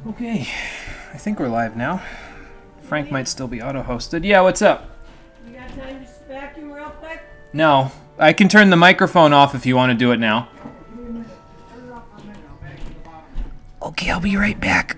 Okay, I think we're live now. Frank might still be auto-hosted. Yeah, what's up? You got time to vacuum real quick? No, I can turn the microphone off if you want to do it now. Okay, I'll be right back.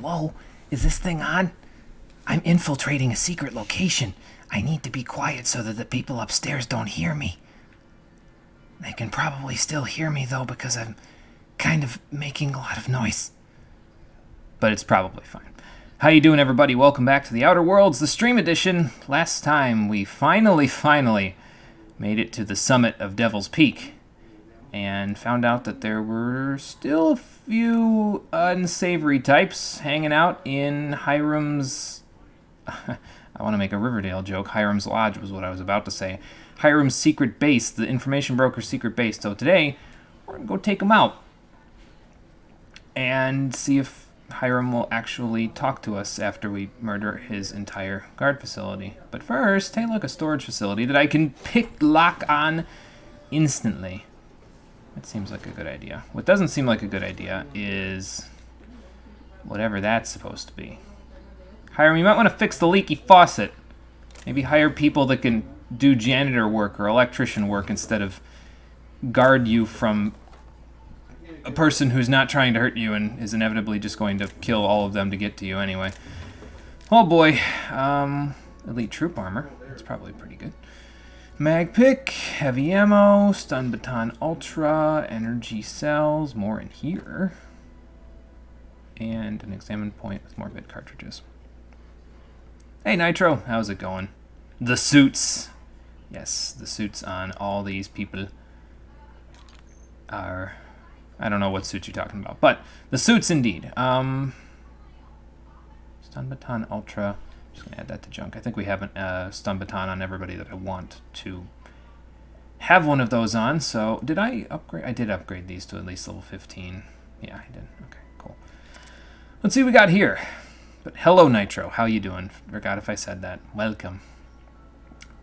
Hello? Is this thing on? I'm infiltrating a secret location. I need to be quiet so that the people upstairs don't hear me. They can probably still hear me, though, because I'm kind of making a lot of noise. But it's probably fine. How you doing, everybody? Welcome back to The Outer Worlds, the stream edition. Last time, we finally made it to the summit of Devil's Peak and found out that there were still a few unsavory types hanging out in Hiram's... I want to make a Riverdale joke. Hiram's Lodge was what I was about to say. Hiram's secret base, the information broker's secret base. So today, we're going to go take him out and see if Hiram will actually talk to us after we murder his entire guard facility. But first, hey look, a storage facility that I can lock on instantly. That seems like a good idea. What doesn't seem like a good idea is whatever that's supposed to be. Hiram, you might want to fix the leaky faucet. Maybe hire people that can do janitor work or electrician work instead of guard you from a person who's not trying to hurt you and is inevitably just going to kill all of them to get to you anyway. Oh boy. Elite troop armor. That's probably pretty good. Mag pick, heavy ammo, stun baton ultra, energy cells, more in here. And an examine point with more bit cartridges. Hey Nitro, how's it going? The suits. Yes, the suits on all these people are... I don't know what suits you're talking about, but the suits indeed. Stun baton ultra. Just gonna add that to junk. I think we have a stun baton on everybody that I want to have one of those on. So did I upgrade? I did upgrade these to at least level 15. Yeah, I did. Okay, cool. Let's see what we got here. But hello Nitro, how you doing? Forgot if I said that. Welcome.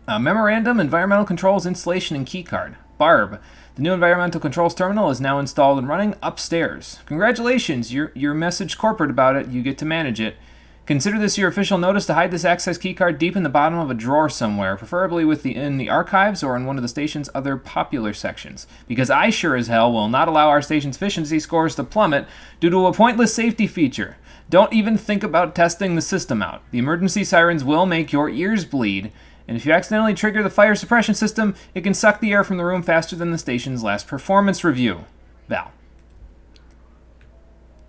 Memorandum, environmental controls, installation, and keycard. Barb, the new environmental controls terminal is now installed and running upstairs. Congratulations, your message corporate about it. You get to manage it. Consider this your official notice to hide this access keycard deep in the bottom of a drawer somewhere, preferably in the archives or in one of the station's other popular sections. Because I sure as hell will not allow our station's efficiency scores to plummet due to a pointless safety feature. Don't even think about testing the system out. The emergency sirens will make your ears bleed. And if you accidentally trigger the fire suppression system, it can suck the air from the room faster than the station's last performance review. Val.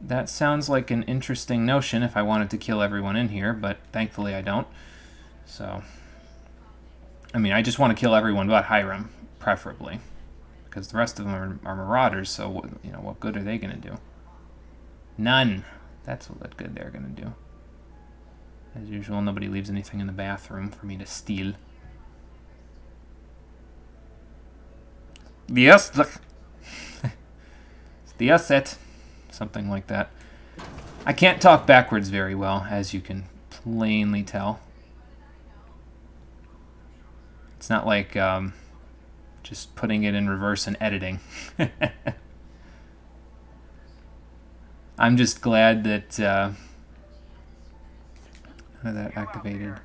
That sounds like an interesting notion if I wanted to kill everyone in here, but thankfully I don't. So, I mean, I just want to kill everyone but Hiram, preferably. Because the rest of them are marauders, so, what good are they going to do? None. That's what good they're going to do. As usual, nobody leaves anything in the bathroom for me to steal. Yes, the asset. Something like that. I can't talk backwards very well, as you can plainly tell. It's not like just putting it in reverse and editing. I'm just glad that none of that activated.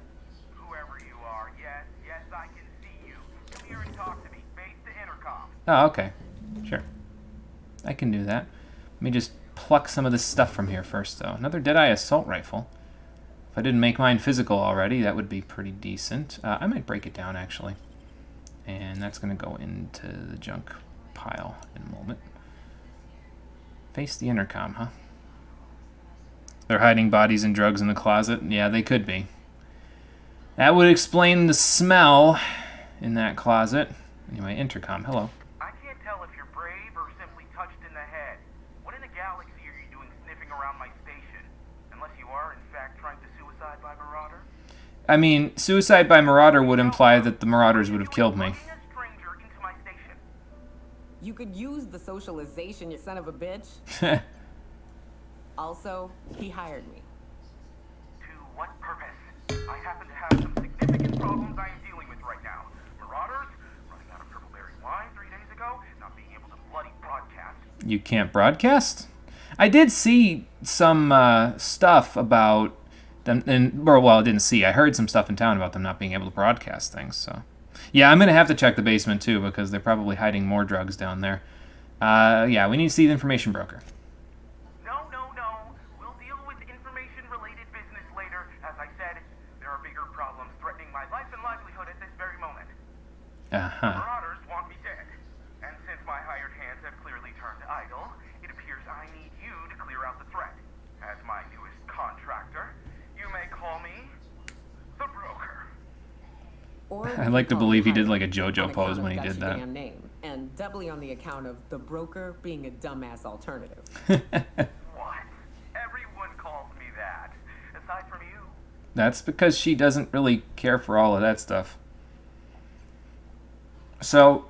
Whoever you are, yes, I can see you. Come here and talk to me. Face the intercom. Oh, okay. Sure. I can do that. Let me just pluck some of this stuff from here first, though. Another Deadeye assault rifle. If I didn't make mine physical already, that would be pretty decent. I might break it down, actually. And that's going to go into the junk pile in a moment. Face the intercom, huh? They're hiding bodies and drugs in the closet? Yeah, they could be. That would explain the smell in that closet. Anyway, intercom, hello. I can't tell if you're brave or simply touched in the head. What in the galaxy are you doing sniffing around my station? Unless you are, in fact, trying to suicide by Marauder? I mean, suicide by Marauder would imply that the Marauders would have killed me. Bringing a stranger into my station. You could use the socialization, you son of a bitch. Also, he hired me. To what purpose? I happen to have some significant problems I am dealing with right now. Marauders, running out of purple berry wine 3 days ago, not being able to bloody broadcast. You can't broadcast? I did see some stuff about them, I didn't see. I heard some stuff in town about them not being able to broadcast things, so... Yeah, I'm going to have to check the basement, too, because they're probably hiding more drugs down there. Yeah, we need to see the information broker. No. We'll deal with information Uh-huh. Marauders want me dead. And since my hired hands have clearly turned idle, it appears I need you to clear out the threat. As my newest contractor, you may call me the Broker. Or I'd like to call believe he Pirate did like a on JoJo account pose of when he that did that. damn name, and doubly on the account of the Broker being a dumbass alternative. What? Everyone calls me that. Aside from you. That's because she doesn't really care for all of that stuff. So,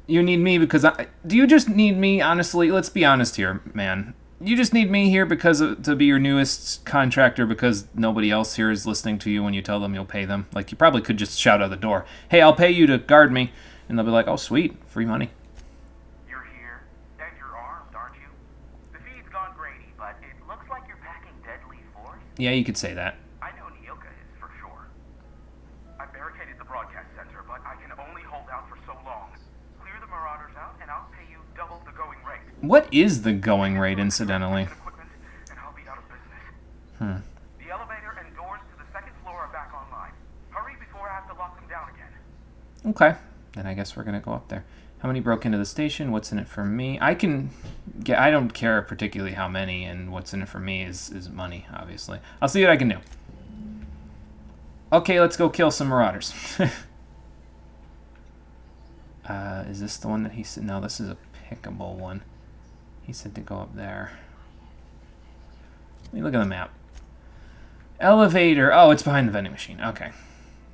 you need me because do you just need me, honestly? Let's be honest here, man. You just need me here to be your newest contractor because nobody else here is listening to you when you tell them you'll pay them. Like, you probably could just shout out the door, hey, I'll pay you to guard me. And they'll be like, oh, sweet, free money. You're here, and you're armed, aren't you? The feed's gone grainy, but it looks like you're packing deadly force. Yeah, you could say that. I know Nioka is, for sure. I barricaded the broadcast center, but I can only hold out for so long. Clear the Marauders out, and I'll pay you double the going rate. What is the going rate, incidentally? Equipment, and I'll be out of business. The elevator and doors to the second floor are back online. Hurry before I have to lock them down again. Okay, then I guess we're gonna go up there. How many broke into the station? What's in it for me? I don't care particularly how many, and what's in it for me is money, obviously. I'll see what I can do. Okay, let's go kill some marauders. Is this the one that he said? No, this is a pickable one. He said to go up there. Let me look at the map. Elevator. Oh, it's behind the vending machine. Okay.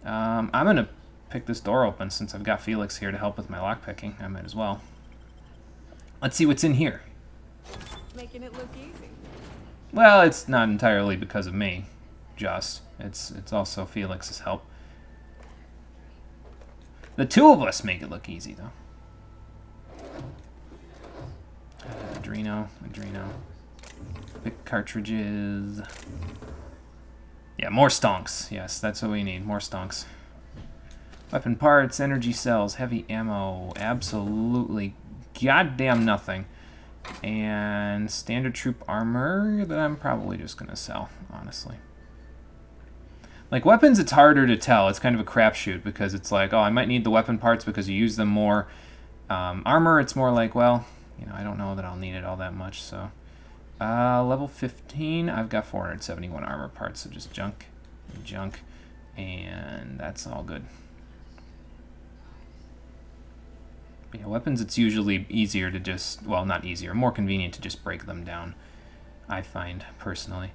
I'm going to pick this door open since I've got Felix here to help with my lockpicking. I might as well. Let's see what's in here. Making it look easy. Well, it's not entirely because of me. Just. It's also Felix's help. The two of us make it look easy, though. Adreno. Pick cartridges. Yeah, more stonks. Yes, that's what we need. More stonks. Weapon parts, energy cells, heavy ammo. Absolutely goddamn nothing. And standard troop armor that I'm probably just going to sell, honestly. Like, weapons, it's harder to tell. It's kind of a crapshoot because it's like, oh, I might need the weapon parts because you use them more. Armor, it's more like, well, you know, I don't know that I'll need it all that much, so. Level 15, I've got 471 armor parts, so just junk, and that's all good. Yeah, weapons, it's usually easier to just, well, not easier, more convenient to just break them down, I find, personally.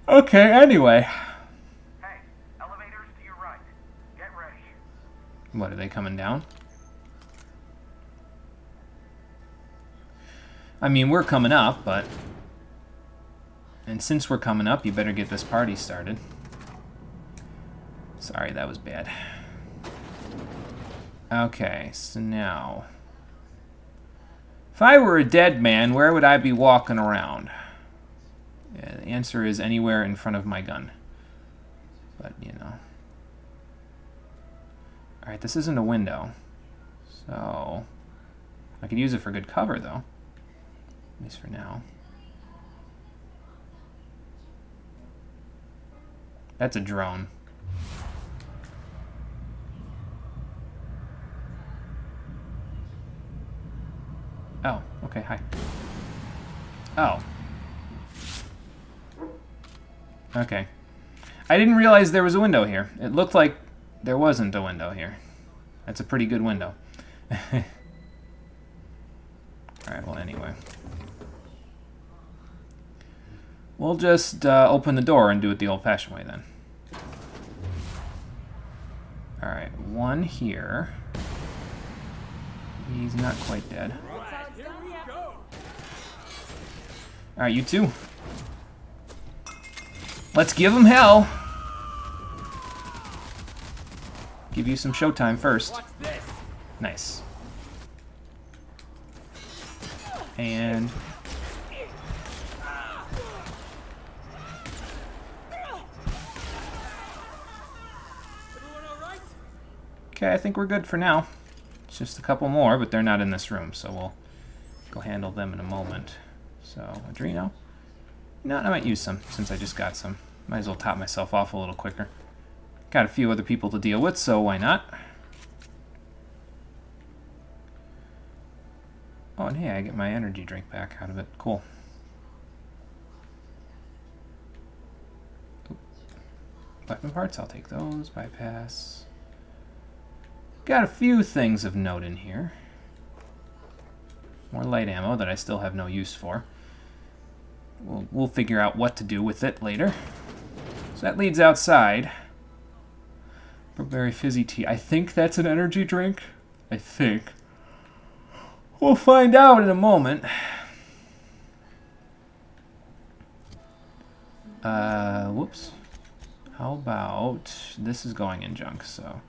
Okay, anyway. Hey, elevators to your right. Get ready. What, are they coming down? I mean, we're coming up, but... And since we're coming up, you better get this party started. Sorry, that was bad. Okay, so now... If I were a dead man, where would I be walking around? Yeah, the answer is anywhere in front of my gun. But, you know. Alright, this isn't a window. So... I could use it for good cover, though. At least for now. That's a drone. Oh, okay, hi. Oh. Okay. I didn't realize there was a window here. It looked like there wasn't a window here. That's a pretty good window. Alright, well, anyway. We'll just open the door and do it the old-fashioned way, then. Alright, one here. He's not quite dead. Alright, you two. Let's give him hell. Give you some showtime first. Nice. And... Okay, I think we're good for now. It's just a couple more, but they're not in this room, so we'll go handle them in a moment. So, Adreno. You know, I might use some, since I just got some. Might as well top myself off a little quicker. Got a few other people to deal with, so why not? Oh, and hey, I get my energy drink back out of it. Cool. Oop. Weapon parts, I'll take those. Bypass. Got a few things of note in here. More light ammo that I still have no use for. We'll figure out what to do with it later. So that leads outside. Blueberry fizzy tea. I think that's an energy drink. I think. We'll find out in a moment. Whoops. How about... This is going in junk, so...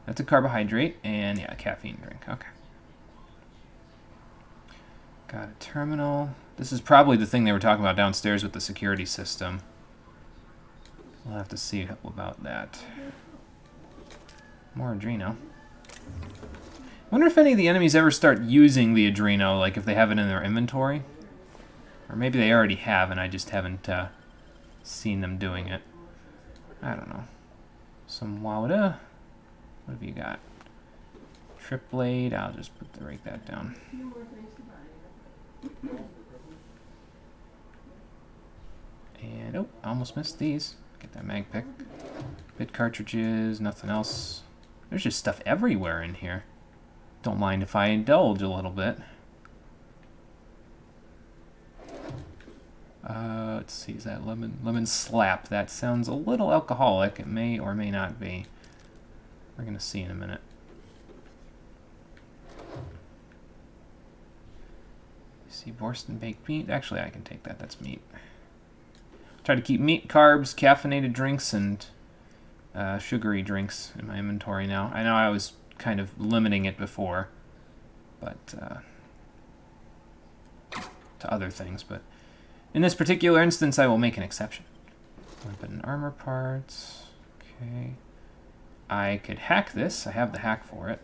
That's a carbohydrate, and yeah, a caffeine drink. Okay. Got a terminal. This is probably the thing they were talking about downstairs with the security system. We'll have to see about that. More Adreno. Wonder if any of the enemies ever start using the Adreno, like if they have it in their inventory. Or maybe they already have and I just haven't seen them doing it. I don't know. Some Wawada. What have you got? Trip blade. I'll just break that down. And oh, I almost missed these. Get that mag pick. Bit cartridges, nothing else. There's just stuff everywhere in here. Don't mind if I indulge a little bit. Let's see, is that lemon slap? That sounds a little alcoholic. It may or may not be. We're gonna see in a minute. See, Boston baked meat. Actually, I can take that. That's meat. Try to keep meat, carbs, caffeinated drinks, and sugary drinks in my inventory now. I know I was kind of limiting it before, but to other things. But in this particular instance, I will make an exception. Weapon and armor parts. Okay. I could hack this. I have the hack for it.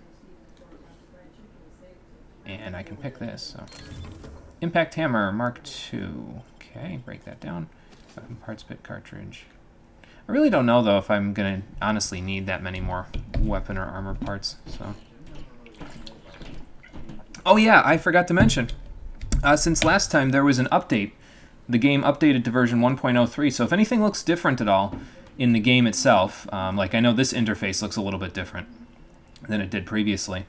And I can pick this. So. Impact Hammer, Mark II. Okay, break that down. Weapon parts, bit cartridge. I really don't know, though, if I'm going to honestly need that many more weapon or armor parts. So. Oh, yeah, I forgot to mention. Since last time, there was an update. The game updated to version 1.03, so if anything looks different at all in the game itself, like I know this interface looks a little bit different than it did previously.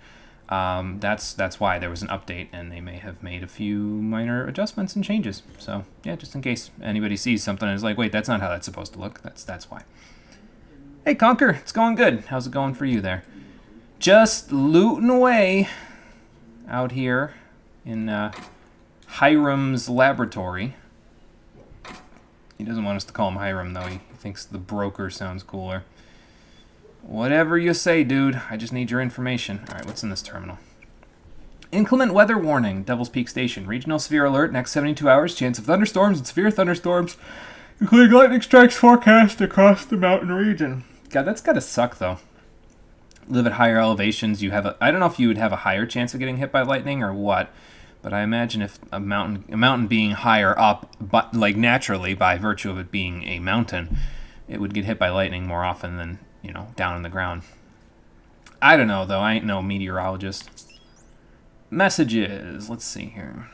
That's why there was an update, and they may have made a few minor adjustments and changes. So yeah, just in case anybody sees something and is like, wait, that's not how that's supposed to look. That's why. Hey, Conker, it's going good. How's it going for you there? Just looting away out here in Hiram's laboratory. He doesn't want us to call him Hiram, though. He thinks the broker sounds cooler. Whatever you say, dude. I just need your information. All right, what's in this terminal? Inclement weather warning. Devil's Peak Station. Regional severe alert. Next 72 hours. Chance of thunderstorms and severe thunderstorms, including lightning strikes forecast across the mountain region. God, that's gotta suck, though. Live at higher elevations. You have a... I don't know if you would have a higher chance of getting hit by lightning or what, but I imagine if a mountain being higher up, but like naturally by virtue of it being a mountain, it would get hit by lightning more often than, you know, down on the ground. I don't know, though. I ain't no meteorologist. Messages. Let's see here.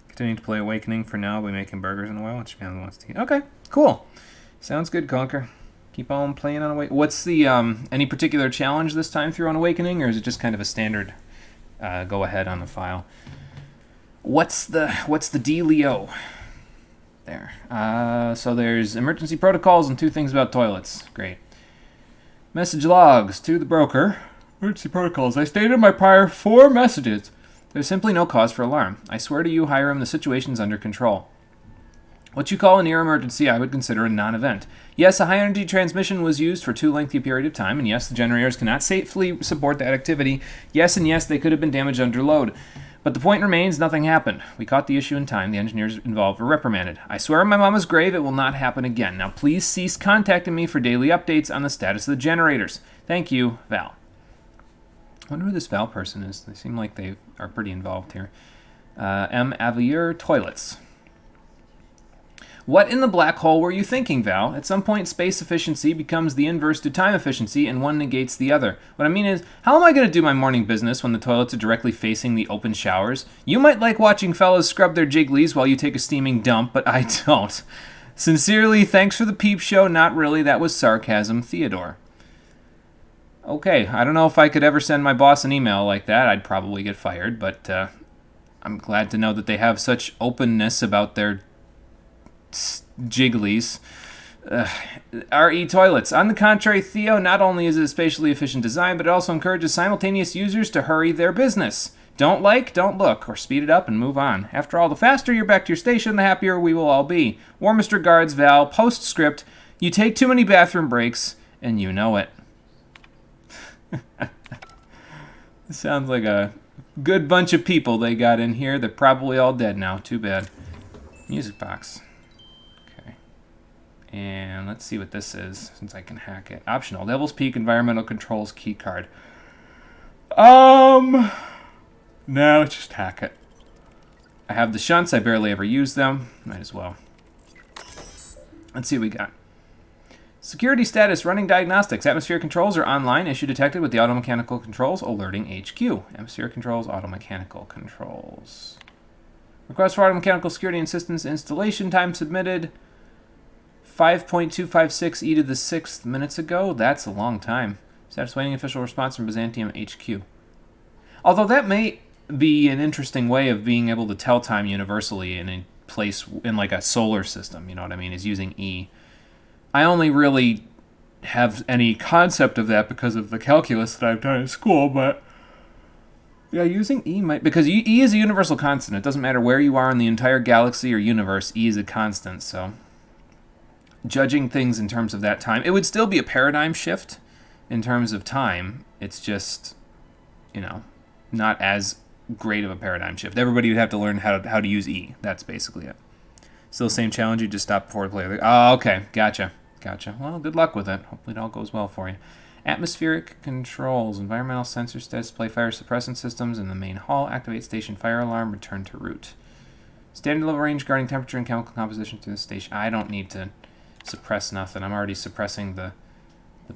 Continuing to play Awakening for now. We'll be making burgers in a while. Which family wants to eat? Okay, cool. Sounds good, Conker. Keep on playing on Awakening. What's the any particular challenge this time through on Awakening, or is it just kind of a standard go ahead on the file? What's the dealio? There. So there's emergency protocols and 2 things about toilets. Great. Message logs to the broker. Emergency protocols. I stated in my prior 4 messages. There's simply no cause for alarm. I swear to you, Hiram, the situation's under control. What you call a near emergency, I would consider a non-event. Yes, a high-energy transmission was used for too lengthy a period of time, and yes, the generators cannot safely support that activity. Yes, and yes, they could have been damaged under load. But the point remains, nothing happened. We caught the issue in time. The engineers involved were reprimanded. I swear on my mama's grave it will not happen again. Now please cease contacting me for daily updates on the status of the generators. Thank you, Val. I wonder who this Val person is. They seem like they are pretty involved here. M. Avier Toilets. What in the black hole were you thinking, Val? At some point, space efficiency becomes the inverse to time efficiency, and one negates the other. What I mean is, how am I going to do my morning business when the toilets are directly facing the open showers? You might like watching fellas scrub their jigglies while you take a steaming dump, but I don't. Sincerely, thanks for the peep show. Not really, that was sarcasm, Theodore. Okay, I don't know if I could ever send my boss an email like that. I'd probably get fired, but I'm glad to know that they have such openness about their jigglies. RE toilets. On the contrary, Theo, not only is it a spatially efficient design, but it also encourages simultaneous users to hurry their business. Don't like, don't look, or speed it up and move on. After all, the faster you're back to your station, the happier we will all be. Warmest regards, Val. Postscript. You take too many bathroom breaks, and you know it. This sounds like a good bunch of people they got in here. They're probably all dead now. Too bad. Music box. Okay. And let's see what this is, since I can hack it. Optional. Devil's Peak Environmental Controls keycard. No, let's just hack it. I have the shunts. I barely ever use them. Might as well. Let's see what we got. Security status, running diagnostics. Atmosphere controls are online. Issue detected with the automechanical controls alerting HQ. Atmosphere controls, automechanical controls. Request for automechanical security and systems installation. Time submitted 5.256 e to the 6th minutes ago. That's a long time. Status waiting official response from Byzantium HQ. Although that may be an interesting way of being able to tell time universally in a place in like a solar system, you know what I mean, is using E. I only really have any concept of that because of the calculus that I've done in school, but yeah, using E might, because E is a universal constant. It doesn't matter where you are in the entire galaxy or universe, E is a constant, so judging things in terms of that time, it would still be a paradigm shift in terms of time. It's just, you know, not as great of a paradigm shift. Everybody would have to learn how to use E. That's basically it. Still the same challenge, you just stop before the player. Oh, okay, gotcha. Well, good luck with it. Hopefully it all goes well for you. Atmospheric controls, environmental sensors, display fire suppressant systems in the main hall, activate station fire alarm, return to route. Standard level range guarding temperature and chemical composition through the station. I don't need to suppress nothing. I'm already suppressing the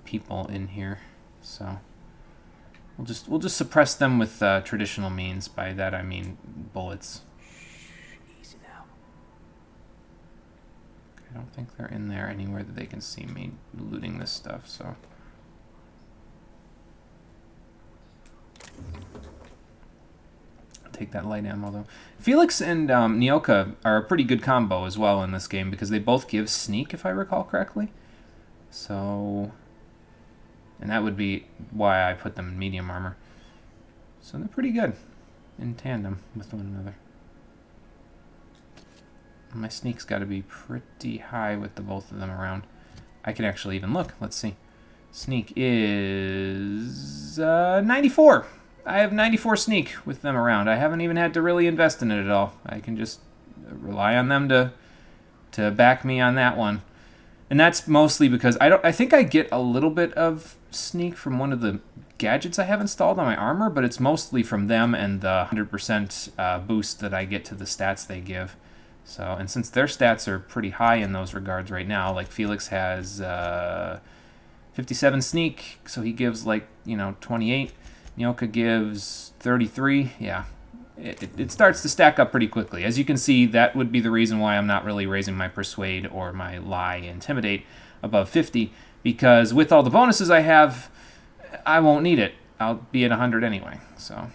people in here. So we'll just suppress them with traditional means. By that I mean bullets. I don't think they're in there anywhere that they can see me looting this stuff, so. I'll take that light ammo, though. Felix and Nyoka are a pretty good combo as well in this game because they both give sneak, if I recall correctly. So, and that would be why I put them in medium armor. So they're pretty good in tandem with one another. My sneak's got to be pretty high with the both of them around. I can actually even look. Let's see. Sneak is 94. I have 94 sneak with them around. I haven't even had to really invest in it at all. I can just rely on them to back me on that one. And that's mostly because I think I get a little bit of sneak from one of the gadgets I have installed on my armor, but it's mostly from them and the 100% boost that I get to the stats they give. So, and since their stats are pretty high in those regards right now, like Felix has 57 sneak, so he gives 28. Nyoka gives 33. Yeah, it starts to stack up pretty quickly. As you can see, that would be the reason why I'm not really raising my persuade or my lie intimidate above 50, because with all the bonuses I have, I won't need it. I'll be at 100 anyway, so.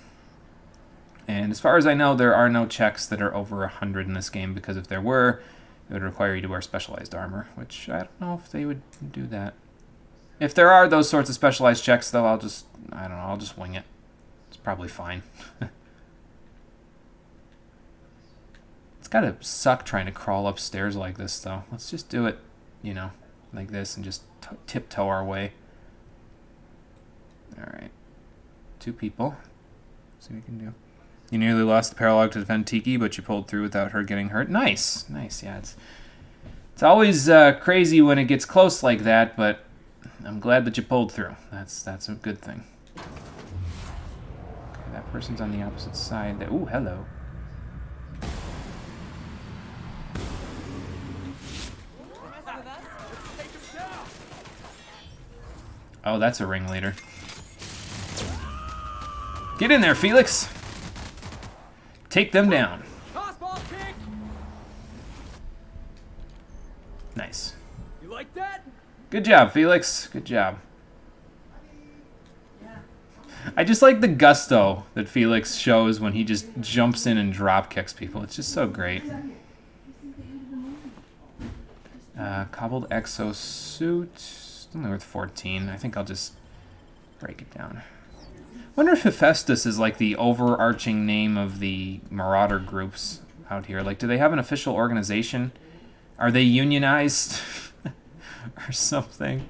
And as far as I know, there are no checks that are over 100 in this game, because if there were, it would require you to wear specialized armor, which I don't know if they would do that. If there are those sorts of specialized checks, though, I'll just wing it. It's probably fine. It's gotta suck trying to crawl upstairs like this, though. Let's just do it, like this, and just tiptoe our way. Alright. 2 people. See what we can do. You nearly lost the paralog to defend Tiki, but you pulled through without her getting hurt. Nice. Yeah, it's always crazy when it gets close like that, but I'm glad that you pulled through. That's a good thing. Okay, that person's on the opposite side. Ooh, hello. Oh, that's a ringleader. Get in there, Felix. Take them down. Tossball kick. Nice. You like that? Good job, Felix. Good job. I just like the gusto that Felix shows when he just jumps in and drop kicks people. It's just so great. Cobbled exosuit. It's only worth 14. I think I'll just break it down. Wonder if Hephaestus is like the overarching name of the marauder groups out here. Like, do they have an official organization? Are they unionized? Or something?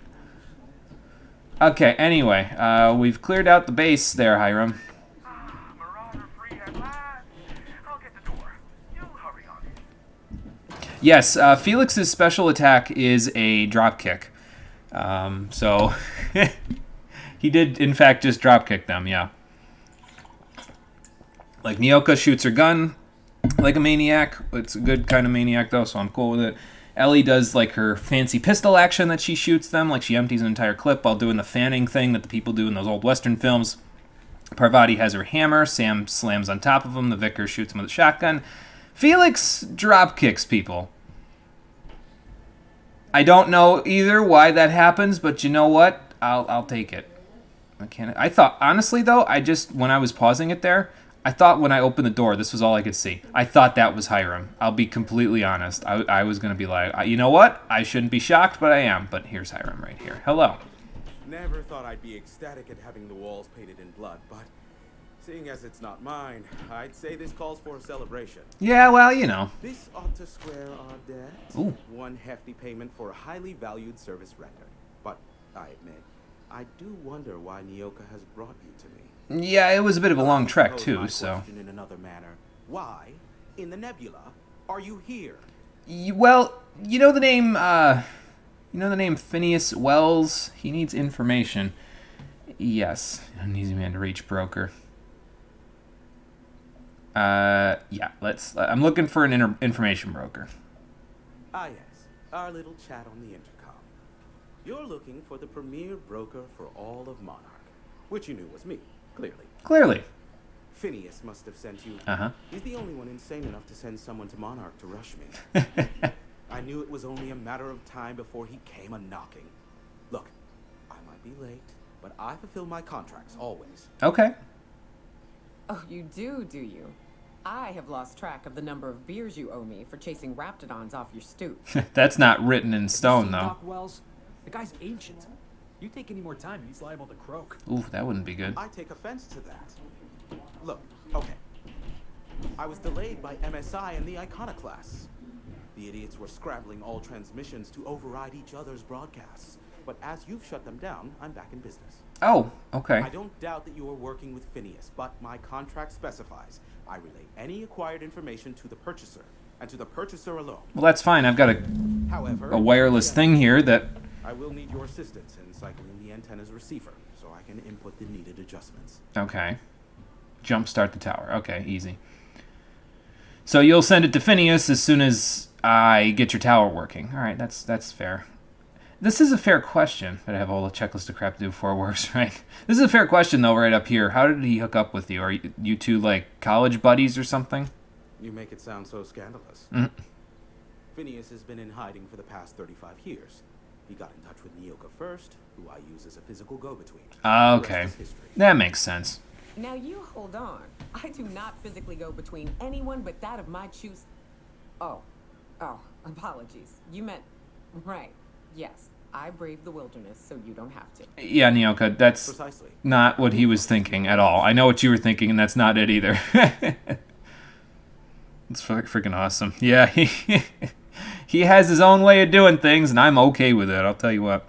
Okay, anyway, we've cleared out the base there, Hiram. Marauder free at last. I'll get the door. You hurry on it. Yes, Felix's special attack is a drop kick. So he did, in fact, just drop kick them, yeah. Like, Nyoka shoots her gun like a maniac. It's a good kind of maniac, though, so I'm cool with it. Ellie does, like, her fancy pistol action that she shoots them. Like, she empties an entire clip while doing the fanning thing that the people do in those old Western films. Parvati has her hammer. Sam slams on top of him. The vicar shoots him with a shotgun. Felix drop kicks people. I don't know either why that happens, but you know what? I'll take it. I thought, honestly, though, when I was pausing it there, I thought when I opened the door, this was all I could see. I thought that was Hiram. I'll be completely honest. I was going to be like, you know what? I shouldn't be shocked, but I am. But here's Hiram right here. Hello. Never thought I'd be ecstatic at having the walls painted in blood, but seeing as it's not mine, I'd say this calls for a celebration. Yeah, well, you know. This ought to square our debt. Ooh. One hefty payment for a highly valued service rendered. But I admit, I do wonder why Nyoka has brought you to me. Yeah, it was a bit of a long trek, Pose too, my so. question in another manner. Why, in the nebula, are you here? Well, you know the name Phineas Wells? He needs information. Yes, an easy man to reach, broker. Yeah, I'm looking for an information broker. Ah, yes, our little chat on the intercom. You're looking for the premier broker for all of Monarch, which you knew was me, clearly. Clearly. Phineas must have sent you. Uh-huh. He's the only one insane enough to send someone to Monarch to rush me. I knew it was only a matter of time before he came a-knocking. Look, I might be late, but I fulfill my contracts, always. Okay. Oh, you do you? I have lost track of the number of beers you owe me for chasing raptidons off your stoop. That's not written in stone, Seen though. Doc Wells? The guy's ancient. You take any more time, he's liable to croak. Ooh, that wouldn't be good. I take offense to that. Look, okay. I was delayed by MSI and the Iconoclasts. The idiots were scrambling all transmissions to override each other's broadcasts. But as you've shut them down, I'm back in business. Oh, okay. I don't doubt that you are working with Phineas, but my contract specifies I relay any acquired information to the purchaser, and to the purchaser alone. Well, that's fine. I've got However, a wireless thing here that... I will need your assistance in cycling the antenna's receiver, so I can input the needed adjustments. Okay. Jumpstart the tower. Okay, easy. So you'll send it to Phineas as soon as I get your tower working. All right, that's fair. This is a fair question, but I have all the checklist of crap to do before it works, right? This is a fair question, though, right up here. How did he hook up with you? Are you two, like, college buddies or something? You make it sound so scandalous. Phineas has been in hiding for the past 35 years. He got in touch with Nyoka first, who I use as a physical go-between. Okay. That makes sense. Now you hold on. I do not physically go between anyone but that of my choose. Oh, apologies. You meant, right, yes. I braved the wilderness, so you don't have to. Yeah, Nyoka, that's Precisely. not what he was thinking at all. I know what you were thinking, and that's not it either. It's freaking awesome. Yeah, he has his own way of doing things, and I'm okay with it, I'll tell you what.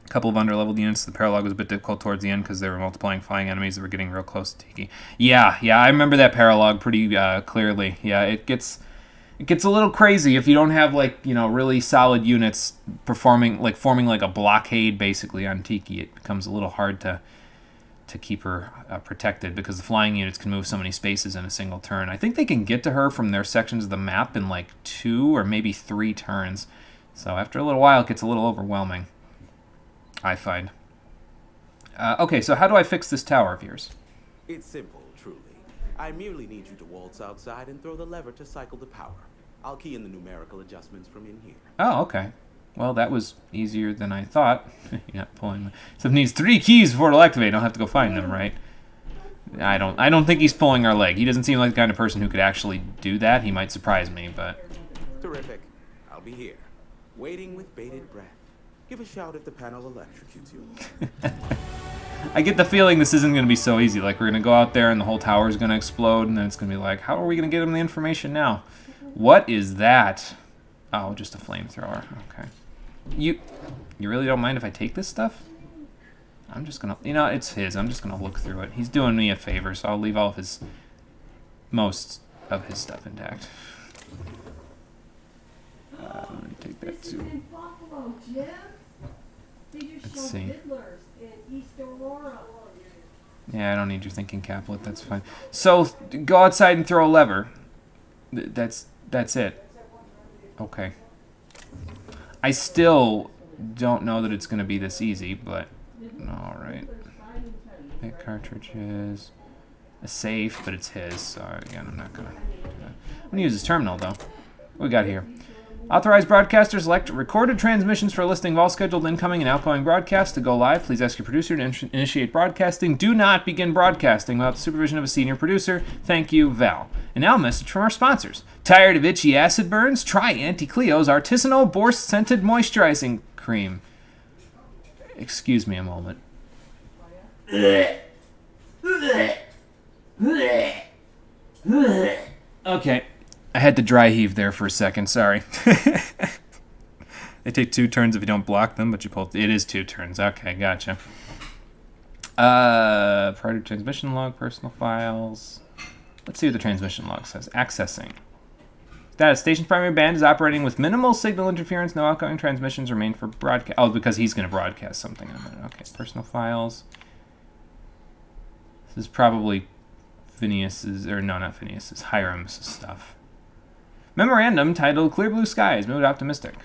A couple of underleveled units. The paralog was a bit difficult towards the end because they were multiplying flying enemies that were getting real close to Tiki. Yeah, I remember that paralog pretty clearly. Yeah, it gets a little crazy if you don't have, like, you know, really solid units forming like a blockade basically on Tiki. It becomes a little hard to keep her protected because the flying units can move so many spaces in a single turn. I think they can get to her from their sections of the map in like 2 or maybe 3 turns. So after a little while, it gets a little overwhelming, I find. Okay, so how do I fix this tower of yours? It's simple, truly. I merely need you to waltz outside and throw the lever to cycle the power. I'll key in the numerical adjustments from in here. Oh, okay. Well, that was easier than I thought. You're not pulling. So it needs 3 keys before it'll activate. I'll have to go find them, right? I don't think he's pulling our leg. He doesn't seem like the kind of person who could actually do that. He might surprise me, but... Terrific. I'll be here, waiting with bated breath. Give a shout if the panel electrocutes you. I get the feeling this isn't going to be so easy. Like, we're going to go out there and the whole tower is going to explode, and then it's going to be like, how are we going to get him the information now? What is that? Oh, just a flamethrower. Okay. You really don't mind if I take this stuff? I'm just going to... You know, it's his. I'm just going to look through it. He's doing me a favor, so I'll leave all of his... most of his stuff intact. I'm going to take that too. In Buffalo, Jim. They just Let's show see. fiddlers in East Aurora. Yeah, I don't need your thinking caplet. That's fine. So, go outside and throw a lever. That's it. Okay. I still don't know that it's going to be this easy, but... Alright. Pick cartridges. A safe, but it's his, so again, I'm not going to do that. I'm going to use his terminal, though. What we got here? Authorized broadcasters select recorded transmissions for a listing of all scheduled incoming and outgoing broadcasts. To go live, please ask your producer to initiate broadcasting. Do not begin broadcasting without the supervision of a senior producer. Thank you, Val. And now a message from our sponsors. Tired of itchy acid burns? Try Auntie Cleo's artisanal boar-scented moisturizing cream. Excuse me a moment. Okay. I had to dry heave there for a second, sorry. They take 2 turns if you don't block them, but you pull... It is 2 turns. Okay, gotcha. Prior to transmission log, personal files. Let's see what the transmission log says. Accessing. Status. Station's primary band is operating with minimal signal interference. No outgoing transmissions remain for broadcast. Oh, because he's going to broadcast something in a minute. Okay, personal files. This is probably Phineas's... Or no, not Phineas's. Hiram's stuff. Memorandum titled Clear Blue Skies, Mood Optimistic.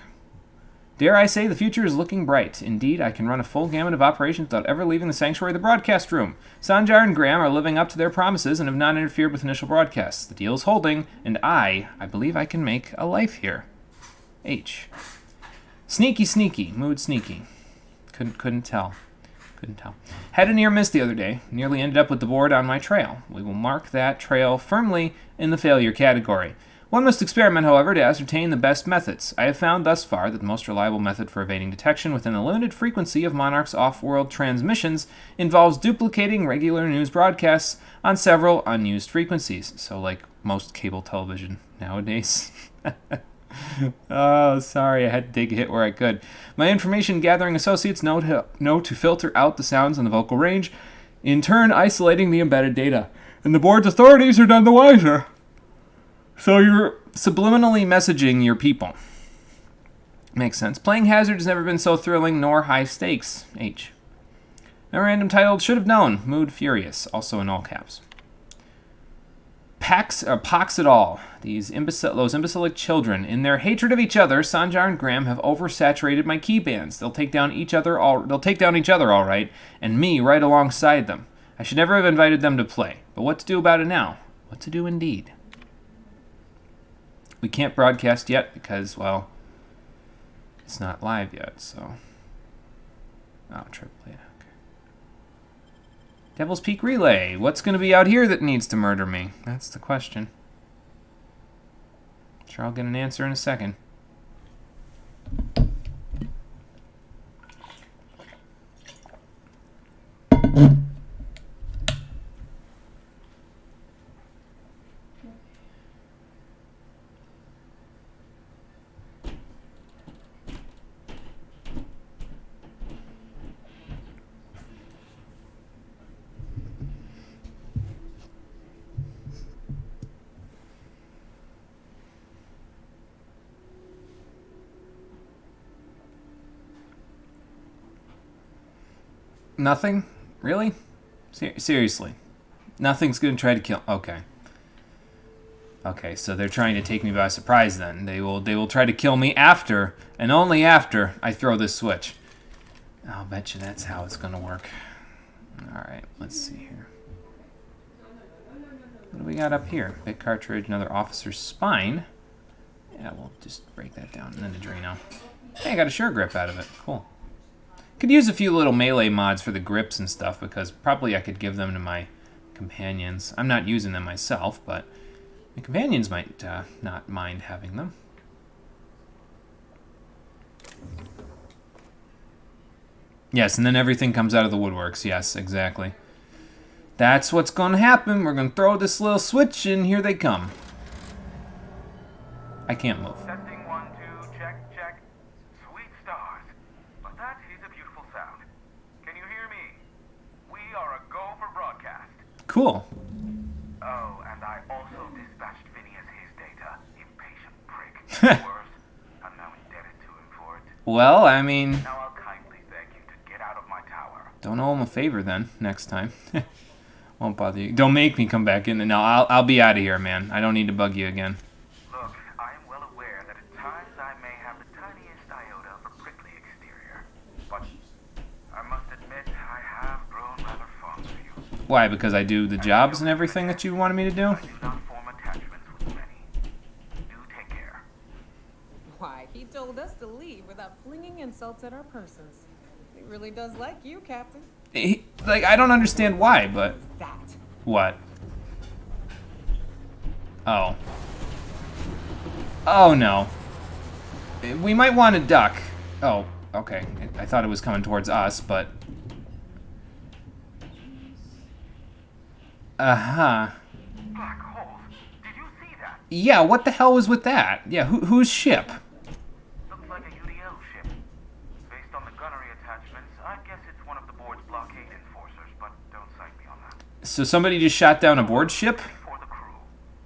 Dare I say the future is looking bright. Indeed, I can run a full gamut of operations without ever leaving the sanctuary of the broadcast room. Sanjar and Graham are living up to their promises and have not interfered with initial broadcasts. The deal is holding, and I believe I can make a life here. H. Sneaky, mood sneaky. Couldn't tell. Had a near miss the other day. Nearly ended up with the board on my trail. We will mark that trail firmly in the failure category. One must experiment, however, to ascertain the best methods. I have found thus far that the most reliable method for evading detection within the limited frequency of Monarch's off-world transmissions involves duplicating regular news broadcasts on several unused frequencies. So like most cable television nowadays. Oh, sorry, I had to take a hit where I could. My information gathering associates know to filter out the sounds in the vocal range, in turn isolating the embedded data. And the board's authorities are none the wiser. So you're subliminally messaging your people. Makes sense. Playing Hazard has never been so thrilling nor high stakes. H. Memorandum titled Should Have Known. Mood Furious. Also in all caps. Pox it all. Those imbecilic children. In their hatred of each other, Sanjar and Graham have oversaturated my key bands. They'll take down each other all right, and me right alongside them. I should never have invited them to play. But what to do about it now? What to do indeed? We can't broadcast yet because, well, it's not live yet, so... Oh, triple A, okay. Devil's Peak Relay. What's going to be out here that needs to murder me? That's the question. Sure, I'll get an answer in a second. Nothing? Really? Seriously. Nothing's going to try to kill... Okay. Okay, so they're trying to take me by surprise then. They will try to kill me after, and only after, I throw this switch. I'll bet you that's how it's going to work. Alright, let's see here. What do we got up here? Big cartridge, another officer's spine. Yeah, we'll just break that down. And then the Drano. Hey, I got a sure grip out of it. Cool. Could use a few little melee mods for the grips and stuff, because probably I could give them to my companions. I'm not using them myself, but my companions might not mind having them. Yes, and then everything comes out of the woodworks. Yes, exactly. That's what's going to happen. We're going to throw this little switch, and here they come. I can't move. Testing 1, 2, check, check. Sweet stars. But that is a beautiful sound. Can you hear me? We are a go for broadcast. Cool. Oh, and I also dispatched Phineas his data. Impatient prick. Worse, I'm now indebted to him for it. Well, I mean, Now I'll kindly beg you to get out of my tower. don't owe him a favor then, next time. Won't bother you. Don't make me come back in. No, I'll be out of here, man. I don't need to bug you again. Look, I am well aware that at times I may have the tiniest iota of a prickly exterior. But I must admit I have grown rather fond of you. Why? Because I do the jobs and everything that you wanted me to do? I do not form attachments with many. Do take care. Why, he told us to leave without flinging insults at our persons. He really does like you, Captain. Like, I don't understand why, but... That. What? Oh. Oh, no. We might want to duck. Oh, okay. I thought it was coming towards us, but... Uh-huh. Black holes. Did you see that? Yeah, what the hell was with that? Yeah, whose ship? Looks like a UDL ship. Based on the gunnery attachments, I guess it's one of the board's blockade enforcers, but don't cite me on that. So somebody just shot down a board ship? For the crew,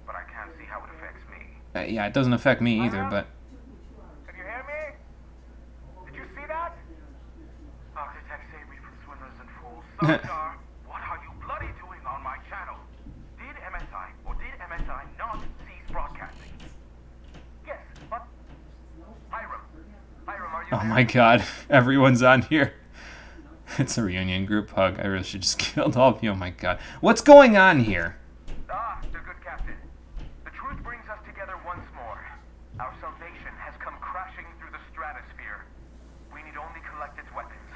but I can't see how it affects me. Yeah, it doesn't affect me either, but... Can you hear me? Did you see that? Architects save me from swimmers and fools. Star, what are you bloody doing on my channel? Did MSI or did MSI not cease broadcasting? Yes, but... Hiram, are you Oh there? my god, everyone's on here. It's a reunion group hug. I really should just killed all of you. Oh my god. What's going on here? Ah, the good captain. The truth brings us together once more. Our salvation has come crashing through the stratosphere. We need only collect its weapons.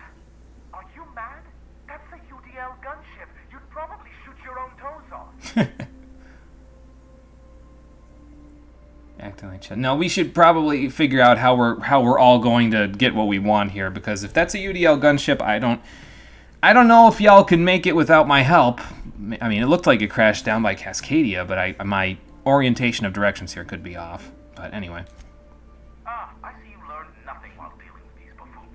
Are you mad? That's a UDL gunship. You'd probably shoot your own toes off. Acting like shit. No, we should probably figure out how we're all going to get what we want here, because if that's a UDL gunship, I don't know if y'all can make it without my help. I mean, it looked like it crashed down by Cascadia, but my orientation of directions here could be off. But anyway. Ah, I see you learned nothing while dealing with these buffoons.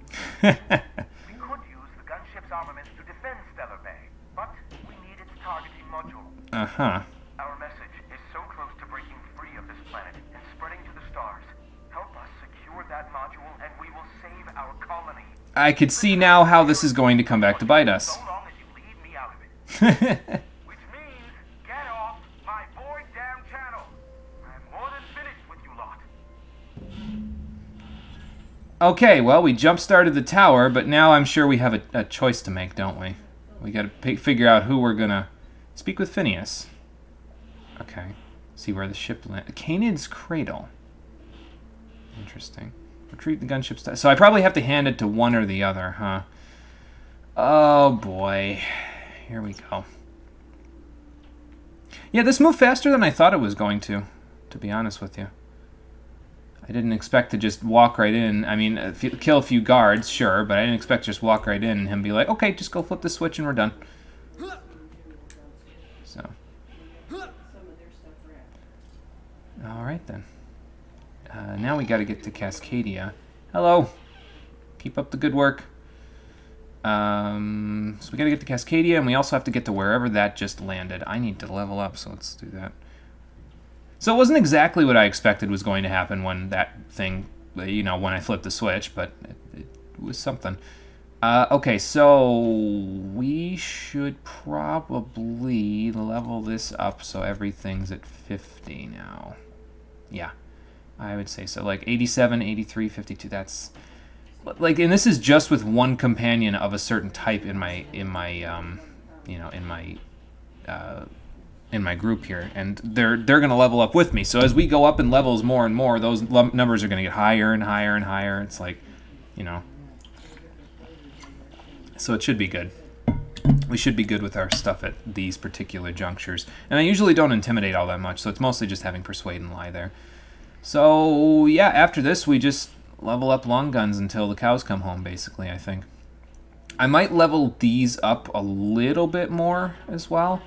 We could use the gunship's armaments to defend Stellar Bay, but we need its targeting module. Uh-huh. Our message is so close to breaking free of this planet and spreading to the stars. Help us secure that module and we will save our colony. I could see now how this is going to come back to bite us. So long as you leave me out of it. Which means, get off my void damn channel. I'm more than finished with you lot. Okay, well, we jump-started the tower, but now I'm sure we have a choice to make, don't we? We gotta figure out who we're gonna... Speak with Phineas. Okay. See where the ship lands. Canid's Cradle. Interesting. Retrieve the gunship... So I probably have to hand it to one or the other, huh? Oh, boy. Here we go. Yeah, this moved faster than I thought it was going to be honest with you. I didn't expect to just walk right in. I mean, kill a few guards, sure, but I didn't expect to just walk right in and him be like, okay, just go flip the switch and we're done. So. Alright then. Now we gotta get to Cascadia. Hello. Keep up the good work. So we gotta get to Cascadia, and we also have to get to wherever that just landed. I need to level up, so let's do that. So it wasn't exactly what I expected was going to happen when that thing, you know, when I flipped the switch, but it was something. Okay, so we should probably level this up so everything's at 50 now. Yeah, I would say so. Like 87, 83, 52, that's... Like, and this is just with one companion of a certain type in my you know, in my group here, and they're going to level up with me. So as we go up in levels more and more, those numbers are going to get higher and higher and higher. It's like, you know, so it should be good. We should be good with our stuff at these particular junctures. And I usually don't intimidate all that much, so it's mostly just having persuade and lie there. So yeah, after this we just level up long guns until the cows come home, basically, I think. I might level these up a little bit more as well,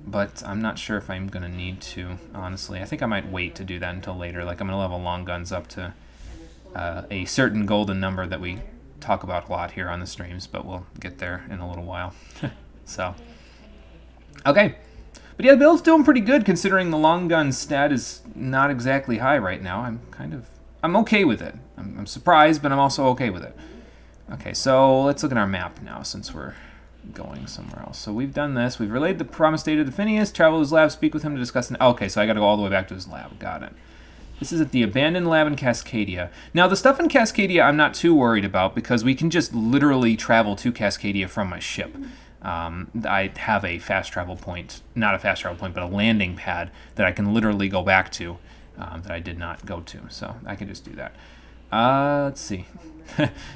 but I'm not sure if I'm going to need to, honestly. I think I might wait to do that until later. Like, I'm going to level long guns up to a certain golden number that we talk about a lot here on the streams, but we'll get there in a little while. So, okay. But yeah, the build's doing pretty good considering the long gun stat is not exactly high right now. I'm okay with it. I'm surprised, but I'm also okay with it. Okay, so let's look at our map now since we're going somewhere else. So we've done this. We've relayed the promised data to Phineas, travel to his lab, speak with him to discuss... Okay, so I got to go all the way back to his lab. Got it. This is at the abandoned lab in Cascadia. Now, the stuff in Cascadia I'm not too worried about because we can just literally travel to Cascadia from my ship. I have a fast travel point, not a fast travel point, but a landing pad that I can literally go back to that I did not go to. So I can just do that. Let's see.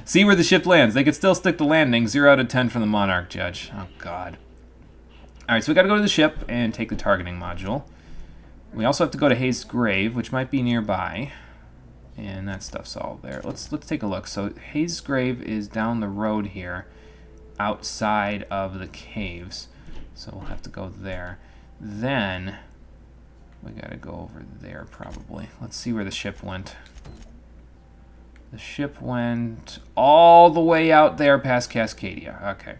See where the ship lands. They could still stick the landing. 0 out of 10 from the Monarch Judge. Oh, God. All right, so we got to go to the ship and take the targeting module. We also have to go to Hayes' grave, which might be nearby. And that stuff's all there. Let's take a look. So Hayes' grave is down the road here, outside of the caves. So we'll have to go there. Then we got to go over there probably. Let's see where the ship went. The ship went all the way out there past Cascadia. Okay.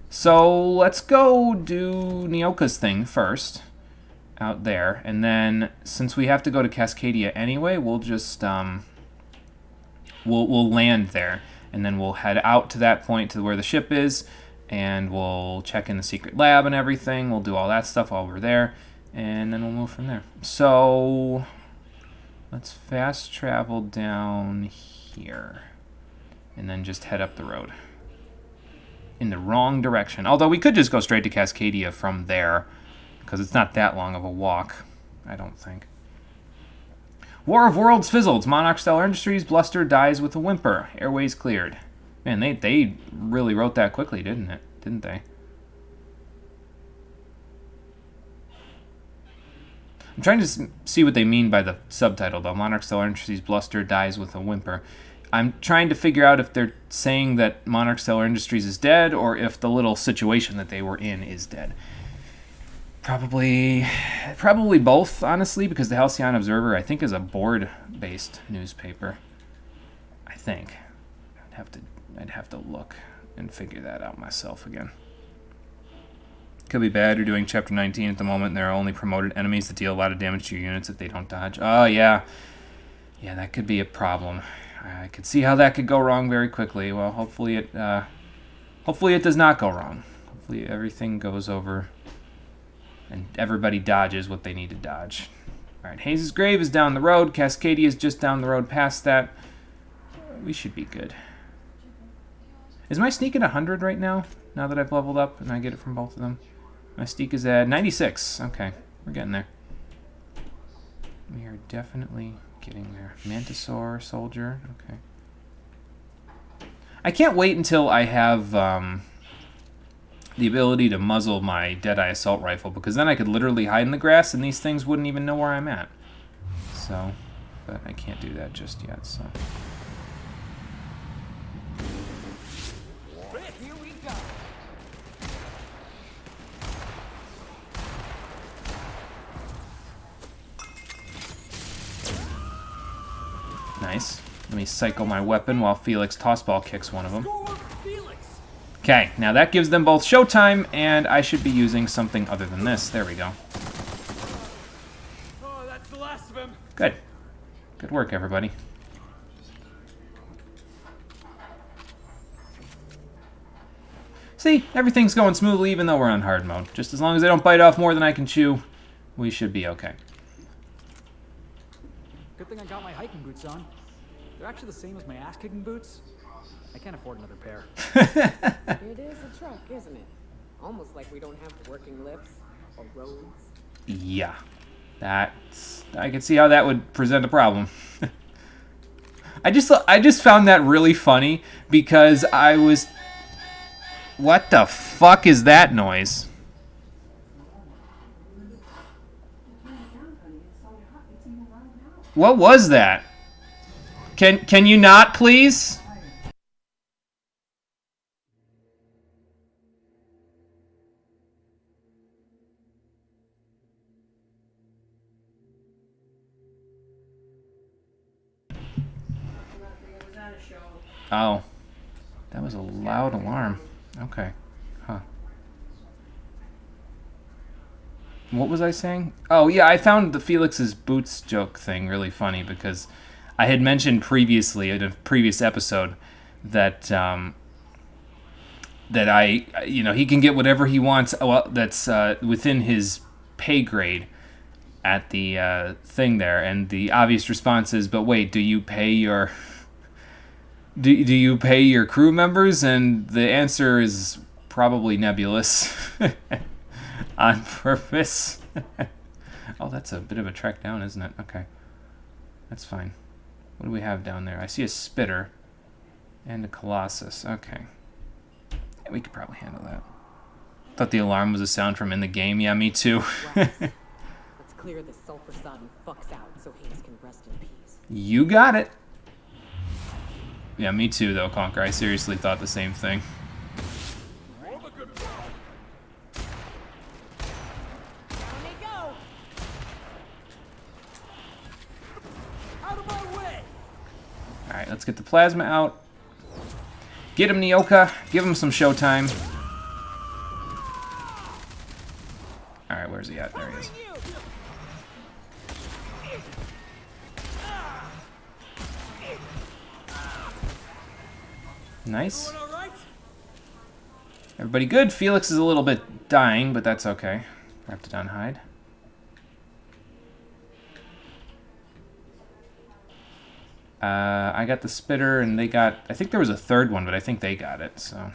So let's go do Nyoka's thing first. Out there, and then since we have to go to Cascadia anyway, we'll just we'll land there, and then we'll head out to that point to where the ship is, and we'll check in the secret lab and everything. We'll do all that stuff while we're there, and then we'll move from there. So let's fast travel down here, and then just head up the road in the wrong direction. Although we could just go straight to Cascadia from there, because it's not that long of a walk, I don't think. War of Worlds fizzled. Monarch Stellar Industries, Bluster dies with a whimper. Airways cleared. Man, they really wrote that quickly, didn't they? I'm trying to see what they mean by the subtitle, though. Monarch Stellar Industries, Bluster dies with a whimper. I'm trying to figure out if they're saying that Monarch Stellar Industries is dead, or if the little situation that they were in is dead. Probably both, honestly, because the Halcyon Observer, I think, is a board-based newspaper. I think. I'd have to look and figure that out myself again. Could be bad. You're doing Chapter 19 at the moment, and there are only promoted enemies that deal a lot of damage to your units if they don't dodge. Oh, yeah. Yeah, that could be a problem. I could see how that could go wrong very quickly. Well, hopefully it does not go wrong. Hopefully everything goes over and everybody dodges what they need to dodge. All right, Hayes' grave is down the road. Cascadia is just down the road past that. We should be good. Is my sneak at 100 right now? Now that I've leveled up and I get it from both of them? My sneak is at 96. Okay, we're getting there. We are definitely getting there. Mantisaur, soldier. Okay. I can't wait until I have the ability to muzzle my Deadeye assault rifle, because then I could literally hide in the grass and these things wouldn't even know where I'm at. So, but I can't do that just yet, so. Here we go. Nice. Let me cycle my weapon while Felix tossball kicks one of them. Okay, now that gives them both showtime, and I should be using something other than this. There we go. Oh, that's the last of him. Good. Good work, everybody. See, everything's going smoothly even though we're on hard mode. Just as long as they don't bite off more than I can chew, we should be okay. Good thing I got my hiking boots on. They're actually the same as my ass-kicking boots. I can't afford another pair. It is a truck, isn't it? Almost like we don't have working lifts or roads. Yeah. That's... I can see how that would present a problem. I just found that really funny because I was... What the fuck is that noise? What was that? Can you not, please? Oh. That was a loud alarm. Okay. Huh. What was I saying? Oh, yeah, I found the Felix's boots joke thing really funny because I had mentioned previously in a previous episode that he can get whatever he wants. Well, that's within his pay grade at the thing there, and the obvious response is, "But wait, do you pay your do you pay your crew members?" And the answer is probably nebulous. On purpose. Oh, that's a bit of a trek down, isn't it? Okay. That's fine. What do we have down there? I see a spitter and a colossus. Okay. Yeah, we could probably handle that. Thought the alarm was a sound from in the game. Yeah, me too. Let's clear this sulfur sun fucks out so Hayes can rest in peace. You got it. Yeah, me too, though, Conker. I seriously thought the same thing. Alright, let's get the plasma out. Get him, Nyoka. Give him some showtime. Alright, where's he at? There he is. Nice. Everybody good? Felix is a little bit dying, but that's okay. Raptidon hide. I got the spitter, and they got... I think there was a third one, but I think they got it, so...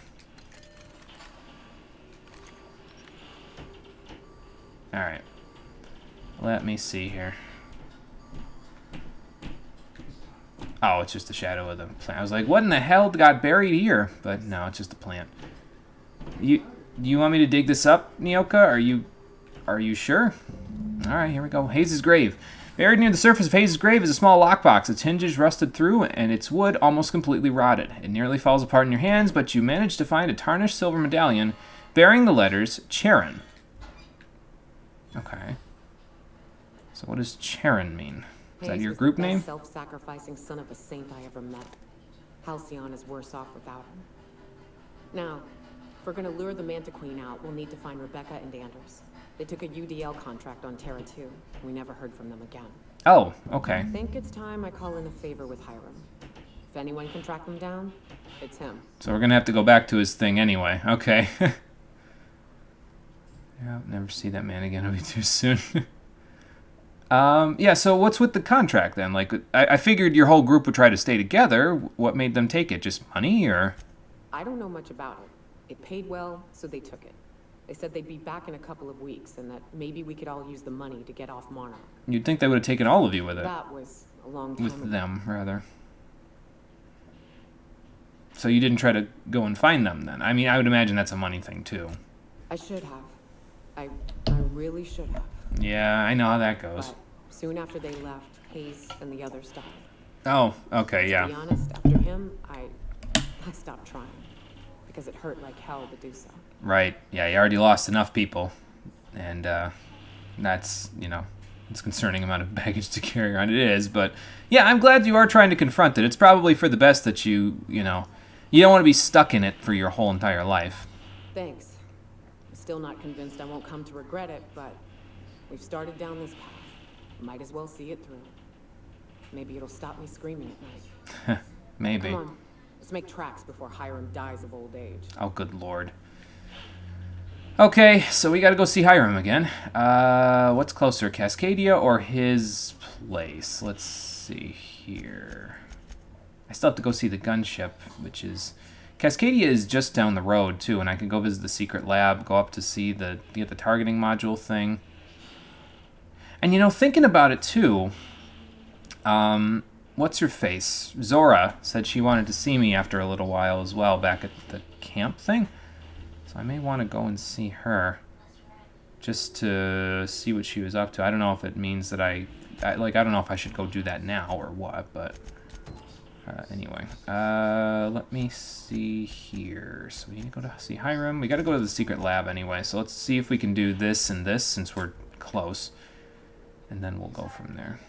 Alright. Let me see here. Oh, it's just the shadow of the plant. I was like, what in the hell got buried here? But no, it's just a plant. You want me to dig this up, Nyoka? Are you sure? Alright, here we go. Hayes' grave. Buried near the surface of Hayes' grave is a small lockbox. Its hinges rusted through, and its wood almost completely rotted. It nearly falls apart in your hands, but you manage to find a tarnished silver medallion bearing the letters Charon. Okay. So what does Charon mean? Is that your group name? Self-sacrificing son of a saint I ever met. Halcyon is worse off without him. Now, if we're gonna lure the Manta Queen out, we'll need to find Rebecca and Anders. They took a UDL contract on Terra 2. We never heard from them again. Oh, okay. I think it's time I call in a favor with Hiram. If anyone can track them down, it's him. So we're gonna have to go back to his thing anyway. Okay. Yeah, I'll never see that man again. It'll be too soon. Yeah, so what's with the contract then? Like, I figured your whole group would try to stay together. What made them take it? Just money, or? I don't know much about it. It paid well, so they took it. They said they'd be back in a couple of weeks, and that maybe we could all use the money to get off Monarch. You'd think they would have taken all of you with it. That was a long time with ago. them, rather. So you didn't try to go and find them then? I mean, I would imagine that's a money thing, too. I should have. I really should have. Yeah, I know how that goes. But soon after they left, Hayes and the others died. Oh, okay, yeah. To be honest, after him, I stopped trying. Because it hurt like hell to do so. Right. Yeah, you already lost enough people. And that's, it's a concerning amount of baggage to carry around. It is, but yeah, I'm glad you are trying to confront it. It's probably for the best that you don't want to be stuck in it for your whole entire life. Thanks. I'm still not convinced I won't come to regret it, but we've started down this path. Might as well see it through. Maybe it'll stop me screaming at night. Maybe. Come on. Let's make tracks before Hiram dies of old age. Oh, good lord. Okay, so we gotta go see Hiram again. What's closer, Cascadia or his place? Let's see here. I still have to go see the gunship, which is Cascadia is just down the road, too, and I can go visit the secret lab, go up to see get the targeting module thing. And, you know, thinking about it, too, what's her face? Zora said she wanted to see me after a little while as well, back at the camp thing. So I may want to go and see her, just to see what she was up to. I don't know if it means that I don't know if I should go do that now or what, but... anyway, let me see here. So we need to go to see Hiram. We got to go to the secret lab anyway. So let's see if we can do this and this since we're close, and then we'll go from there.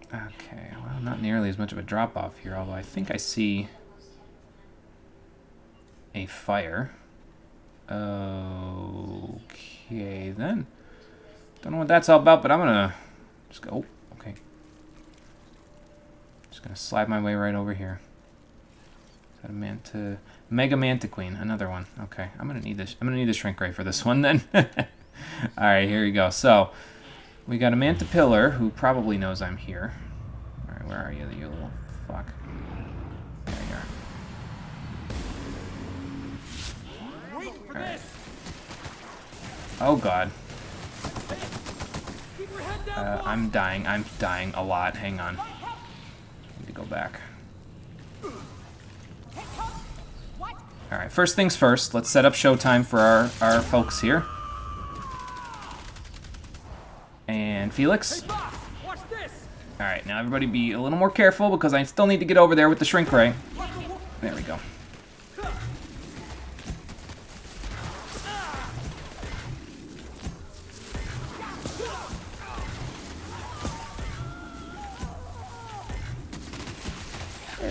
Okay, well, not nearly as much of a drop-off here, although I think I see a fire. Okay, then. Don't know what that's all about, but I'm gonna just go... Oh, okay. Just gonna slide my way right over here. Is that a Manta... Mega Mantiqueen, another one. Okay, I'm gonna need this. I'm gonna need the shrink ray for this one, then. Alright, here we go. So... we got a Manta Pillar, who probably knows I'm here. Alright, where are you, you little fuck? There you are. Alright. Oh god. I'm dying. I'm dying a lot. Hang on. Need to go back. Alright, first things first. Let's set up showtime for our folks here. And Felix. Alright, now everybody be a little more careful because I still need to get over there with the shrink ray. There we go.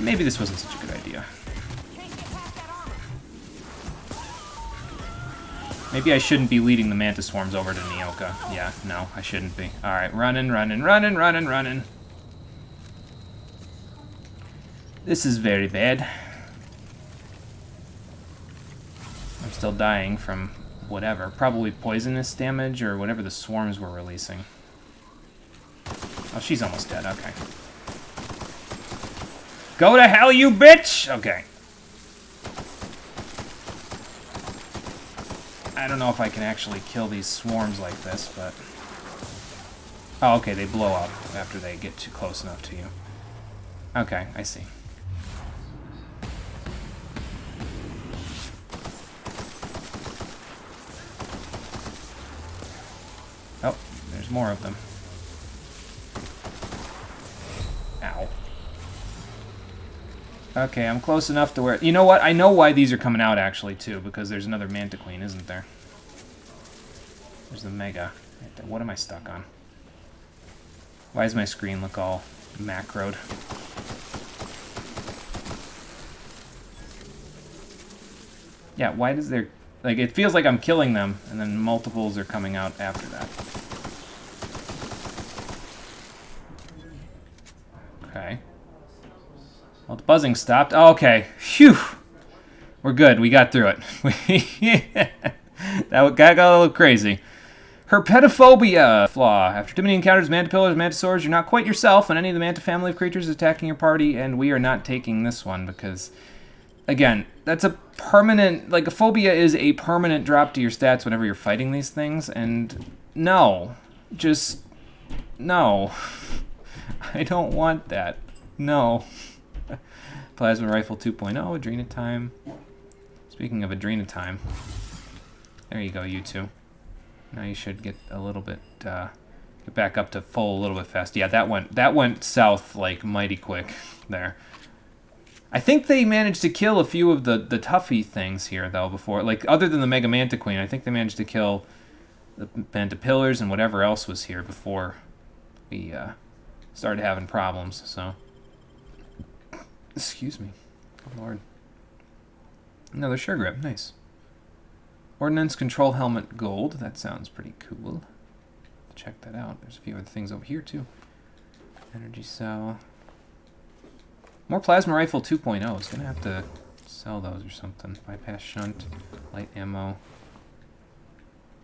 Maybe this wasn't such a good idea. Maybe I shouldn't be leading the Manta Swarms over to Nyoka. Yeah, no, I shouldn't be. Alright, running, running, running, running, running. This is very bad. I'm still dying from whatever. Probably poisonous damage or whatever the swarms were releasing. Oh, she's almost dead. Okay. Go to hell, you bitch! Okay. I don't know if I can actually kill these swarms like this, but... oh, okay, they blow up after they get too close enough to you. Okay, I see. Oh, there's more of them. Ow. Okay, I'm close enough to where... you know what? I know why these are coming out, actually, too, because there's another Mantiqueen, isn't there? There's the Mega. Right there. What am I stuck on? Why does my screen look all macroed? Yeah, why does there... like, it feels like I'm killing them, and then multiples are coming out after that. Okay. Well, the buzzing stopped. Oh, okay. Phew! We're good. We got through it. That got a little crazy. Herpetophobia flaw. After too many encounters, Mantapillars, Mantisaurs, you're not quite yourself, and any of the Manta family of creatures is attacking your party, and we are not taking this one because, again, that's a permanent... like, a phobia is a permanent drop to your stats whenever you're fighting these things, and no. Just... no. I don't want that. No. Plasma Rifle 2.0, Adrena Time. Speaking of Adrena Time, there you go, you two. Now you should get a little bit, get back up to full a little bit fast. Yeah, that went south like mighty quick there. I think they managed to kill a few of the toughy things here though before, like other than the Mega Mantiqueen. I think they managed to kill the Mantapillars and whatever else was here before we started having problems. So. Excuse me. Oh, Lord. Another sure grip. Nice. Ordnance Control Helmet Gold. That sounds pretty cool. Check that out. There's a few other things over here, too. Energy Cell. More Plasma Rifle 2.0. It's going to have to sell those or something. Bypass Shunt, light ammo.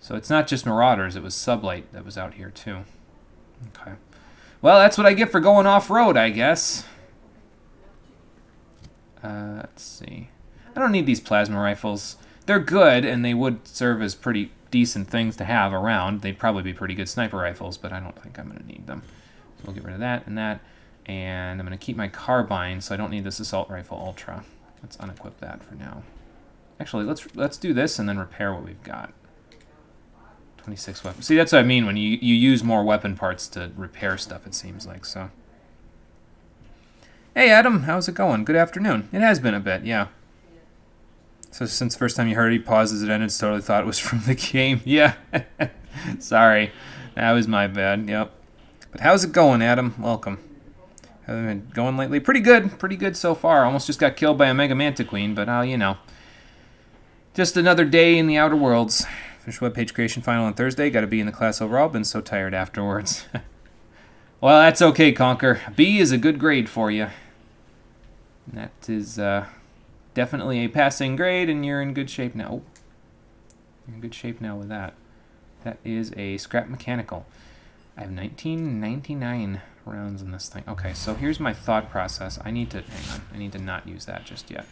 So it's not just Marauders, it was Sublight that was out here too. Okay. Well, that's what I get for going off-road, I guess. Let's see. I don't need these Plasma Rifles. They're good, and they would serve as pretty decent things to have around. They'd probably be pretty good sniper rifles, but I don't think I'm going to need them. So we'll get rid of that and that. And I'm going to keep my carbine, so I don't need this Assault Rifle Ultra. Let's unequip that for now. Actually, let's do this and then repair what we've got. 26 weapons. See, that's what I mean when you use more weapon parts to repair stuff, it seems like, so. Hey, Adam, how's it going? Good afternoon. It has been a bit, yeah. So since the first time you heard it, he paused as it ended, totally thought it was from the game. Yeah. Sorry. That was my bad, yep. But how's it going, Adam? Welcome. How have you been going lately? Pretty good so far. Almost just got killed by a Mega Mantiqueen, but, you know. Just another day in the Outer Worlds. Finished webpage creation final on Thursday. Got a B in the class overall. Been so tired afterwards. Well, that's okay, Conquer. B is a good grade for you. That is definitely a passing grade, and you're in good shape now. Oh, you're in good shape now with that. That is a scrap mechanical. I have 1999 rounds in this thing. Okay, so here's my thought process. I need to hang on. I need to not use that just yet.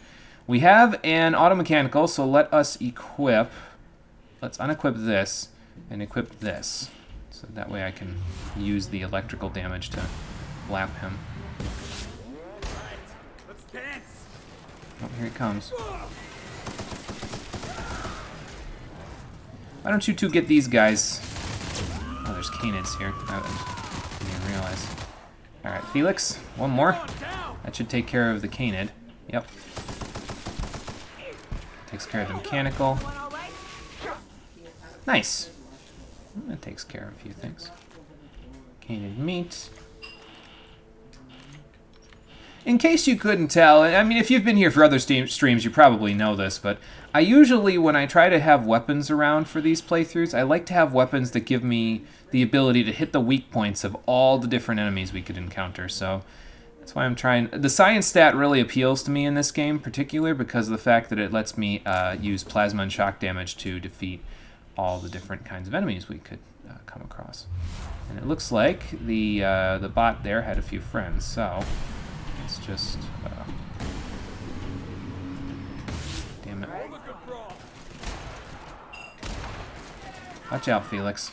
We have an auto mechanical, so let us equip. Let's unequip this and equip this. So that way I can use the electrical damage to lap him. Let's dance. Oh, here he comes. Why don't you two get these guys? Oh, there's Canids here. I didn't even realize. Alright, Felix, one more. That should take care of the Canid. Yep. Takes care of the mechanical. Nice. That takes care of a few things. Canid meat. In case you couldn't tell, I mean, if you've been here for other streams, you probably know this, but I usually, when I try to have weapons around for these playthroughs, I like to have weapons that give me the ability to hit the weak points of all the different enemies we could encounter, so that's why I'm trying. The science stat really appeals to me in this game, particular because of the fact that it lets me use plasma and shock damage to defeat all the different kinds of enemies we could come across. And it looks like the bot there had a few friends, so let's just... damn it. Watch out, Felix.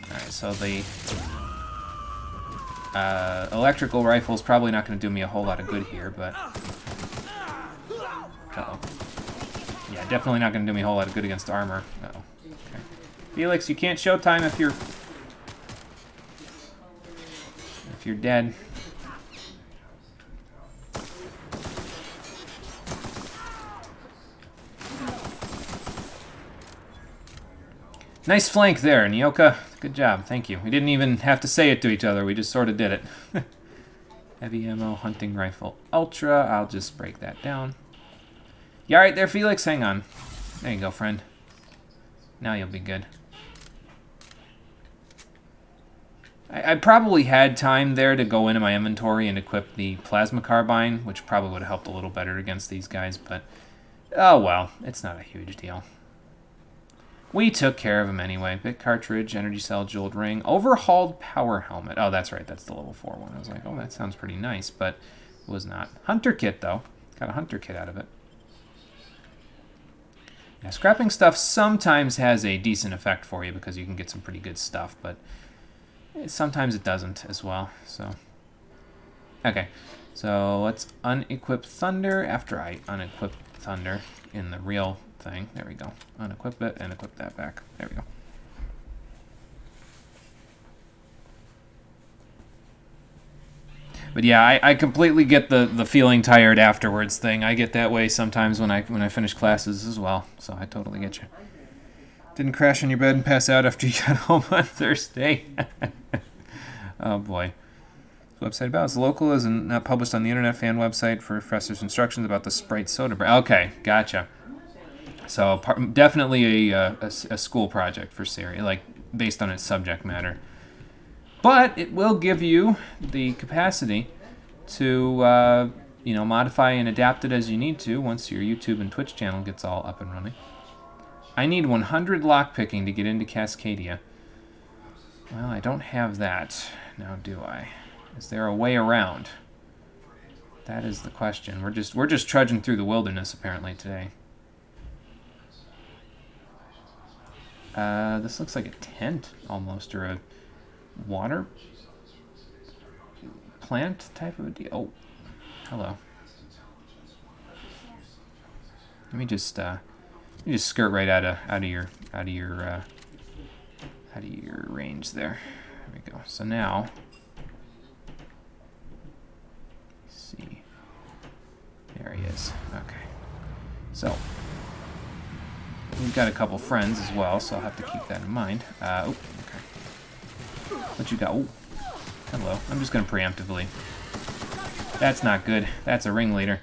Alright, so the electrical rifle's probably not going to do me a whole lot of good here, but... Uh-oh. Yeah, definitely not going to do me a whole lot of good against armor. Uh-oh. Okay. Felix, you can't showtime if you're dead. Nice flank there, Nyoka. Good job, thank you. We didn't even have to say it to each other, we just sort of did it. Heavy ammo, hunting rifle, ultra. I'll just break that down. You alright there, Felix? Hang on. There you go, friend. Now you'll be good. I probably had time there to go into my inventory and equip the plasma carbine, which probably would have helped a little better against these guys, but oh well, it's not a huge deal. We took care of him anyway. Bit cartridge, energy cell, jeweled ring, overhauled power helmet. Oh, that's right, that's the level 4 one. I was like, oh, that sounds pretty nice, but it was not. Hunter kit, though. Got a hunter kit out of it. Yeah, scrapping stuff sometimes has a decent effect for you because you can get some pretty good stuff, but sometimes it doesn't as well, so. Okay, so let's unequip Thunder after I unequip Thunder in the real thing. There we go. Unequip it and equip that back. There we go. But yeah, I completely get the feeling tired afterwards thing. I get that way sometimes when I finish classes as well, so I totally get you. Didn't crash on your bed and pass out after you got home on Thursday. Oh boy. Website about it's local, is not published on the internet fan website for professor's instructions about the Sprite soda brand. Okay, gotcha. So definitely a school project for Siri, like based on its subject matter. But it will give you the capacity to, you know, modify and adapt it as you need to once your YouTube and Twitch channel gets all up and running. I need 100 lockpicking to get into Cascadia. Well, I don't have that. Now, do I? Is there a way around? That is the question. We're just trudging through the wilderness apparently today. This looks like a tent almost, or a water plant type of a deal. Oh, hello. Let me just skirt right out of your range there. There we go. So now, let's see. There he is. Okay. So we've got a couple friends as well, so I'll have to keep that in mind. Oh, okay. What you got? Oh, hello. I'm just gonna preemptively. That's not good. That's a ringleader.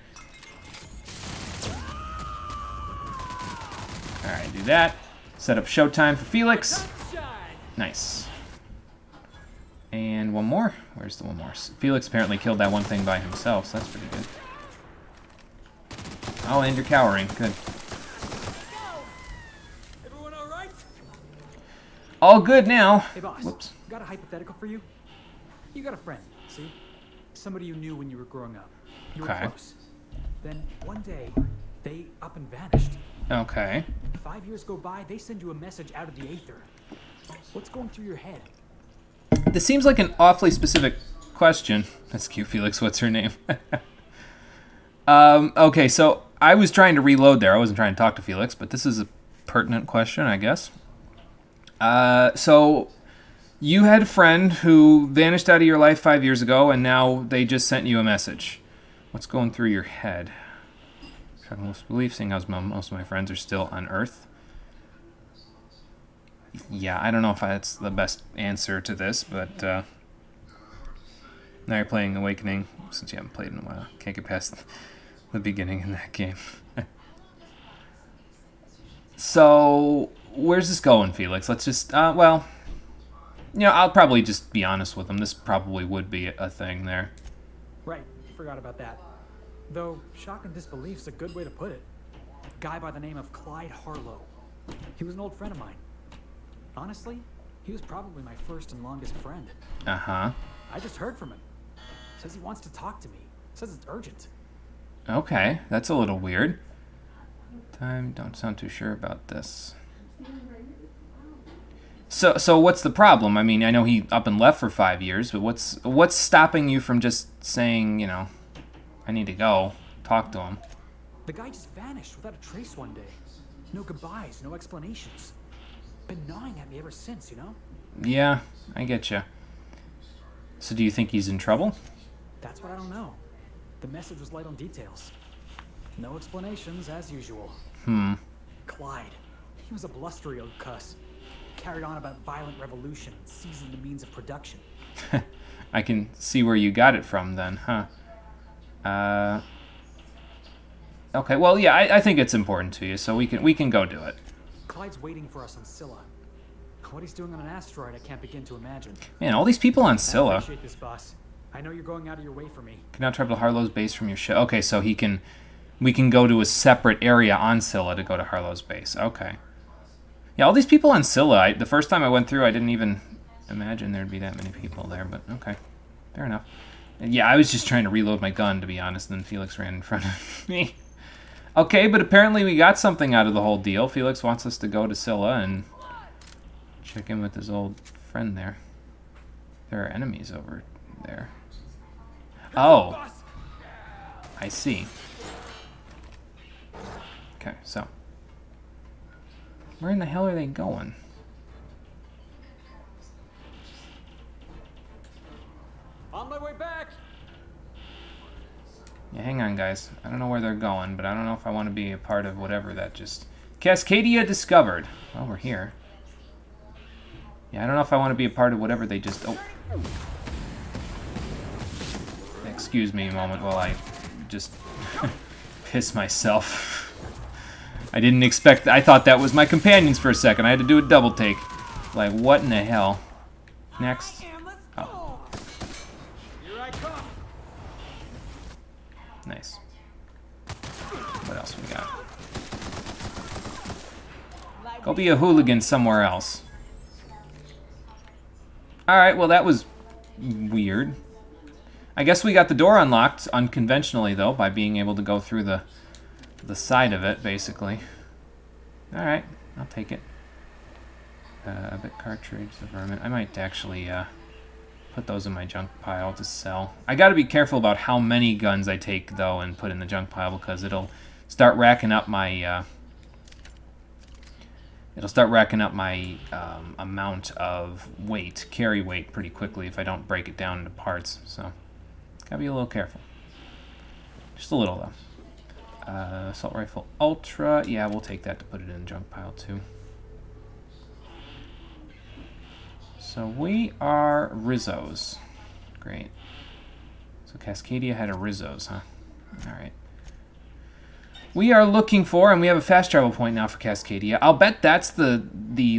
Alright, do that. Set up showtime for Felix. Nice. And one more. Where's the one more? Felix apparently killed that one thing by himself, so that's pretty good. Oh, and you're cowering. Good. Everyone all right? All good now. Hey, boss. Whoops. Got a hypothetical for you. You got a friend, see? Somebody you knew when you were growing up. You were Okay. close. Then one day, they up and vanished. Okay. 5 years go by, they send you a message out of the aether. What's going through your head? This seems like an awfully specific question. That's cute, Felix. What's her name? Okay, so I was trying to reload there. I wasn't trying to talk to Felix, but this is a pertinent question, I guess. So you had a friend who vanished out of your life 5 years ago, and now they just sent you a message. What's going through your head? Most belief, seeing as most of my friends are still on Earth. Yeah, I don't know if that's the best answer to this, but now you're playing Awakening, since you haven't played in a while. Can't get past the beginning in that game. So, where's this going, Felix? Let's just, well, you know, I'll probably just be honest with him. This probably would be a thing there. Right, forgot about that. Though, shock and disbelief's a good way to put it. A guy by the name of Clyde Harlow. He was an old friend of mine. Honestly, he was probably my first and longest friend. Uh-huh. I just heard from him. Says he wants to talk to me. Says it's urgent. Okay, that's a little weird. Don't sound too sure about this. So what's the problem? I mean, I know he up and left for 5 years, but what's stopping you from just saying, you know, I need to go talk to him? The guy just vanished without a trace one day. No goodbyes, no explanations. Been gnawing at me ever since, you know? Yeah, I get you. So do you think he's in trouble? That's what I don't know. The message was light on details. No explanations, as usual. Clyde. He was a blustery old cuss. Carried on about violent revolution and seizing the means of production. I can see where you got it from then, huh? Okay, well, yeah, I think it's important to you, so we can go do it. Clyde's waiting for us on Scylla. What he's doing on an asteroid, I can't begin to imagine. Man, all these people on I Scylla. appreciate this, boss. I know you're going out of your way for me. Can now travel to Harlow's base from your ship. Okay, so we can go to a separate area on Scylla to go to Harlow's base. Okay. Yeah, all these people on Scylla, the first time I went through, I didn't even imagine there'd be that many people there, but okay. Fair enough. And yeah, I was just trying to reload my gun, to be honest, and then Felix ran in front of me. Okay, but apparently we got something out of the whole deal. Felix wants us to go to Scylla and check in with his old friend there. There are enemies over there. Oh. I see. Okay, so. Where in the hell are they going? On my way back! Yeah, hang on, guys. I don't know where they're going, but I don't know if I want to be a part of whatever that just... Cascadia discovered. Well, we're here. Yeah, I don't know if I want to be a part of whatever they just... Oh. Excuse me a moment while I just piss myself. I didn't expect... I thought that was my companions for a second. I had to do a double take. Like, what in the hell? Next. I am a Nice. What else we got? Go be a hooligan somewhere else. Alright, well that was weird. I guess we got the door unlocked unconventionally, though, by being able to go through the side of it, basically. Alright, I'll take it. A bit cartridge, the vermin. I might actually put those in my junk pile to sell. I gotta be careful about how many guns I take, though, and put in the junk pile, because it'll start racking up my... amount of weight, carry weight, pretty quickly if I don't break it down into parts. So, gotta be a little careful. Just a little, though. Assault rifle ultra. Yeah, we'll take that to put it in the junk pile, too. So we are Rizzos. Great. So Cascadia had a Rizzos, huh? Alright. We are looking for, and we have a fast travel point now for Cascadia. I'll bet that's the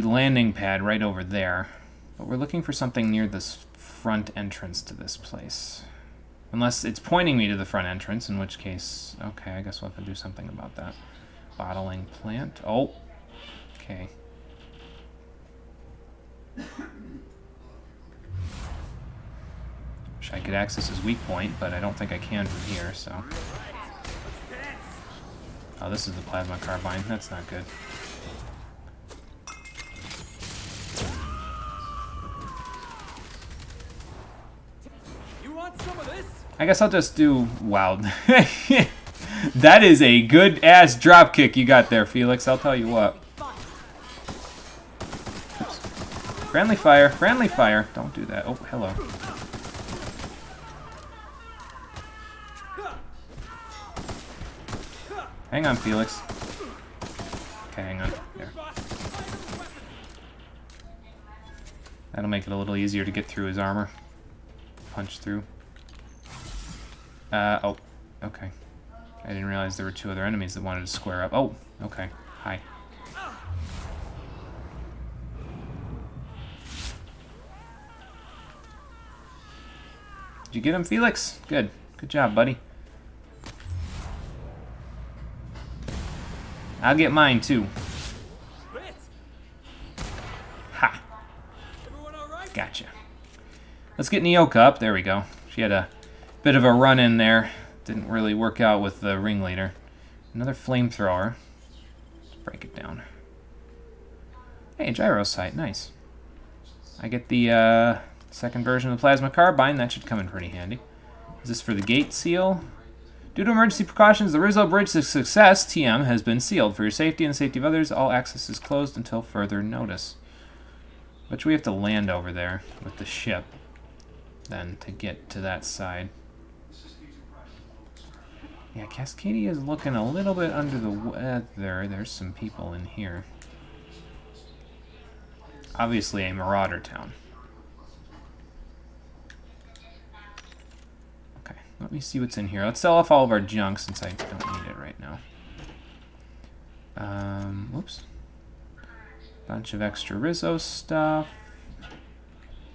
landing pad right over there. But we're looking for something near this front entrance to this place. Unless it's pointing me to the front entrance, in which case, okay, I guess we'll have to do something about that. Bottling plant. Oh, okay. Wish I could access his weak point, but I don't think I can from here, so... Oh, this is the plasma carbine. That's not good. You want some of this? I guess I'll just do... Wow. That is a good-ass drop kick you got there, Felix. I'll tell you what. Oops. Friendly fire. Friendly fire. Don't do that. Oh, hello. Hang on, Felix. Okay, hang on. There. That'll make it a little easier to get through his armor. Punch through. Oh. Okay. I didn't realize there were two other enemies that wanted to square up. Oh, okay. Hi. Did you get him, Felix? Good. Good job, buddy. I'll get mine, too. Ha. Gotcha. Let's get Nyoka up. There we go. She had a bit of a run-in there. Didn't really work out with the ringleader. Another flamethrower. Let's break it down. Hey, gyro sight. Nice. I get the second version of the plasma carbine. That should come in pretty handy. Is this for the gate seal? Due to emergency precautions, the Rizzo Bridge to Success, TM, has been sealed. For your safety and the safety of others, all access is closed until further notice. Which we have to land over there with the ship, then, to get to that side. Yeah, Cascadia is looking a little bit under the weather. There's some people in here. Obviously a marauder town. Let me see what's in here. Let's sell off all of our junk since I don't need it right now. Whoops. Bunch of extra Rizzo stuff.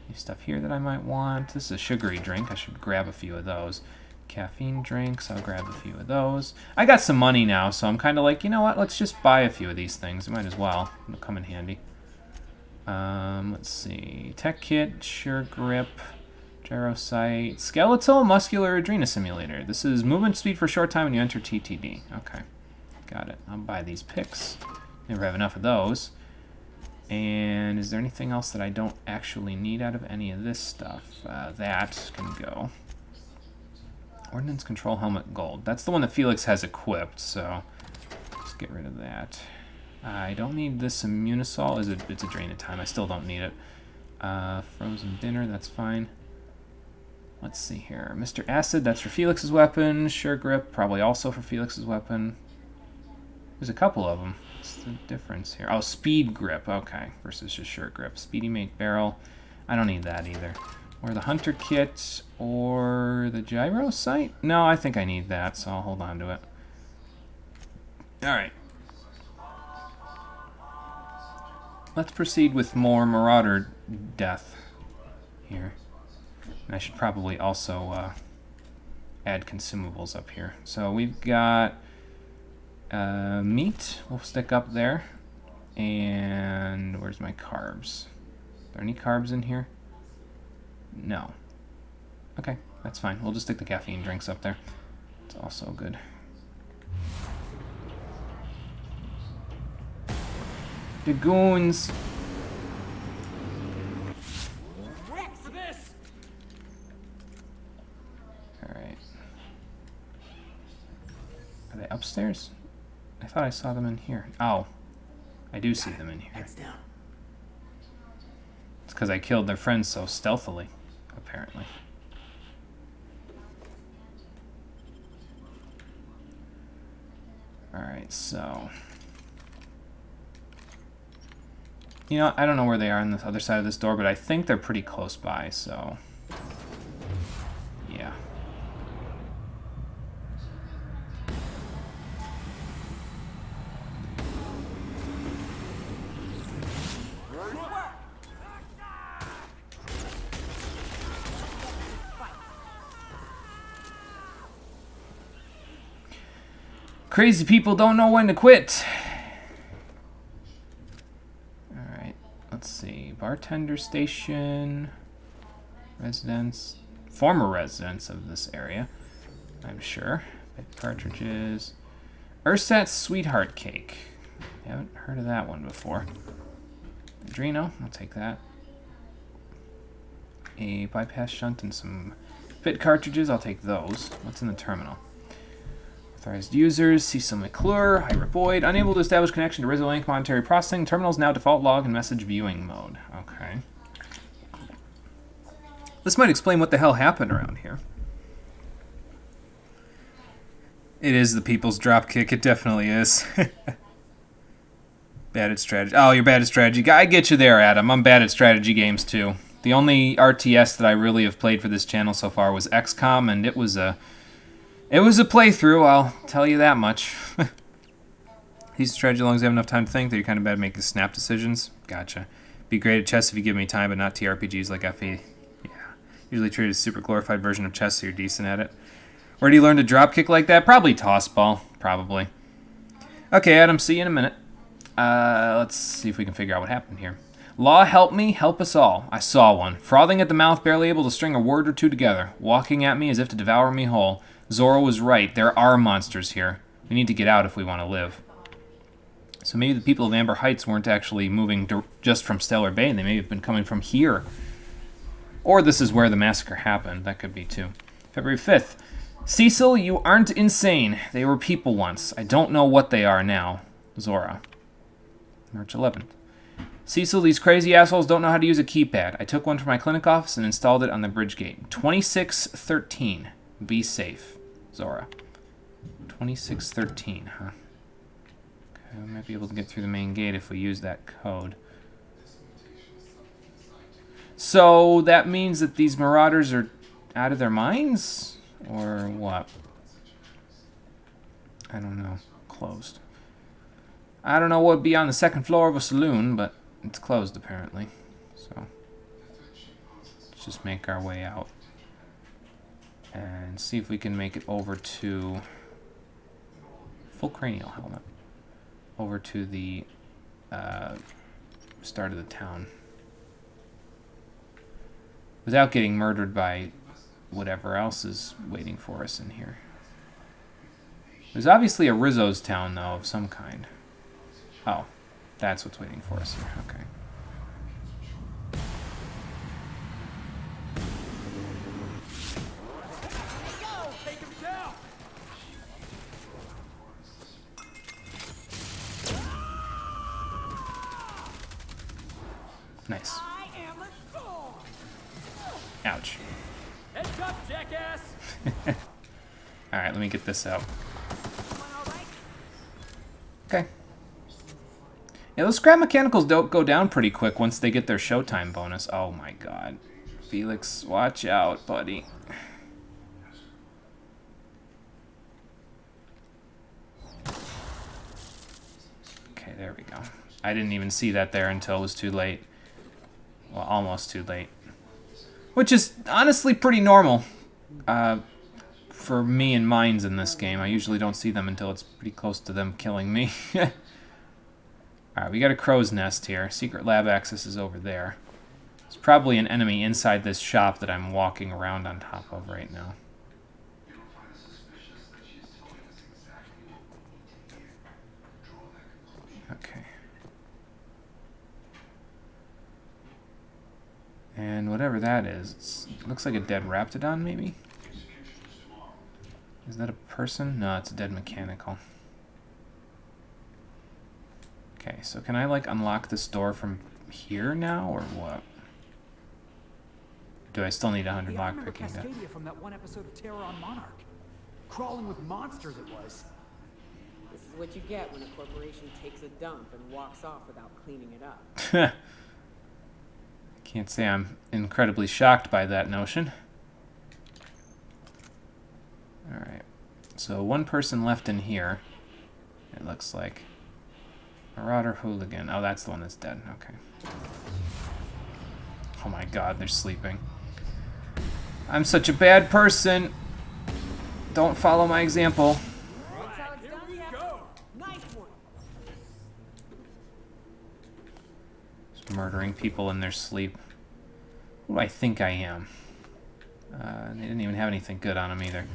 Any stuff here that I might want. This is a sugary drink. I should grab a few of those. Caffeine drinks. I'll grab a few of those. I got some money now, so I'm kind of like, you know what? Let's just buy a few of these things. Might as well. It'll come in handy. Let's see. Tech kit. Sure grip. Gyrocyte, skeletal muscular adrena simulator. This is movement speed for a short time when you enter TTD. Okay, got it. I'll buy these picks. Never have enough of those. And is there anything else that I don't actually need out of any of this stuff? That can go. Ordnance control helmet gold. That's the one that Felix has equipped, so let's get rid of that. I don't need this immunosol. It's a drain of time. I still don't need it. Frozen dinner, that's fine. Let's see here. Mr. Acid, that's for Felix's weapon. Sure Grip, probably also for Felix's weapon. There's a couple of them. What's the difference here? Oh, Speed Grip, okay, versus just Sure Grip. Speedy Mate Barrel, I don't need that either. Or the Hunter Kit, or the Gyro Sight? No, I think I need that, so I'll hold on to it. Alright. Let's proceed with more Marauder death here. And I should probably also add consumables up here. So we've got meat. We'll stick up there. And where's my carbs? Are there any carbs in here? No. Okay, that's fine. We'll just stick the caffeine drinks up there. It's also good. The goons. Alright. Are they upstairs? I thought I saw them in here. Oh. I do see them in here. Heads down. It's because I killed their friends so stealthily, apparently. Alright, so... You know, I don't know where they are on the other side of this door, but I think they're pretty close by, so... Yeah. Crazy people don't know when to quit. Alright, let's see. Bartender station. Residents. Former residents of this area, I'm sure. Cartridges. Ursat's Sweetheart Cake. Haven't heard of that one before. Adreno, I'll take that. A bypass shunt and some fit cartridges, I'll take those. What's in the terminal? Authorized users, Cecil McClure, Hyperboyd, unable to establish connection to Resolink monetary processing. Terminal's now default log and message viewing mode. Okay. This might explain what the hell happened around here. It is the people's dropkick, it definitely is. Bad at strategy. Oh, you're bad at strategy. I get you there, Adam. I'm bad at strategy games too. The only RTS that I really have played for this channel so far was XCOM, and it was a playthrough, I'll tell you that much. These strategy as long as you have enough time to think that you're kind of bad at making snap decisions. Gotcha. Be great at chess if you give me time, but not TRPGs like FE. Yeah. Usually treated as a super glorified version of chess, so you're decent at it. Where do you learn to dropkick like that? Probably tossball. Probably. Okay, Adam, see you in a minute. Let's see if we can figure out what happened here. Law help me, help us all. I saw one. Frothing at the mouth, barely able to string a word or two together. Walking at me as if to devour me whole. Zora was right. There are monsters here. We need to get out if we want to live. So maybe the people of Amber Heights weren't actually moving just from Stellar Bay. They may have been coming from here. Or this is where the massacre happened. That could be too. February 5th. Cecil, you aren't insane. They were people once. I don't know what they are now. Zora. March 11th. Cecil, these crazy assholes don't know how to use a keypad. I took one from my clinic office and installed it on the bridge gate. 2613. Be safe. Zora. 2613, huh? Okay, we might be able to get through the main gate if we use that code. So that means that these marauders are out of their minds? Or what? I don't know. Closed. I don't know what would be on the second floor of a saloon, but it's closed apparently. So let's just make our way out and see if we can make it over to full cranial helmet. Over to the start of the town. Without getting murdered by whatever else is waiting for us in here. There's obviously a Rizzo's town, though, of some kind. Oh, that's what's waiting for us here. Okay. Nice. Ouch. Heads up, jackass! Alright, let me get this out. Okay. Yeah, those scrap mechanicals don't go down pretty quick once they get their showtime bonus. Oh my god. Felix, watch out, buddy. Okay, there we go. I didn't even see that there until it was too late. Well, almost too late. Which is honestly pretty normal. for me and mines in this game. I usually don't see them until it's pretty close to them killing me. Alright, we got a crow's nest here. Secret lab access is over there. There's probably an enemy inside this shop that I'm walking around on top of right now. Okay. And whatever that is, it looks like a dead Raptidon, maybe? Is that a person? No, it's a dead mechanical. Okay, so can I, like, unlock this door from here now, or what? Do I still need 100 I remember lockpicking? Cascadia from that one episode of Terror on Monarch. Crawling with monsters it was. This is what you get when a corporation takes a dump and walks off without cleaning it up. Can't say I'm incredibly shocked by that notion. Alright, so one person left in here, it looks like. Marauder Hooligan. Oh, that's the one that's dead. Okay. Oh my god, they're sleeping. I'm such a bad person. Don't follow my example. That's how it's done. Nice one. Just murdering people in their sleep. Who do I think I am? They didn't even have anything good on them either.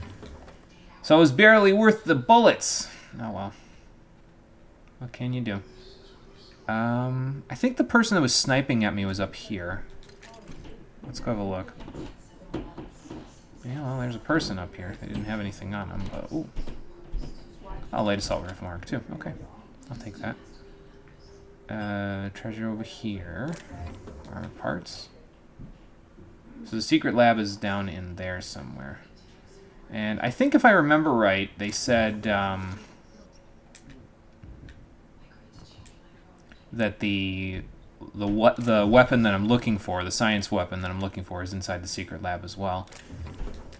So it was barely worth the bullets. Oh well. What can you do? I think the person that was sniping at me was up here. Let's go have a look. Yeah, well, there's a person up here. They didn't have anything on them, but ooh. Oh, light assault rifle mark too. Okay, I'll take that. Treasure over here. Armor parts. So the secret lab is down in there somewhere. And I think if I remember right, they said that the weapon that I'm looking for, the science weapon that I'm looking for, is inside the secret lab as well.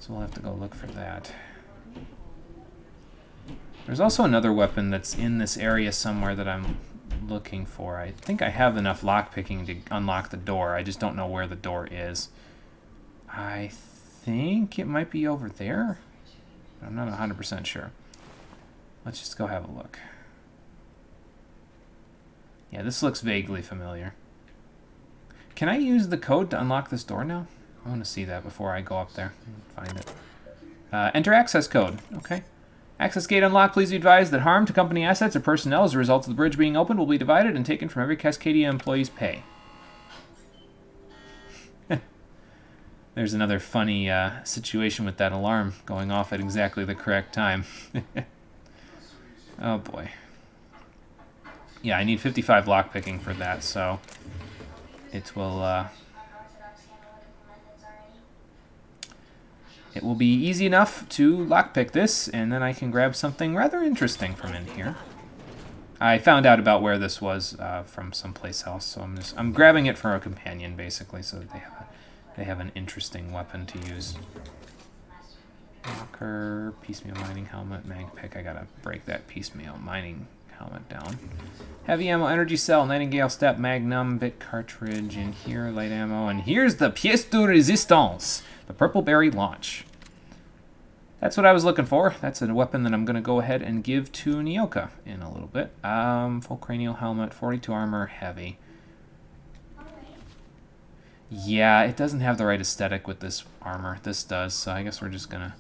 So we'll have to go look for that. There's also another weapon that's in this area somewhere that I'm looking for. I think I have enough lockpicking to unlock the door. I just don't know where the door is. I think it might be over there. I'm not 100% sure. Let's just go have a look. Yeah, this looks vaguely familiar. Can I use the code to unlock this door now? I want to see that before I go up there and find it. Enter access code. Okay. Access gate unlocked. Please be advised that harm to company assets or personnel as a result of the bridge being opened will be divided and taken from every Cascadia employee's pay. There's another funny situation with that alarm going off at exactly the correct time. Oh boy. Yeah, I need 55 lockpicking for that, so it will be easy enough to lockpick this, and then I can grab something rather interesting from in here. I found out about where this was from someplace else, so I'm grabbing it for a companion basically, so that they have an interesting weapon to use. Locker, piecemeal mining helmet, mag pick. I gotta break that piecemeal mining helmet down. Heavy ammo, energy cell, Nightingale step, magnum, bit cartridge in here, light ammo, and here's the pièce de résistance, the purple berry launch. That's what I was looking for. That's a weapon that I'm gonna go ahead and give to Nyoka in a little bit. Full cranial helmet, 42 armor, heavy. Yeah, it doesn't have the right aesthetic with this armor. This does, so I guess we're just gonna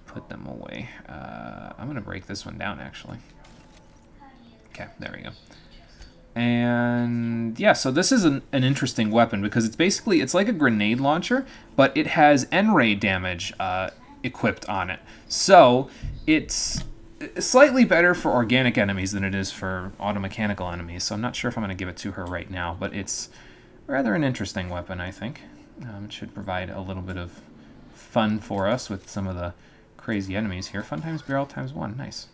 put them away. I'm gonna break this one down actually. Okay, there we go. And yeah, so this is an interesting weapon because it's like a grenade launcher, but it has N-ray damage equipped on it. So it's slightly better for organic enemies than it is for automechanical enemies. So I'm not sure if I'm going to give it to her right now, but it's rather an interesting weapon, I think. It should provide a little bit of fun for us with some of the crazy enemies here. Fun times barrel times 1. Nice.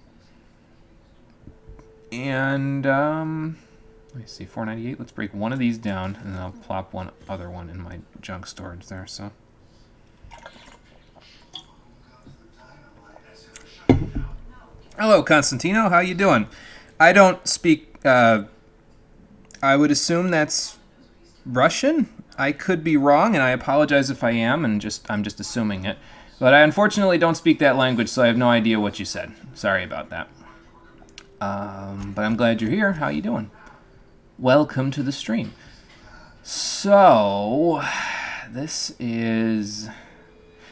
And let me see, 498. Let's break one of these down, and then I'll plop one other one in my junk storage there. So, hello, Constantino. How you doing? I don't speak. I would assume that's Russian. I could be wrong, and I apologize if I am, and I'm just assuming it. But I unfortunately don't speak that language, so I have no idea what you said. Sorry about that. But I'm glad you're here. How you doing? Welcome to the stream. So, this is...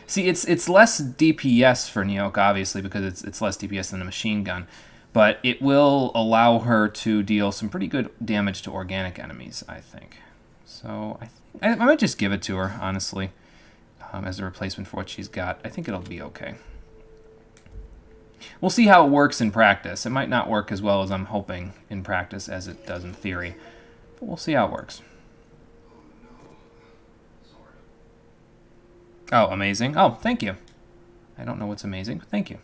See, it's less DPS for Nyoka, obviously, because it's less DPS than a machine gun. But it will allow her to deal some pretty good damage to organic enemies, I think. So, I might just give it to her, honestly, as a replacement for what she's got. I think it'll be okay. We'll see how it works in practice. It might not work as well as I'm hoping in practice as it does in theory. But we'll see how it works. Oh, amazing. Oh, thank you. I don't know what's amazing, but thank you.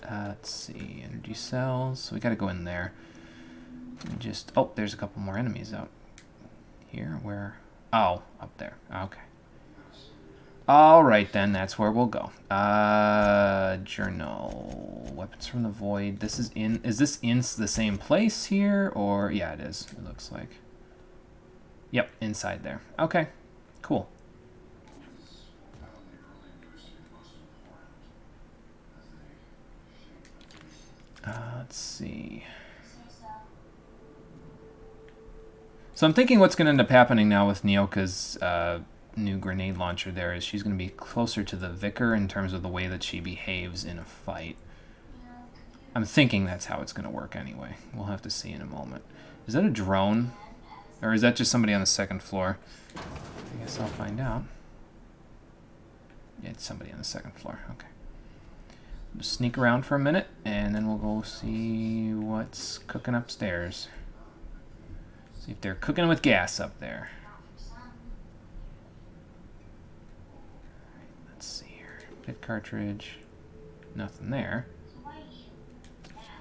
Let's see. Energy cells. So we got to go in there. And just... Oh, there's a couple more enemies out here. Where... Oh, up there. Okay. Alright then, that's where we'll go. Journal. Weapons from the Void. This is in... Is this in the same place here? Or... Yeah, it is. It looks like. Yep, inside there. Okay. Cool. Let's see. So I'm thinking what's going to end up happening now with Nyoka's new grenade launcher there is she's going to be closer to the Vicar in terms of the way that she behaves in a fight. I'm thinking that's how it's going to work anyway. We'll have to see in a moment. Is that a drone? Or is that just somebody on the second floor? I guess I'll find out. Yeah, it's somebody on the second floor. Okay. Just sneak around for a minute, and then we'll go see what's cooking upstairs. See if they're cooking with gas up there. Alright, let's see here. Pit cartridge. Nothing there.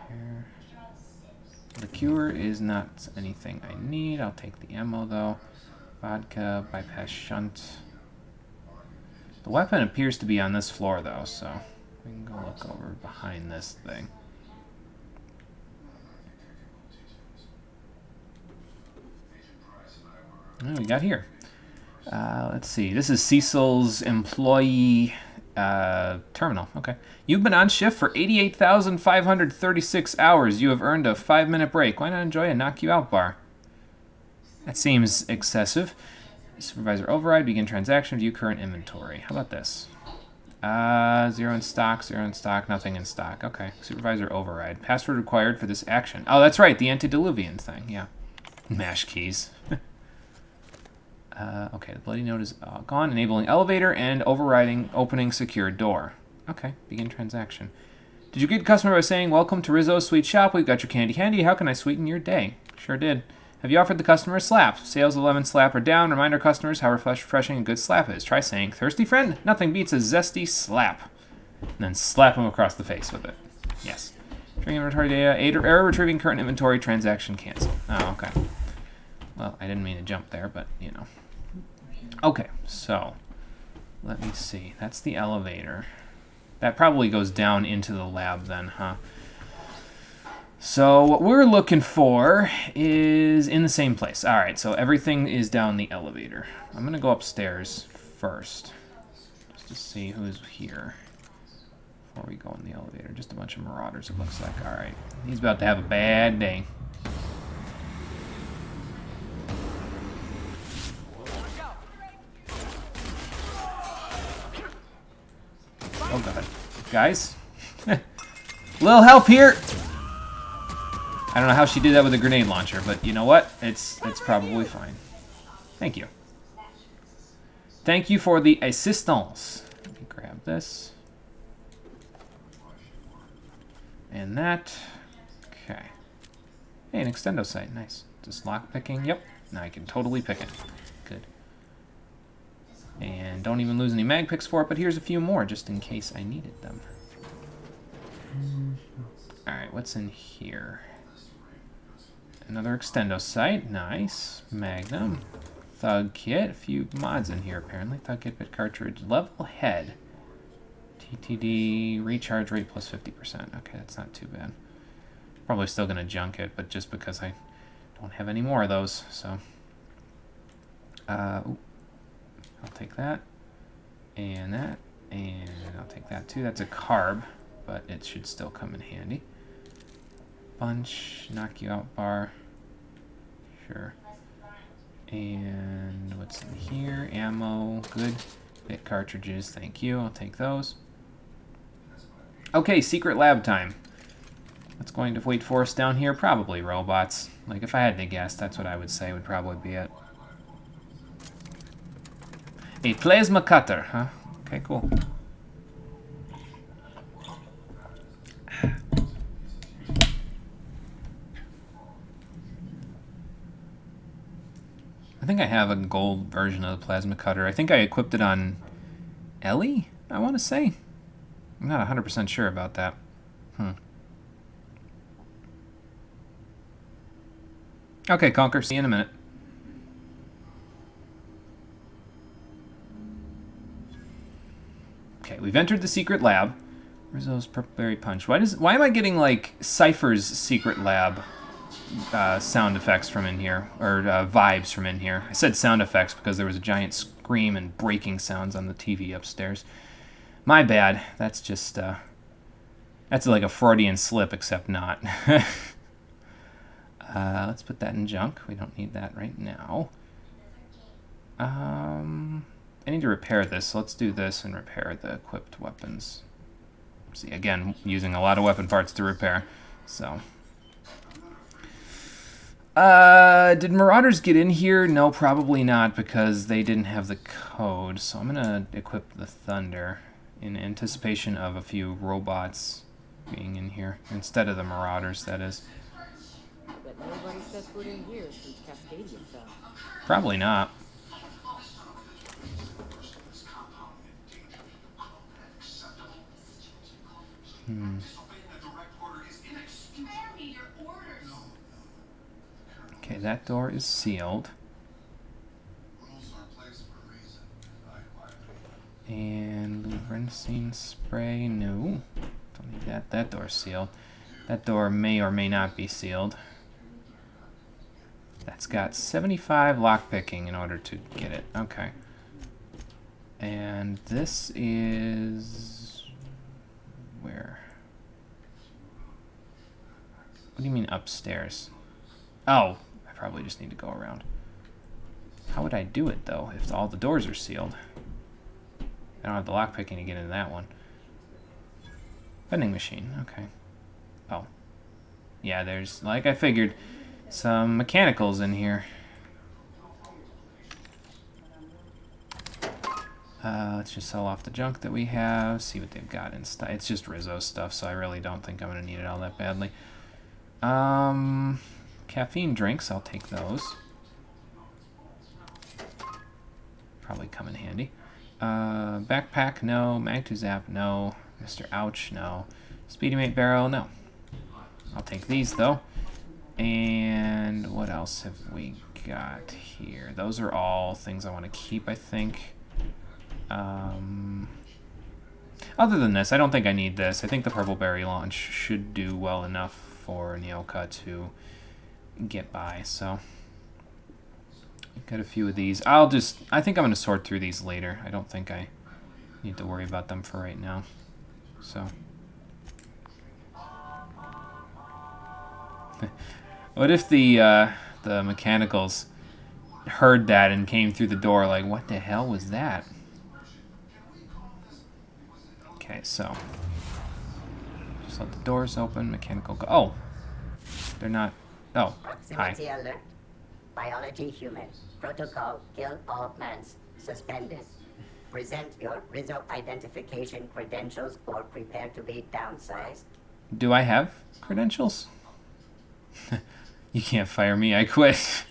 Here. The cure is not anything I need. I'll take the ammo, though. Vodka, bypass shunt. The weapon appears to be on this floor, though, so... We can go look over behind this thing. What do we got here? Let's see. This is Cecil's employee terminal. Okay. You've been on shift for 88,536 hours. You have earned a 5-minute break. Why not enjoy a knock you out bar? That seems excessive. Supervisor override. Begin transaction. View current inventory. How about this? 0 in stock, nothing in stock. Okay. Supervisor override. Password required for this action. Oh, that's right. The antediluvian thing. Yeah. Mash keys. Okay. The bloody note is gone. Enabling elevator and overriding opening secure door. Okay. Begin transaction. Did you greet the customer by saying, "Welcome to Rizzo's Sweet Shop. We've got your candy handy. How can I sweeten your day?" Sure did. Have you offered the customer a slap? Sales of lemon slap are down. Remind our customers how refreshing a good slap is. Try saying, "Thirsty friend? Nothing beats a zesty slap." And then slap him across the face with it. Yes. Entering inventory data. Error retrieving current inventory. Transaction canceled. Oh, okay. Well, I didn't mean to jump there, but, you know. Okay, so. Let me see. That's the elevator. That probably goes down into the lab then, huh? So what we're looking for is in the same place. All right, so everything is down the elevator. I'm going to go upstairs first just to see who's here before we go in the elevator. Just a bunch of marauders, it looks like. All right, he's about to have a bad day. Oh, God. Guys? Little help here! I don't know how she did that with a grenade launcher, but you know what? It's probably fine. Thank you. Thank you for the assistance. Let me grab this. And that. Okay. Hey, an extendo sight. Nice. Just lock picking. Yep. Now I can totally pick it. Good. And don't even lose any mag picks for it, but here's a few more just in case I needed them. Alright, what's in here? Another extendo sight. Nice. Magnum. Thug kit. A few mods in here, apparently. Thug kit, bit cartridge. Level head. TTD. Recharge rate plus 50%. Okay, that's not too bad. Probably still going to junk it, but just because I don't have any more of those, so... Ooh, I'll take that. And that. And I'll take that too. That's a carb, but it should still come in handy. Bunch, knock you out bar. Sure. And what's in here? Ammo, good. Bit cartridges, thank you. I'll take those. Okay, secret lab time. What's going to wait for us down here? Probably robots. Like, if I had to guess, that's what I would say would probably be it. A plasma cutter, huh? Okay, cool. I think I have a gold version of the plasma cutter. I think I equipped it on Ellie, I want to say. I'm not 100% sure about that. Okay, Conker, see you in a minute. Okay, we've entered the secret lab. Rizzo's Purple Berry Punch. Why am I getting, like, Cypher's secret lab sound effects from in here, or vibes from in here? I said sound effects because there was a giant scream and breaking sounds on the TV upstairs. My bad. That's just, that's like a Freudian slip, except not. Let's put that in junk. We don't need that right now. I need to repair this, so let's do this and repair the equipped weapons. See, again, using a lot of weapon parts to repair, so. Did Marauders get in here? No, probably not, because they didn't have the code, so I'm gonna equip the Thunder in anticipation of a few robots being in here, instead of the Marauders, that is. But nobody set foot in here since Cascadia fell. Probably not. Okay, that door is sealed. And lubricating spray, no. Don't need that. That door's sealed. That door may or may not be sealed. That's got 75 lockpicking in order to get it. Okay. And this is... where? What do you mean upstairs? Oh, I probably just need to go around. How would I do it, though, if all the doors are sealed? I don't have the lockpicking to get into that one. Vending machine, okay. Oh. Yeah, there's, like I figured, some mechanicals in here. Let's just sell off the junk that we have, see what they've got in stock. It's just Rizzo stuff, so I really don't think I'm going to need it all that badly. Caffeine drinks, I'll take those. Probably come in handy. Backpack, no. Mag2Zap, no. Mr. Ouch, no. Speedy Mate Barrel, no. I'll take these, though. And what else have we got here? Those are all things I want to keep, I think. Other than this, I don't think I need this. I think the Purple Berry launch should do well enough for Nyoka to get by, so... Got a few of these. I think I'm going to sort through these later. I don't think I need to worry about them for right now. So. What if the mechanicals heard that and came through the door like, what the hell was that? Okay, so. Just let the doors open. Mechanical go. Oh. They're not. Oh. Hi. Proximity alert. Biology human. Protocol kill all plants. Suspended. Present your Rizzo identification credentials or prepare to be downsized. Do I have credentials? You can't fire me. I quit.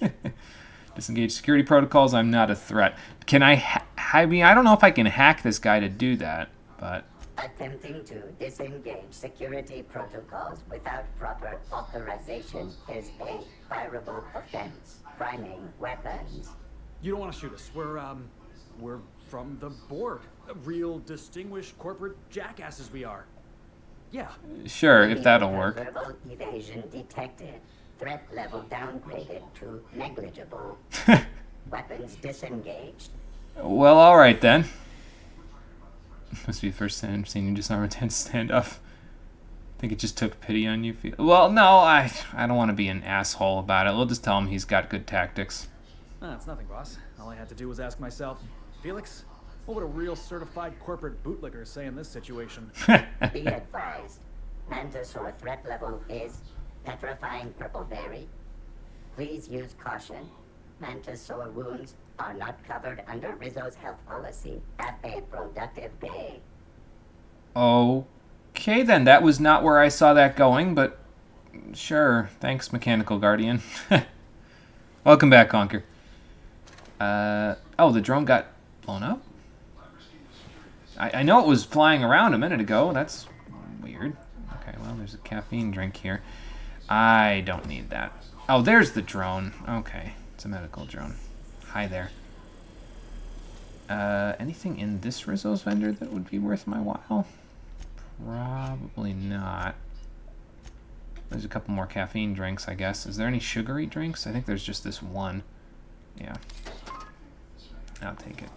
Disengage security protocols. I'm not a threat. Can I mean, I don't know if I can hack this guy to do that, but... Attempting to disengage security protocols without proper authorization is a fireable offense. Priming weapons. You don't want to shoot us. We're from the board. Real distinguished corporate jackasses we are. Yeah. Sure, if that'll work. Verbal evasion detected. Threat level downgraded to negligible. Weapons disengaged. Well, all right then. Must be the first time I've seen you disarm a tense standoff. Think it just took pity on you. Well, no, I don't want to be an asshole about it. We'll just tell him he's got good tactics. It's nothing, boss. All I had to do was ask myself, Felix, what would a real certified corporate bootlicker say in this situation? Be advised. Mantisaur threat level is petrifying purple berry. Please use caution. Mantisaur wounds are not covered under Rizzo's health policy. Have a productive day. Okay, then. That was not where I saw that going, but sure. Thanks, Mechanical Guardian. Welcome back, Conker. Oh, the drone got blown up? I know it was flying around a minute ago. That's weird. Okay, well, there's a caffeine drink here. I don't need that. Oh, there's the drone. Okay, it's a medical drone. Hi there. Anything in this Rizzo's vendor that would be worth my while? Probably not. There's a couple more caffeine drinks, I guess. Is there any sugary drinks? I think there's just this one. Yeah. I'll take it.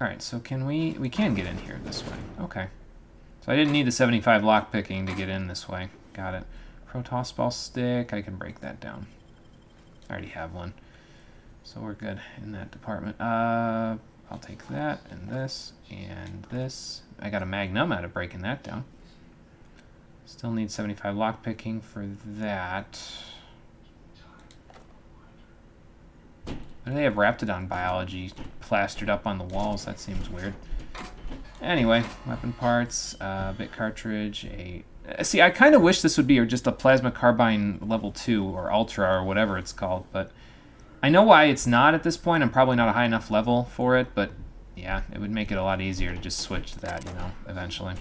Alright, so can we can get in here this way. Okay. So I didn't need the 75 lockpicking to get in this way. Got it. Protoss ball stick, I can break that down. I already have one. So we're good in that department. I'll take that and this and this. I got a magnum out of breaking that down. Still need 75 lockpicking for that. Why do they have Raptidon biology plastered up on the walls? That seems weird. Anyway, weapon parts, bit cartridge, See, I kind of wish this would be just a plasma carbine level 2 or ultra or whatever it's called, but I know why it's not at this point. I'm probably not a high enough level for it, but yeah, it would make it a lot easier to just switch to that, eventually.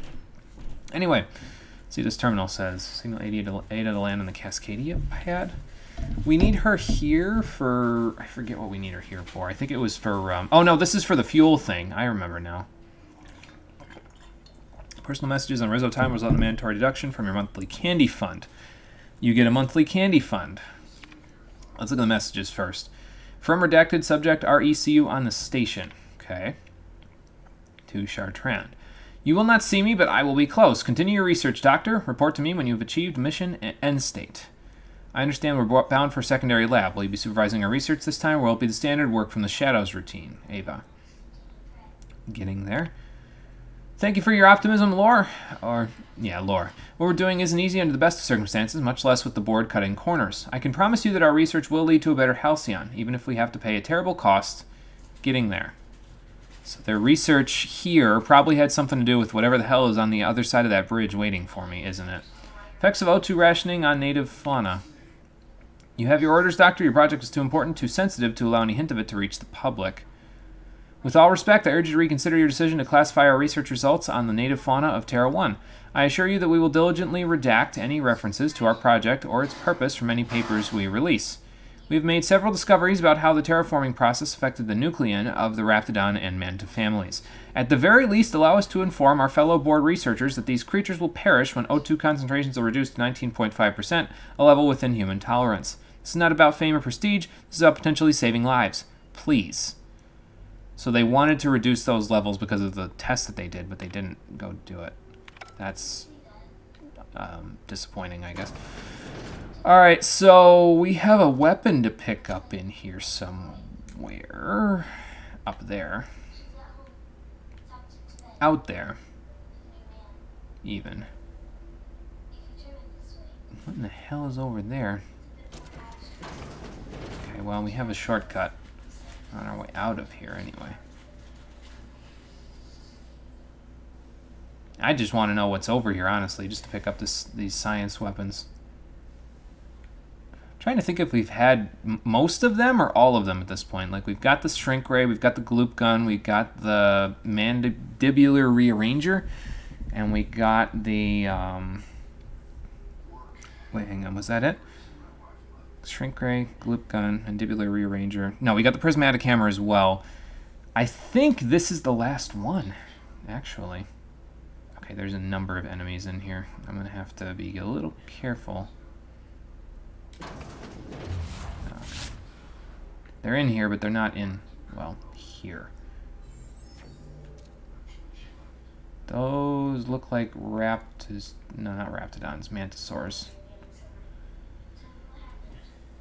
Anyway, let's see what this terminal says. Signal 80 to land on the Cascadia pad. We need her here for... I forget what we need her here for. I think it was for... oh, no, this is for the fuel thing. I remember now. Personal messages on Rizzo time result in a mandatory deduction from your monthly candy fund. You get a monthly candy fund. Let's look at the messages first. From redacted subject RECU on the station. Okay. To Chartrand. You will not see me, but I will be close. Continue your research, Doctor. Report to me when you have achieved mission end state. I understand we're bound for secondary lab. Will you be supervising our research this time, or will it be the standard work from the Shadows routine? Ava. Getting there. Thank you for your optimism, Lore. Lore. What we're doing isn't easy under the best of circumstances, much less with the board cutting corners. I can promise you that our research will lead to a better Halcyon, even if we have to pay a terrible cost getting there. So their research here probably had something to do with whatever the hell is on the other side of that bridge waiting for me, isn't it? Effects of O2 rationing on native fauna. You have your orders, Doctor. Your project is too important, too sensitive to allow any hint of it to reach the public. With all respect, I urge you to reconsider your decision to classify our research results on the native fauna of Terra 1. I assure you that we will diligently redact any references to our project or its purpose from any papers we release. We have made several discoveries about how the terraforming process affected the nucleon of the Raptidon and Manta families. At the very least, allow us to inform our fellow board researchers that these creatures will perish when O2 concentrations are reduced to 19.5%, a level within human tolerance. This is not about fame or prestige, this is about potentially saving lives. Please. So they wanted to reduce those levels because of the test that they did, but they didn't go do it. That's disappointing, I guess. Alright, so we have a weapon to pick up in here somewhere. Up there. Out there. Even. What in the hell is over there? Okay, well, we have a shortcut on our way out of here anyway. I just want to know what's over here, honestly, just to pick up these science weapons. I'm trying to think if we've had most of them or all of them at this point. Like, we've got the shrink ray, we've got the gloop gun, we've got the mandibular rearranger, and we got the... wait, hang on, was that it? Shrink ray, gloop gun, mandibular rearranger. No, we got the prismatic hammer as well. I think this is the last one, actually. Okay, there's a number of enemies in here. I'm gonna have to be a little careful. Okay. They're in here, but they're not in, well, here. Those look like raptors. No, not raptidons, mantisaurs.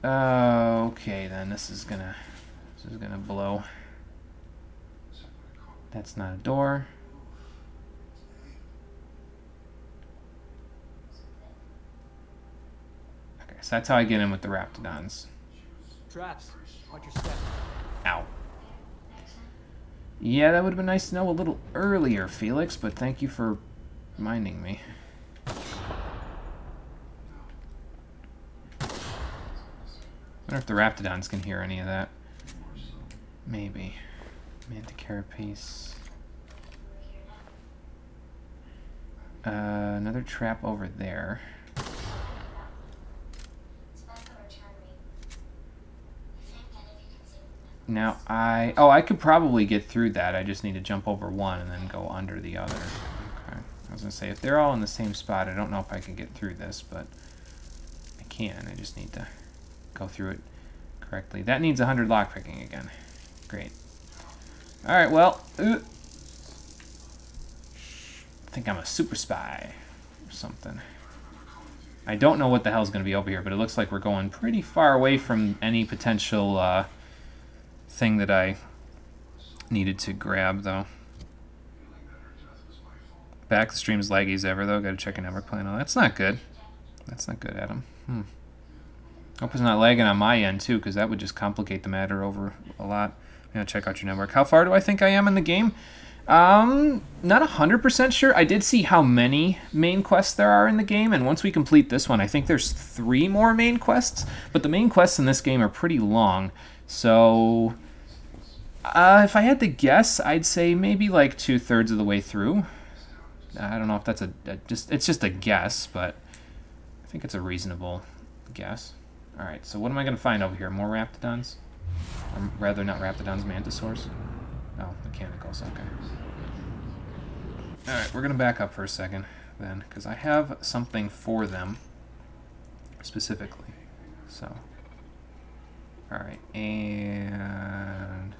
Okay, then this is gonna blow. That's not a door. Okay, so that's how I get in with the raptidons. Traps. Watch your step. Ow. Yeah, that would have been nice to know a little earlier, Felix, but thank you for reminding me. I wonder if the raptidons can hear any of that. Maybe. Manticarapace. Another trap over there. Now I could probably get through that. I just need to jump over one and then go under the other. Okay. I was gonna say, if they're all in the same spot, I don't know if I can get through this, but I can. I just need to go through it correctly. That needs 100 lockpicking again. Great. Alright, well, I think I'm a super spy or something. I don't know what the hell's going to be over here, but it looks like we're going pretty far away from any potential thing that I needed to grab, though. Back, the stream's laggy as ever, though. Gotta check a network plan. Oh, that's not good. That's not good, Adam. Hope it's not lagging on my end, too, because that would just complicate the matter over a lot. I'm gonna check out your network. How far do I think I am in the game? Not 100% sure. I did see how many main quests there are in the game, and once we complete this one, I think there's 3 more main quests, but the main quests in this game are pretty long, so if I had to guess, I'd say maybe like 2/3 of the way through. I don't know if that's it's just a guess, but I think it's a reasonable guess. Alright, so what am I going to find over here? More raptidons? Or rather, not raptidons, mantisaurs? Oh, mechanicals, okay. Alright, we're going to back up for a second, then, because I have something for them, specifically. So, alright, and...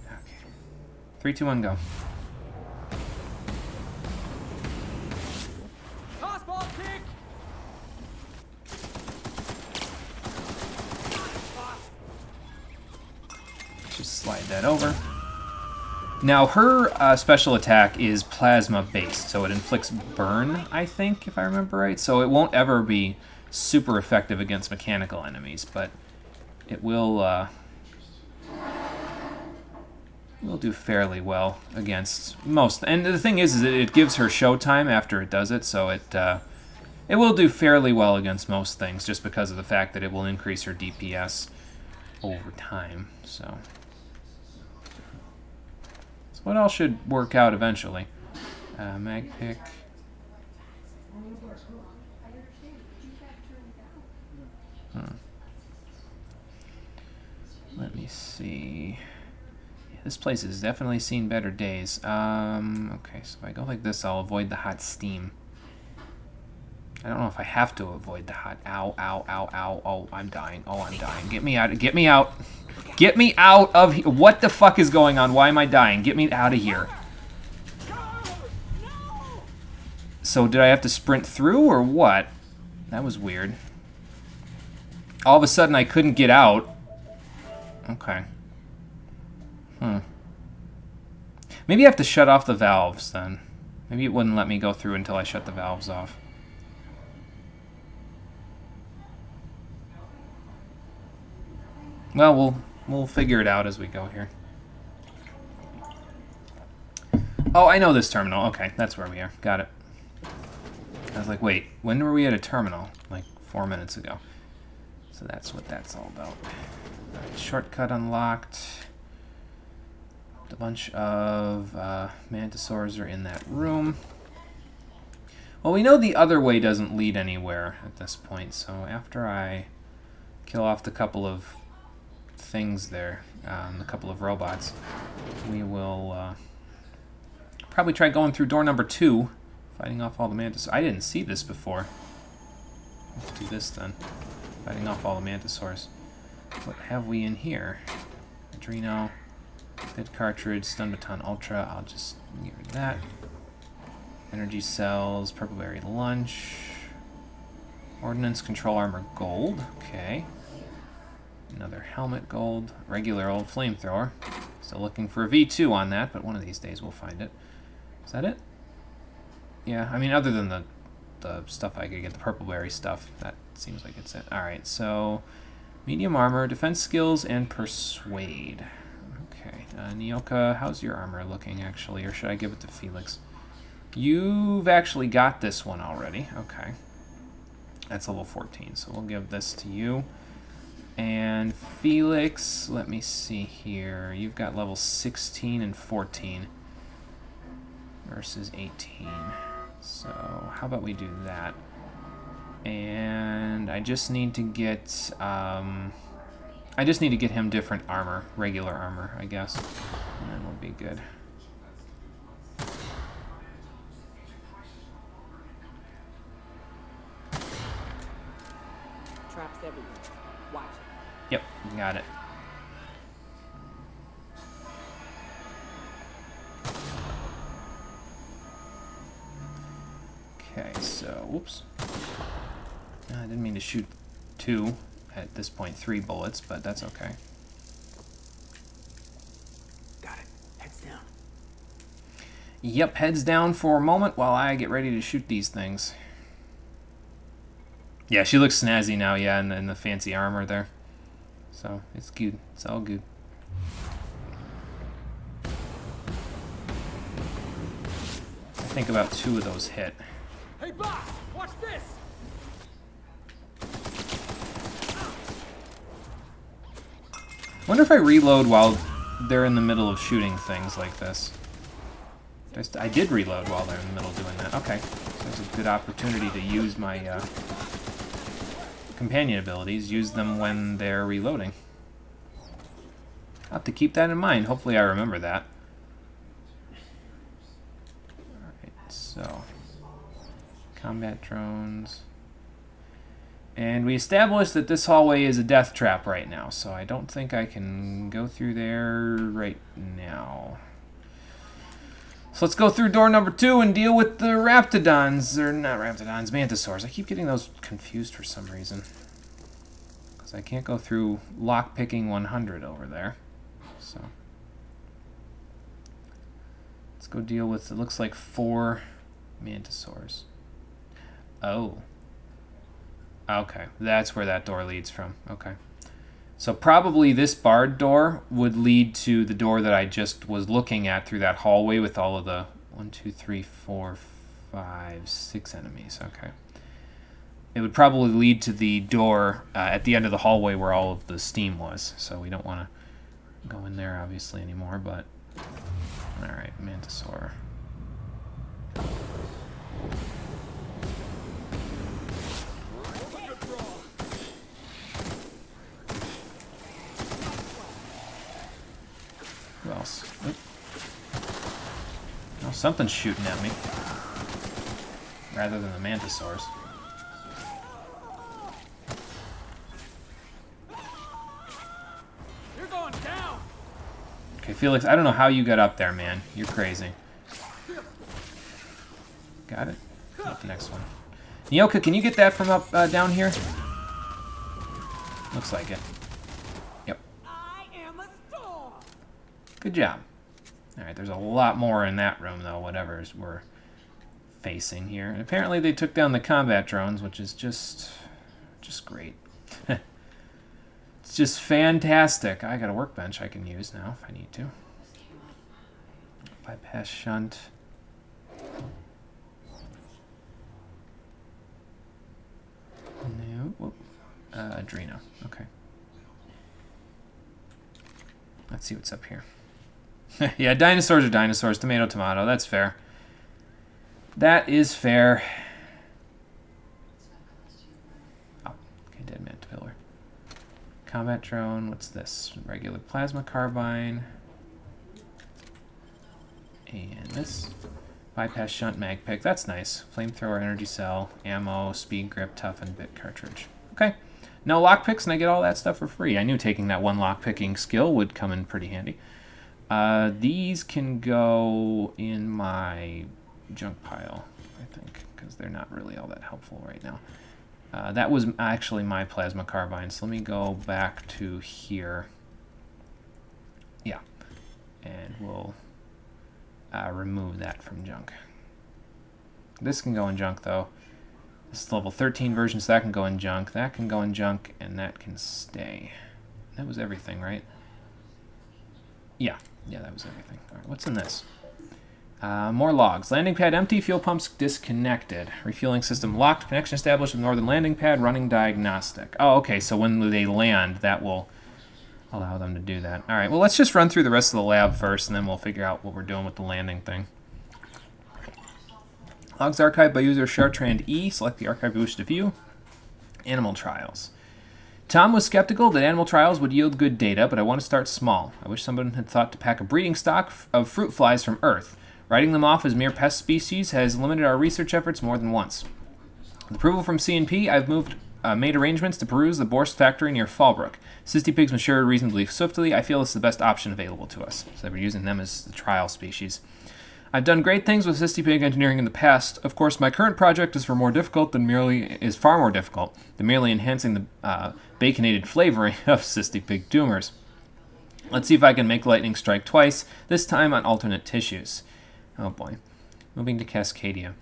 Okay. 3, 2, 1, go. Tossball kick! Just slide that over. Now, her special attack is plasma-based, so it inflicts burn, I think, if I remember right. So it won't ever be super effective against mechanical enemies, but it will do fairly well against most. And the thing is it gives her showtime after it does it, so it will do fairly well against most things, just because of the fact that it will increase her DPS over time. So what else should work out eventually? Mag pick. Let me see. Yeah, this place has definitely seen better days. Okay, so if I go like this, I'll avoid the hot steam. I don't know if I have to avoid the hot... Ow, ow, ow, ow. Oh, I'm dying. Oh, I'm dying. Get me out. Get me out. Get me out of here. What the fuck is going on? Why am I dying? Get me out of here. So did I have to sprint through or what? That was weird. All of a sudden I couldn't get out. Okay. Maybe I have to shut off the valves then. Maybe it wouldn't let me go through until I shut the valves off. Well, we'll figure it out as we go here. Oh, I know this terminal. Okay, that's where we are. Got it. I was like, wait, when were we at a terminal? Like 4 minutes ago. So that's what that's all about. Right, shortcut unlocked. A bunch of mantisaurs are in that room. Well, we know the other way doesn't lead anywhere at this point, so after I kill off the couple of things there, a couple of robots, we will probably try going through door number 2, fighting off all the mantisaurs. I didn't see this before. Let's do this then. Fighting off all the mantisaurs. What have we in here? Adreno, bid cartridge, stun baton ultra. I'll just get rid of that. Energy cells, purple berry lunch. Ordnance control armor gold. Okay. Another helmet gold. Regular old flamethrower. Still looking for a V2 on that, but one of these days we'll find it. Is that it? Yeah, I mean, other than the stuff I could get, the purple berry stuff, that seems like it's it. Alright, so medium armor, defense skills, and persuade. Okay, Nyoka, how's your armor looking, actually? Or should I give it to Felix? You've actually got this one already. Okay. That's level 14, so we'll give this to you. And Felix, let me see here. You've got level 16 and 14 versus 18. So how about we do that? And I just need to get him different armor, regular armor, I guess. And then we'll be good. Traps everywhere. Watch. Yep, got it. Okay, so, whoops. I didn't mean to shoot 2, at this point 3 bullets, but that's okay. Got it. Heads down. Yep, heads down for a moment while I get ready to shoot these things. Yeah, she looks snazzy now, yeah, in the fancy armor there. So, it's good. It's all good. I think about 2 of those hit. Hey, boss! Watch this! Wonder if I reload while they're in the middle of shooting things like this. I did reload while they're in the middle of doing that. Okay, so there's a good opportunity to use my companion abilities. Use them when they're reloading. I'll have to keep that in mind. Hopefully I remember that. Alright, so... combat drones. And we established that this hallway is a death trap right now, so I don't think I can go through there right now. So let's go through door number 2 and deal with the Raptidons. Or not Raptidons, Mantisaurs. I keep getting those confused for some reason. Because I can't go through lockpicking 100 over there. So let's go deal with, it looks like 4 Mantisaurs. Oh. Okay, that's where that door leads from. Okay. So probably this barred door would lead to the door that I just was looking at through that hallway with all of the 1, 2, 3, 4, 5, 6 enemies. Okay. It would probably lead to the door at the end of the hallway where all of the steam was. So we don't want to go in there obviously anymore, but... Alright, Mantisaur. Who else? Oop. Oh, something's shooting at me. Rather than the Mantisaurs. You're going down! Okay, Felix, I don't know how you got up there, man. You're crazy. Got it? Get the next one. Nyoka, can you get that from up down here? Looks like it. Yep. I am a storm. Good job. Alright, there's a lot more in that room, though, whatever we're facing here. And apparently they took down the combat drones, which is just great. It's just fantastic. I got a workbench I can use now if I need to. Bypass shunt. No. Whoop. Adreno. Okay. Let's see what's up here. Yeah, dinosaurs are dinosaurs. Tomato, tomato. That's fair. That is fair. Oh, okay, dead man pillar. Combat drone. What's this? Regular plasma carbine. And this bypass shunt mag pick. That's nice. Flamethrower, energy cell, ammo, speed grip, tough, and bit cartridge. Okay. No lockpicks, and I get all that stuff for free. I knew taking that one lockpicking skill would come in pretty handy. These can go in my junk pile, I think, because they're not really all that helpful right now. That was actually my plasma carbine, so let me go back to here. Yeah. And we'll remove that from junk. This can go in junk, though. This is level 13 version, so that can go in junk. That can go in junk, and that can stay. That was everything, right? Yeah. Yeah, that was everything. All right, what's in this? More logs. Landing pad empty, fuel pumps disconnected. Refueling system locked, connection established with northern landing pad, running diagnostic. Oh, okay, so when they land, that will allow them to do that. All right, well, let's just run through the rest of the lab first, and then we'll figure out what we're doing with the landing thing. Logs archived by user Chartrand E. Select the archive you wish to view. Animal trials. Tom was skeptical that animal trials would yield good data, but I want to start small. I wish someone had thought to pack a breeding stock of fruit flies from Earth. Writing them off as mere pest species has limited our research efforts more than once. With approval from C&P, I've made arrangements to peruse the Borst factory near Fallbrook. Cysty pigs mature reasonably swiftly. I feel this is the best option available to us. So we're using them as the trial species. I've done great things with cysty pig engineering in the past. Of course, my current project is far more difficult than merely enhancing the baconated flavoring of cysty pig tumors. Let's see if I can make lightning strike twice, this time on alternate tissues. Oh boy. Moving to Cascadia.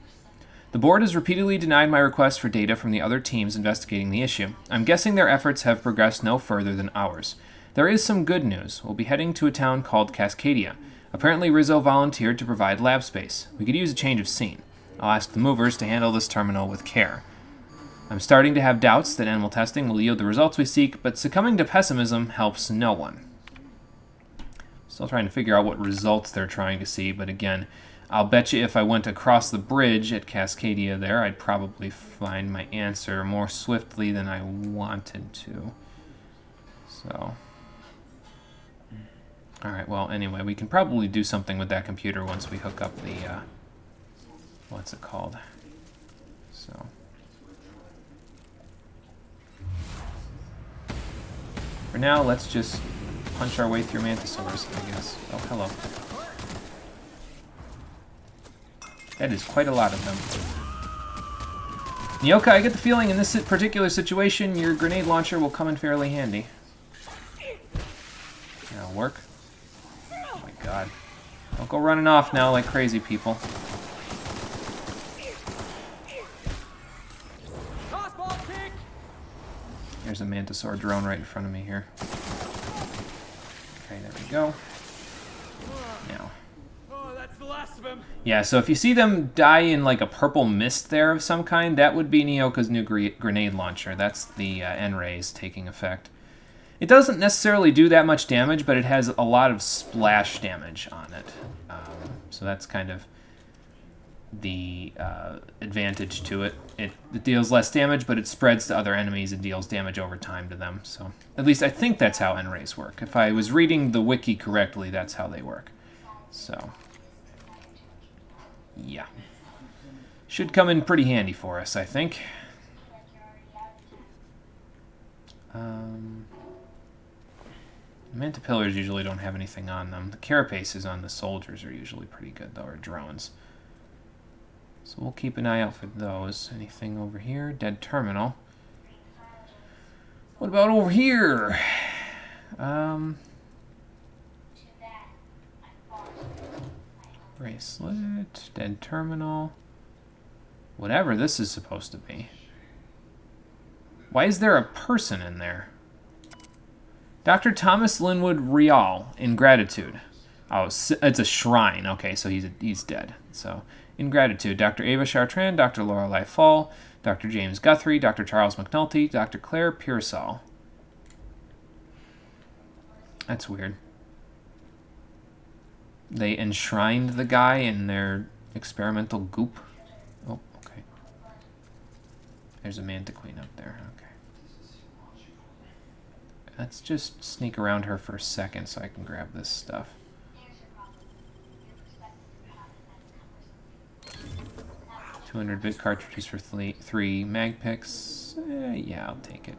The board has repeatedly denied my request for data from the other teams investigating the issue. I'm guessing their efforts have progressed no further than ours. There is some good news. We'll be heading to a town called Cascadia. Apparently Rizzo volunteered to provide lab space. We could use a change of scene. I'll ask the movers to handle this terminal with care. I'm starting to have doubts that animal testing will yield the results we seek, but succumbing to pessimism helps no one. Still trying to figure out what results they're trying to see, but again, I'll bet you if I went across the bridge at Cascadia there, I'd probably find my answer more swiftly than I wanted to. So, alright, well, anyway, we can probably do something with that computer once we hook up the, what's it called? So, for now, let's just punch our way through mantisaurs, I guess. Oh, hello. That is quite a lot of them. Nyoka, I get the feeling in this particular situation, your grenade launcher will come in fairly handy. That'll work. Oh my god. Don't go running off now like crazy people. There's a mantisaur drone right in front of me here. Okay, there we go. Now. Yeah, so if you see them die in like a purple mist there of some kind, that would be Nyoka's new grenade launcher. That's the N-rays taking effect. It doesn't necessarily do that much damage, but it has a lot of splash damage on it. So that's kind of the advantage to it. It deals less damage, but it spreads to other enemies and deals damage over time to them. So at least I think that's how N-rays work. If I was reading the wiki correctly, that's how they work. So, yeah. Should come in pretty handy for us, I think. Mantipillars usually don't have anything on them. The carapaces on the soldiers are usually pretty good, though, or drones. So we'll keep an eye out for those. Anything over here? Dead terminal. What about over here? Bracelet, dead terminal, whatever this is supposed to be. Why is there a person in there? Dr. Thomas Linwood Rial, in gratitude. Oh, it's a shrine. Okay, so he's dead. So, in gratitude, Dr. Ava Chartrand, Dr. Lorelei Fall, Dr. James Guthrie, Dr. Charles McNulty, Dr. Claire Pearsall. That's weird. They enshrined the guy in their experimental goop. Oh, okay. There's a mantiqueen up there. Okay. Let's just sneak around her for a second so I can grab this stuff. 200-bit cartridges for three mag picks. Yeah, I'll take it.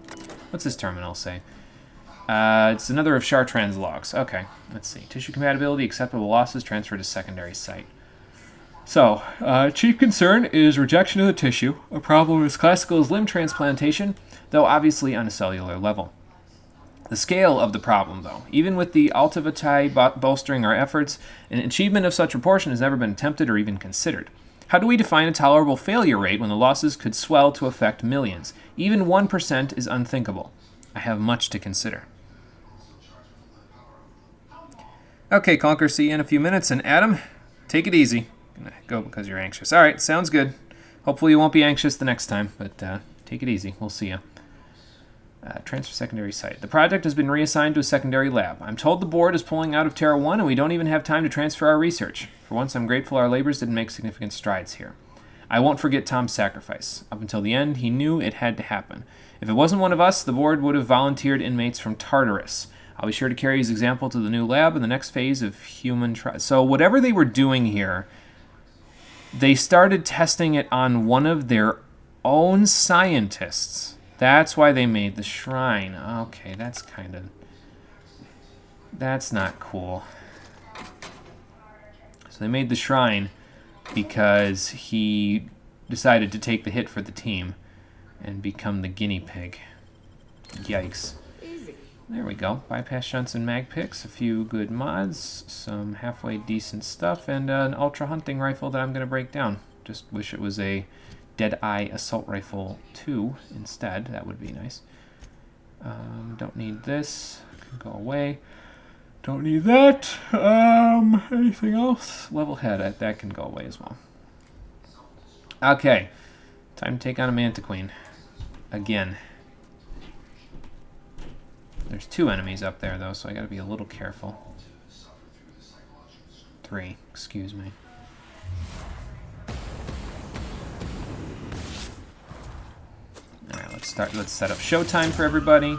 What's this terminal say? It's another of Chartrand's logs. Okay, let's see. Tissue compatibility, acceptable losses, transfer to secondary site. So, chief concern is rejection of the tissue. A problem as classical as limb transplantation, though obviously on a cellular level. The scale of the problem, though, even with the Alta Vitae bolstering our efforts, an achievement of such proportion has never been attempted or even considered. How do we define a tolerable failure rate when the losses could swell to affect millions? Even 1% is unthinkable. I have much to consider. Okay, Conquer, see you in a few minutes. And Adam, take it easy. I'm gonna go because you're anxious. All right, sounds good. Hopefully you won't be anxious the next time, but take it easy. We'll see you. Transfer secondary site. The project has been reassigned to a secondary lab. I'm told the board is pulling out of Terra 1 and we don't even have time to transfer our research. For once, I'm grateful our labors didn't make significant strides here. I won't forget Tom's sacrifice. Up until the end, he knew it had to happen. If it wasn't one of us, the board would have volunteered inmates from Tartarus. I'll be sure to carry his example to the new lab in the next phase of human trials. So whatever they were doing here, they started testing it on one of their own scientists. That's why they made the shrine. Okay, that's not cool. So they made the shrine because he decided to take the hit for the team and become the guinea pig. Yikes. There we go. Bypass shunts and mag picks, a few good mods, some halfway decent stuff, and an ultra hunting rifle that I'm going to break down. Just wish it was a Deadeye Assault Rifle 2 instead. That would be nice. Don't need this. Can go away. Don't need that. Anything else? Level head. That can go away as well. Okay. Time to take on a Mantiqueen. Again. There's 2 enemies up there, though, so I gotta be a little careful. 3. Excuse me. Alright, let's set up showtime for everybody.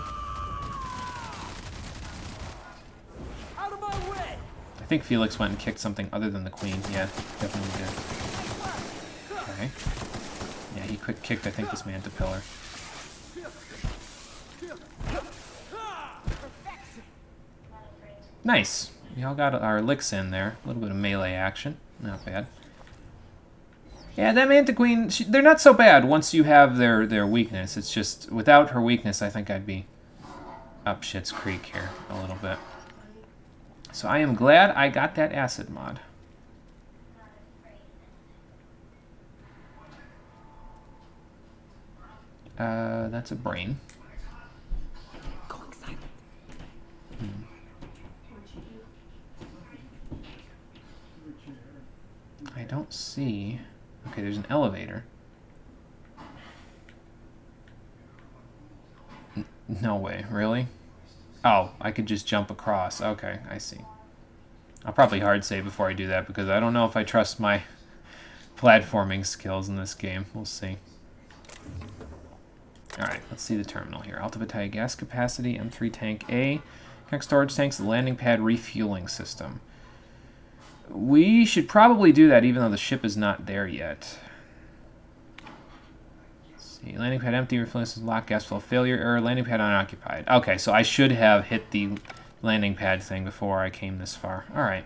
Out of my way! I think Felix went and kicked something other than the queen. Yeah, definitely did. Okay. Yeah, he quick kicked, I think, this man to pillar. Nice. We all got our licks in there. A little bit of melee action. Not bad. Yeah, that Mantiqueen, they're not so bad once you have their weakness. It's just, without her weakness, I think I'd be up Shit's Creek here a little bit. So I am glad I got that acid mod. That's a brain. Going silent. I don't see... Okay, there's an elevator. No way, really? Oh, I could just jump across. Okay, I see. I'll probably hard save before I do that because I don't know if I trust my platforming skills in this game. We'll see. Alright, let's see the terminal here. Alta Vitae gas capacity, M3 tank A. Connect storage tanks, the landing pad refueling system. We should probably do that even though the ship is not there yet. Let's see, landing pad empty, refueling system locked, gas flow failure, error, landing pad unoccupied. Okay, so I should have hit the landing pad thing before I came this far. Alright.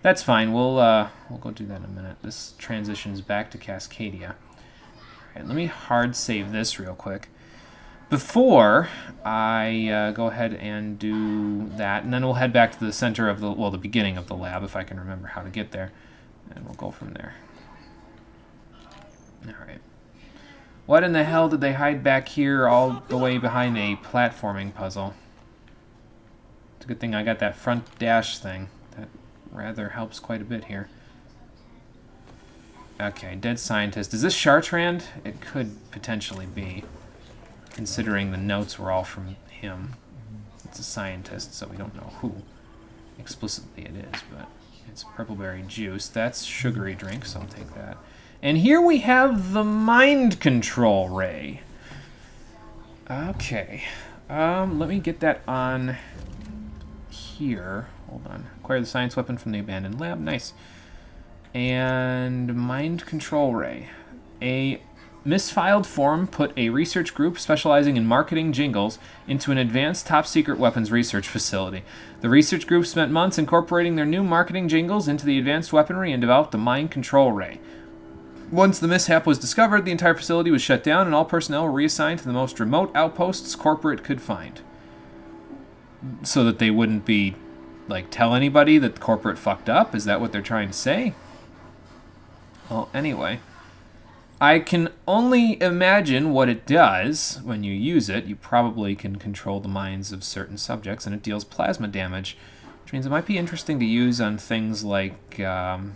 That's fine, we'll go do that in a minute. This transitions back to Cascadia. Alright, let me hard save this real quick before I go ahead and do that, and then we'll head back to the center of the, well, the beginning of the lab, if I can remember how to get there, and we'll go from there. Alright. What in the hell did they hide back here all the way behind a platforming puzzle? It's a good thing I got that front dash thing. That rather helps quite a bit here. Okay, dead scientist. Is this Chartrand? It could potentially be, considering the notes were all from him. It's a scientist, so we don't know who explicitly it is, but it's purpleberry juice. That's sugary drink, so I'll take that. And here we have the mind control ray. Okay. Let me get that on here. Hold on. Acquire the science weapon from the abandoned lab. Nice. And mind control ray. A misfiled form put a research group specializing in marketing jingles into an advanced top-secret weapons research facility. The research group spent months incorporating their new marketing jingles into the advanced weaponry and developed the mind control ray. Once the mishap was discovered, the entire facility was shut down and all personnel were reassigned to the most remote outposts corporate could find. So that they wouldn't be, like, tell anybody that corporate fucked up? Is that what they're trying to say? Well, anyway, I can only imagine what it does when you use it. You probably can control the minds of certain subjects, and it deals plasma damage, which means it might be interesting to use on things like, I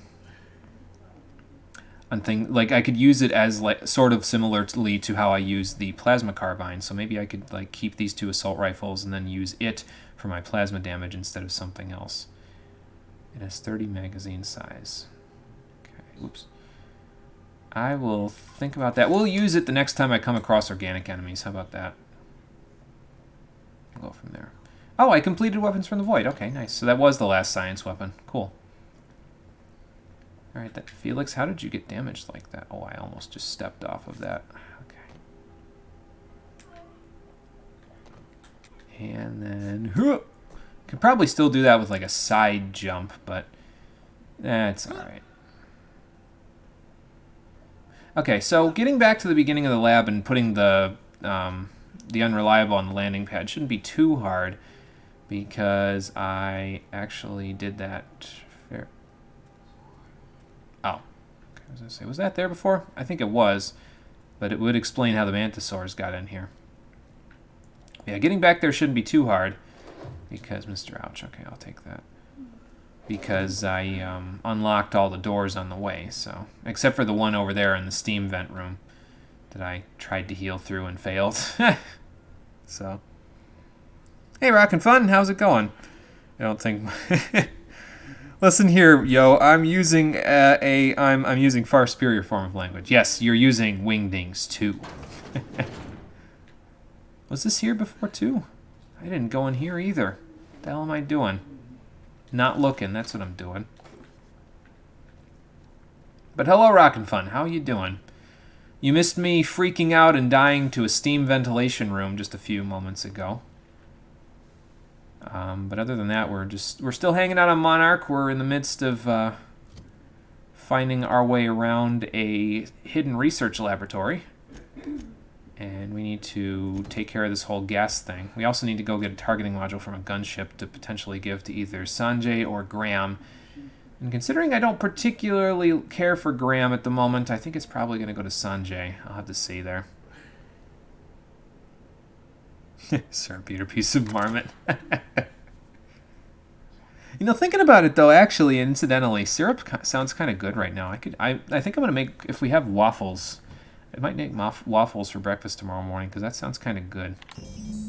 could use it as like sort of similarly to how I use the plasma carbine. So maybe I could like keep these 2 assault rifles and then use it for my plasma damage instead of something else. It has 30 magazine size. Okay, whoops. I will think about that. We'll use it the next time I come across organic enemies. How about that? We'll go from there. Oh, I completed Weapons from the Void. Okay, nice. So that was the last science weapon. Cool. Alright, that Felix, how did you get damaged like that? Oh, I almost just stepped off of that. Okay. And then... Could probably still do that with like a side jump, but that's alright. Okay, so getting back to the beginning of the lab and putting the unreliable on the landing pad shouldn't be too hard because I actually did that fair. Oh, okay, I was gonna say, was that there before? I think it was, but it would explain how the mantisaurs got in here. Yeah, getting back there shouldn't be too hard because Mr. Ouch. Okay, I'll take that. Because I unlocked all the doors on the way, so except for the one over there in the steam vent room that I tried to heal through and failed. So, hey, Rockin' Fun, how's it going? I don't think. Listen here, yo. I'm using I'm using far superior form of language. Yes, you're using Wingdings too. Was this here before too? I didn't go in here either. What the hell am I doing? Not looking, that's what I'm doing. But hello, Rockin' Fun, how you doing? You missed me freaking out and dying to a steam ventilation room just a few moments ago. But other than that, we're still hanging out on Monarch. We're in the midst of finding our way around a hidden research laboratory. And we need to take care of this whole gas thing. We also need to go get a targeting module from a gunship to potentially give to either Sanjay or Graham. And considering I don't particularly care for Graham at the moment, I think it's probably going to go to Sanjay. I'll have to see there. Sir, Peter, piece of marmot. You know, thinking about it though, actually, incidentally, syrup sounds kind of good right now. I think I'm going to make, if we have waffles, I might make waffles for breakfast tomorrow morning, because that sounds kind of good.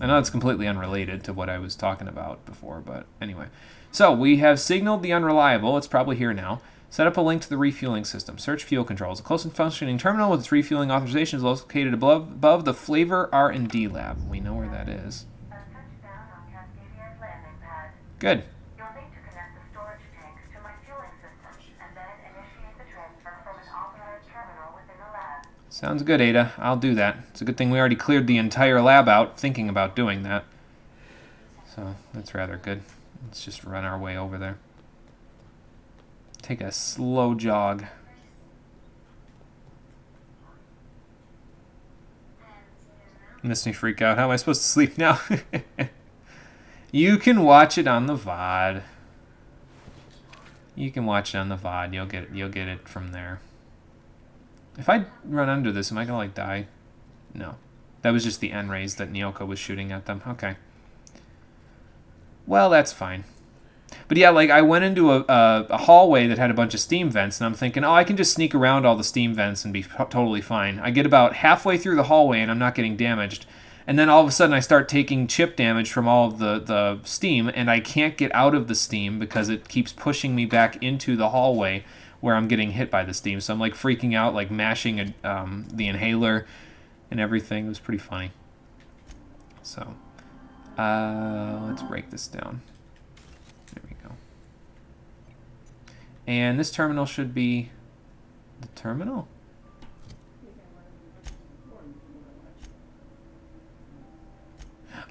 I know it's completely unrelated to what I was talking about before, but anyway. So, we have signaled the unreliable. It's probably here now. Set up a link to the refueling system. Search fuel controls. A close and functioning terminal with its refueling authorization is located above the Flavor R&D lab. We know where that is. Good. Sounds good, Ada. I'll do that. It's a good thing we already cleared the entire lab out thinking about doing that. So, that's rather good. Let's just run our way over there. Take a slow jog. Miss me freak out. How am I supposed to sleep now? You can watch it on the VOD. You can watch it on the VOD. You'll get it from there. If I run under this, am I gonna like die? No. That was just the N-rays that Nyoko was shooting at them. Okay. Well, that's fine. But yeah, like I went into a hallway that had a bunch of steam vents, and I'm thinking, oh, I can just sneak around all the steam vents and be totally fine. I get about halfway through the hallway and I'm not getting damaged. And then all of a sudden I start taking chip damage from all of the steam, and I can't get out of the steam because it keeps pushing me back into the hallway where I'm getting hit by the steam. So I'm like freaking out, like mashing the inhaler and everything. It was pretty funny. So, let's break this down. There we go. And this terminal should be the terminal?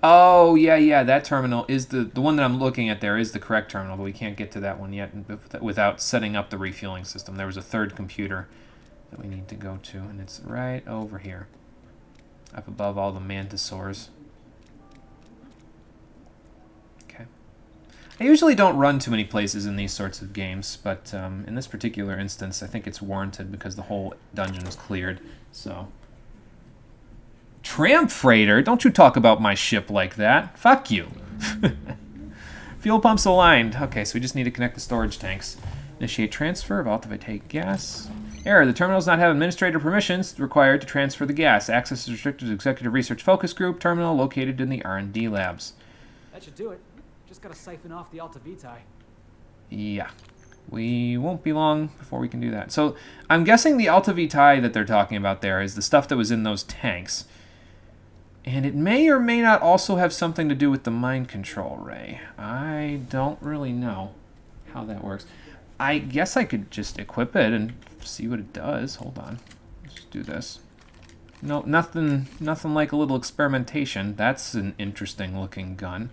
Oh, yeah, that terminal is the one that I'm looking at there is the correct terminal, but we can't get to that one yet without setting up the refueling system. There was a third computer that we need to go to, and it's right over here, up above all the mantisaurs. Okay. I usually don't run too many places in these sorts of games, but in this particular instance, I think it's warranted because the whole dungeon is cleared, so... Tramp freighter? Don't you talk about my ship like that. Fuck you. Fuel pumps aligned. Okay, so we just need to connect the storage tanks. Initiate transfer. Vault if I take gas. Error. The terminal does not have administrator permissions required to transfer the gas. Access is restricted to Executive Research Focus Group. Terminal located in the R&D labs. That should do it. Just gotta siphon off the Alta Vitae. Yeah. We won't be long before we can do that. So I'm guessing the Alta Vitae that they're talking about there is the stuff that was in those tanks. And it may or may not also have something to do with the mind control ray. I don't really know how that works. I guess I could just equip it and see what it does. Hold on. Let's do this. No, nothing like a little experimentation. That's an interesting looking gun.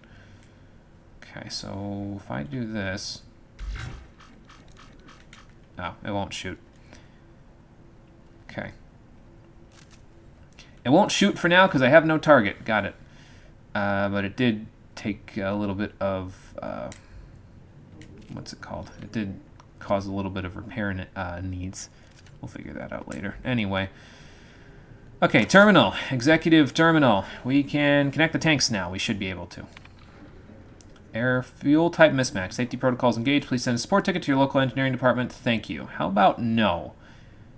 Okay, so if I do this... Oh, it won't shoot. Okay. It won't shoot for now because I have no target. Got it. But it did take a little bit of... what's it called? It did cause a little bit of repair needs. We'll figure that out later. Anyway. Okay, terminal. Executive terminal. We can connect the tanks now. We should be able to. Air fuel type mismatch. Safety protocols engaged. Please send a support ticket to your local engineering department. Thank you. How about no?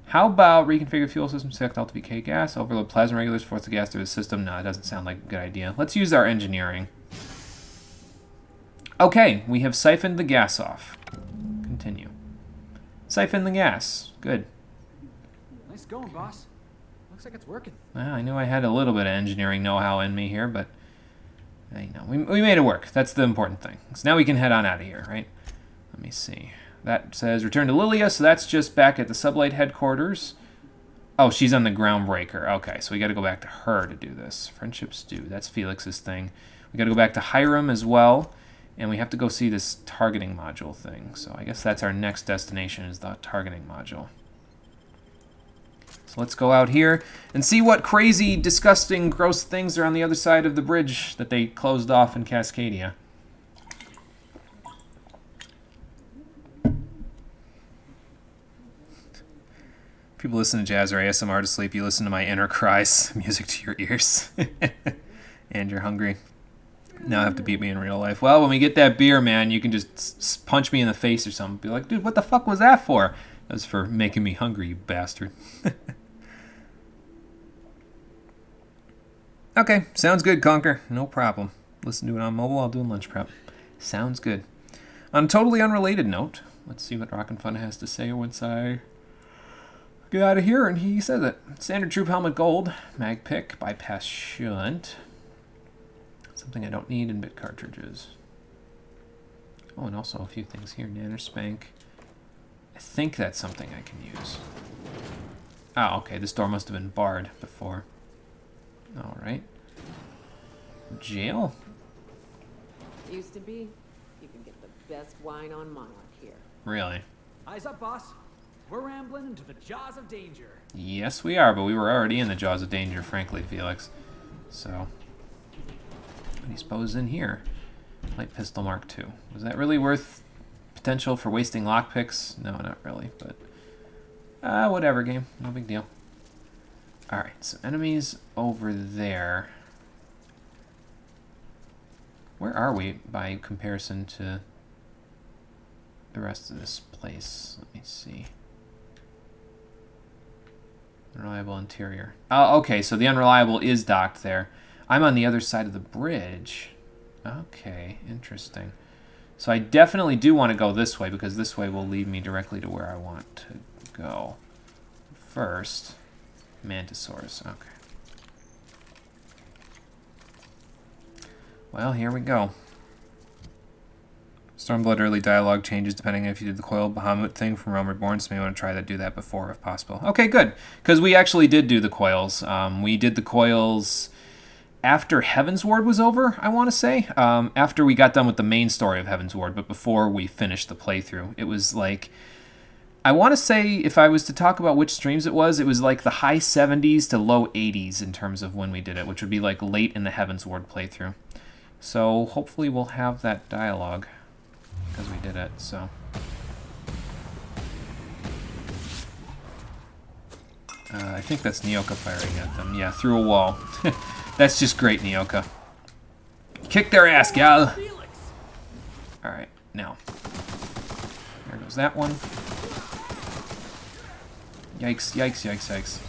How about reconfigure fuel system, select Alta VK gas, overload plasma regulators, force the gas through the system? No, that doesn't sound like a good idea. Let's use our engineering. Okay, we have siphoned the gas off. Continue. Siphon the gas. Good. Nice going, boss. Looks like it's working. Well, I knew I had a little bit of engineering know-how in me here, but you know, we made it work. That's the important thing. So now we can head on out of here, right? Let me see. That says return to Lilia, so that's just back at the Sublight headquarters. Oh, she's on the Groundbreaker. Okay, so we got to go back to her to do this. Friendship Stew. That's Felix's thing. We got to go back to Hiram as well, and we have to go see this targeting module thing. So I guess that's our next destination is the targeting module. So let's go out here and see what crazy, disgusting, gross things are on the other side of the bridge that they closed off in Cascadia. People listen to jazz or ASMR to sleep. You listen to my inner cries, music to your ears. And you're hungry. Now have to beat me in real life. Well, when we get that beer, man, you can just punch me in the face or something. Be like, dude, what the fuck was that for? That was for making me hungry, you bastard. Okay, sounds good, Conker. No problem. Listen to it on mobile, I'll do lunch prep. Sounds good. On a totally unrelated note, let's see what Rockin' Fun has to say once I get out of here, and he says it. Standard Troop Helmet Gold, Mag Pick, Bypass Shunt. Something I don't need in bit cartridges. Oh, and also a few things here. Nanospank. I think that's something I can use. Oh, okay, this door must have been barred before. Alright. Jail? Used to be. You can get the best wine on Monarch here. Really? Eyes up, boss. We're rambling into the jaws of danger. Yes, we are, but we were already in the jaws of danger, frankly, Felix. So, what do you suppose in here? Light Pistol Mark II. Was that really worth potential for wasting lockpicks? No, not really, but... whatever, game. No big deal. Alright, so enemies over there. Where are we by comparison to the rest of this place? Let me see. Unreliable interior. Oh, okay, so the unreliable is docked there. I'm on the other side of the bridge. Okay, interesting. So I definitely do want to go this way because this way will lead me directly to where I want to go. First, Mantisaurus. Okay. Well, here we go. Stormblood early dialogue changes depending if you did the coil Bahamut thing from Realm Reborn, so maybe want to try to do that before if possible. Okay, good. Because we actually did do the coils. We did the coils after Heaven's Ward was over, I want to say. After we got done with the main story of Heaven's Ward, but before we finished the playthrough. It was like, I want to say, if I was to talk about which streams it was like the high 70s to low 80s in terms of when we did it, which would be like late in the Heaven's Ward playthrough. So hopefully we'll have that dialogue. Because we did it, so. I think that's Nyoka firing at them. Yeah, through a wall. That's just great, Nyoka. Kick their ass, gal! Alright, now. There goes that one. Yikes, yikes, yikes, yikes.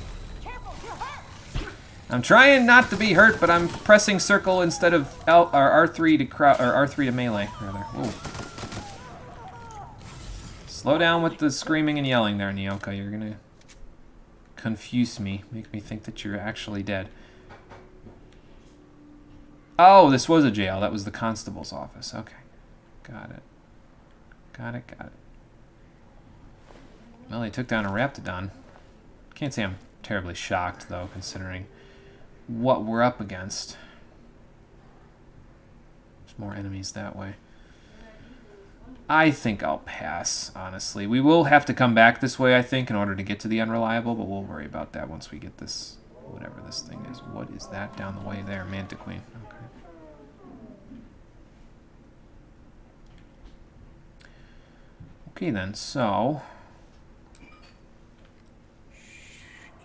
I'm trying not to be hurt, but I'm pressing circle instead of R3 to R3 to melee, rather. Whoa. Slow down with the screaming and yelling there, Nyoka. You're gonna confuse me. Make me think that you're actually dead. Oh, this was a jail. That was the constable's office. Okay. Got it. Got it, got it. Well, they took down a Raptidon. Can't say I'm terribly shocked, though, considering what we're up against. There's more enemies that way. I think I'll pass, honestly. We will have to come back this way, I think, in order to get to the Unreliable, but we'll worry about that once we get this, whatever this thing is. What is that down the way there? Mantiqueen. Okay. Okay, then, so...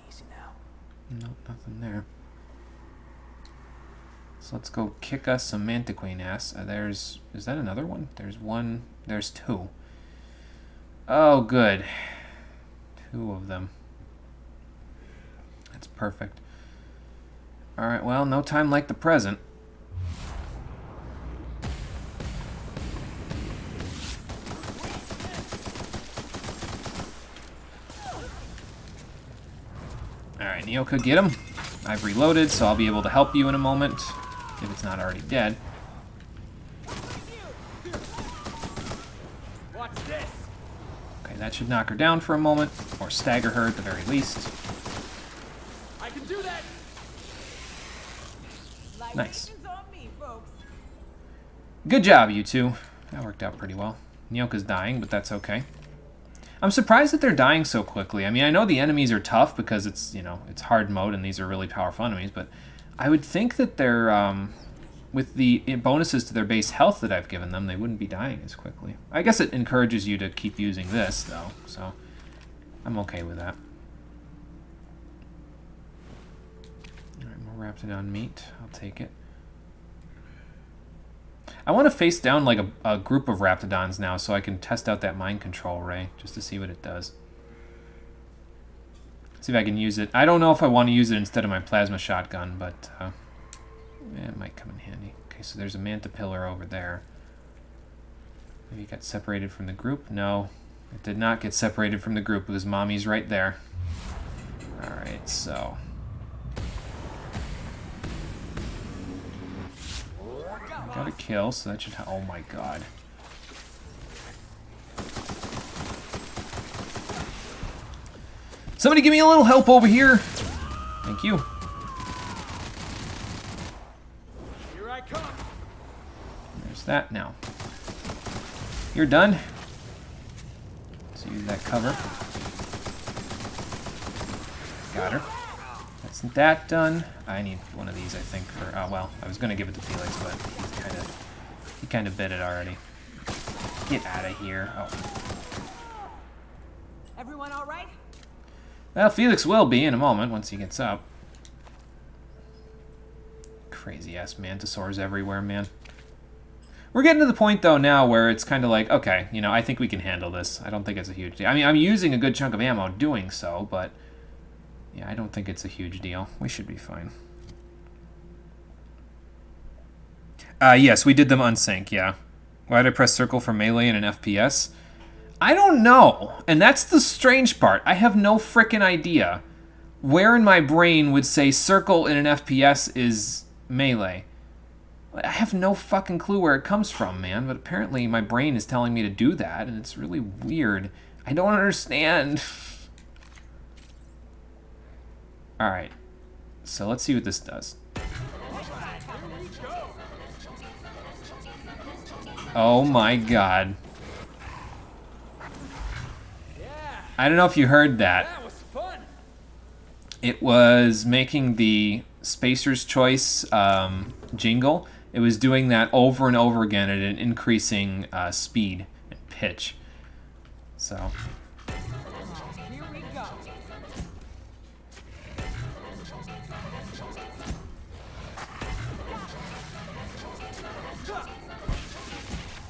Easy now. No, nothing there. So let's go kick us some Mantiqueen ass. There's... Is that another one? There's one... There's two. Oh, good. Two of them. That's perfect. Alright, well, no time like the present. Alright, Nyoka, get him. I've reloaded, so I'll be able to help you in a moment, if it's not already dead. Okay, that should knock her down for a moment, or stagger her at the very least. I can do that. Nice. Good job, you two. That worked out pretty well. Nyoka's dying, but that's okay. I'm surprised that they're dying so quickly. I mean, I know the enemies are tough because it's, you know, it's hard mode and these are really powerful enemies, but I would think that they're, with the bonuses to their base health that I've given them, they wouldn't be dying as quickly. I guess it encourages you to keep using this, though, so I'm okay with that. Alright, more Raptidon meat. I'll take it. I want to face down like a group of Raptidons now so I can test out that mind control ray just to see what it does. See if I can use it. I don't know if I want to use it instead of my plasma shotgun, but it might come in handy. Okay, so there's a Manta Pillar over there. Maybe it got separated from the group? No, it did not get separated from the group because Mommy's right there. Alright, so... Got a kill, so that should... Oh my god. Somebody give me a little help over here! Thank you. Here I come. There's that now. You're done. So use that cover. Got her. That's that done. I need one of these, I think, for... Oh, well, I was going to give it to Felix, but he kind of bit it already. Get out of here. Oh. Everyone all right? Well, Felix will be in a moment once he gets up. Crazy-ass mantisaurs everywhere, man. We're getting to the point, though, now where it's kind of like, okay, you know, I think we can handle this. I don't think it's a huge deal. I mean, I'm using a good chunk of ammo doing so, but... Yeah, I don't think it's a huge deal. We should be fine. Yes, we did them unsync, yeah. Why did I press circle for melee in an FPS? I don't know. And that's the strange part. I have no frickin' idea where in my brain would say circle in an FPS is melee. I have no fucking clue where it comes from, man, but apparently my brain is telling me to do that, and it's really weird. I don't understand. Alright, so let's see what this does. Oh my god. I don't know if you heard that. That was fun. It was making the Spacer's Choice jingle. It was doing that over and over again at an increasing speed and pitch. So. Here we go.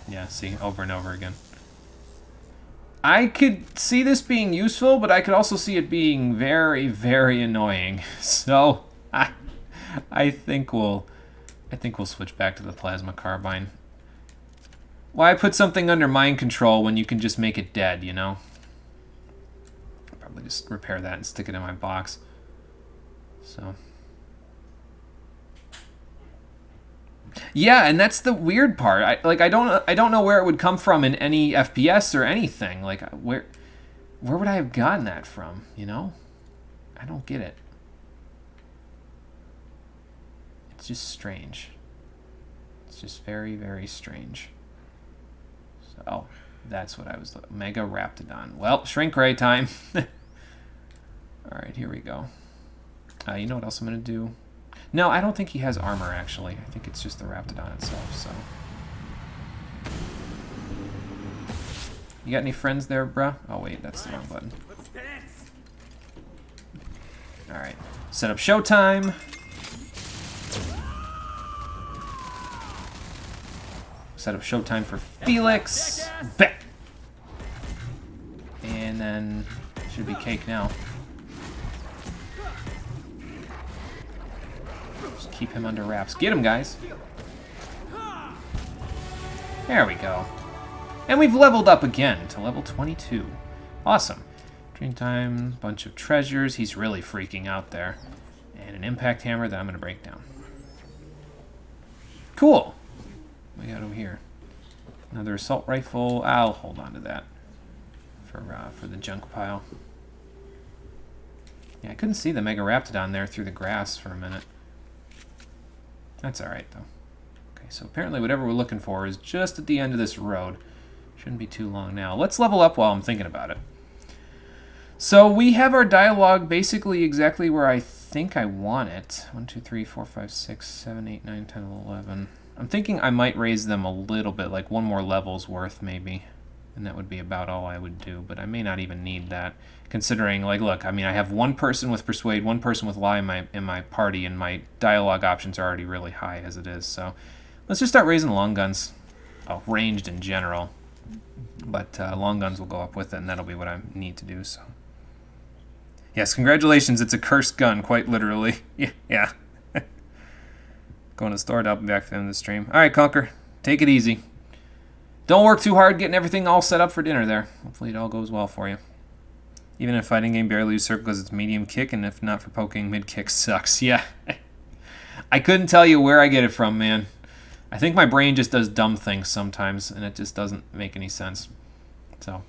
Yeah, see, over and over again. I could see this being useful, but I could also see it being very, very annoying. So, I think we'll switch back to the plasma carbine. Why put something under mind control when you can just make it dead, you know? I'll probably just repair that and stick it in my box. So. Yeah, and that's the weird part. I don't know where it would come from in any FPS or anything. Like where would I have gotten that from, you know? I don't get it. It's just strange. It's just very, very strange. So, oh, that's what I was looking. Mega Raptidon. Well, shrink ray time. All right, here we go. You know what else I'm gonna do? No, I don't think he has armor, actually. I think it's just the Raptidon itself, so. You got any friends there, bruh? Oh, wait, that's the wrong button. Let's dance. Alright. Set up showtime. Set up showtime for Felix. Bet. And then, should be cake now. Keep him under wraps. Get him, guys. There we go. And we've leveled up again to level 22. Awesome. Dream time, bunch of treasures. He's really freaking out there. And an impact hammer that I'm going to break down. Cool. What we got over here? Another assault rifle. I'll hold on to that for the junk pile. Yeah, I couldn't see the Mega Raptidon there through the grass for a minute. That's alright, though. Okay, so apparently whatever we're looking for is just at the end of this road. Shouldn't be too long now. Let's level up while I'm thinking about it. So we have our dialogue basically exactly where I think I want it. 1, 2, 3, 4, 5, 6, 7, 8, 9, 10, 11. I'm thinking I might raise them a little bit, like one more level's worth maybe. And that would be about all I would do, but I may not even need that. Considering, like, look, I mean, I have one person with Persuade, one person with Lie in my party, and my dialogue options are already really high as it is, so let's just start raising long guns. Oh, ranged in general. But long guns will go up with it, and that'll be what I need to do, so. Yes, congratulations, it's a cursed gun, quite literally. Yeah. Going to the store, I'll be back for the end of the stream. Alright, Conker, take it easy. Don't work too hard getting everything all set up for dinner there. Hopefully it all goes well for you. Even if fighting game barely use circle because it's medium kick, and if not for poking, mid kick sucks. Yeah. I couldn't tell you where I get it from, man. I think my brain just does dumb things sometimes, and it just doesn't make any sense. So,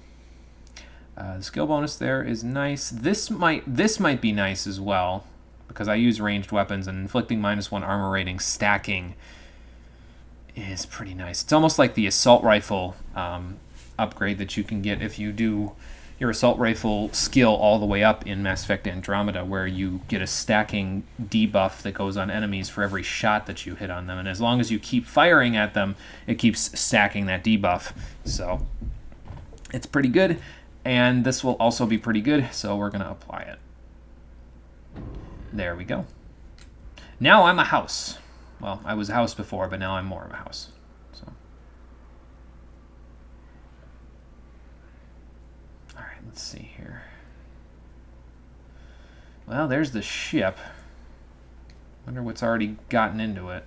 the skill bonus there is nice. This might be nice as well, because I use ranged weapons, and inflicting -1 armor rating stacking is pretty nice. It's almost like the assault rifle upgrade that you can get if you do your assault rifle skill all the way up in Mass Effect Andromeda, where you get a stacking debuff that goes on enemies for every shot that you hit on them, and as long as you keep firing at them, it keeps stacking that debuff. So it's pretty good, and this will also be pretty good, so we're going to apply it. There we go. Now I'm a house. Well, I was a house before, but now I'm more of a house. So, all right, let's see here. Well, there's the ship. Wonder what's already gotten into it.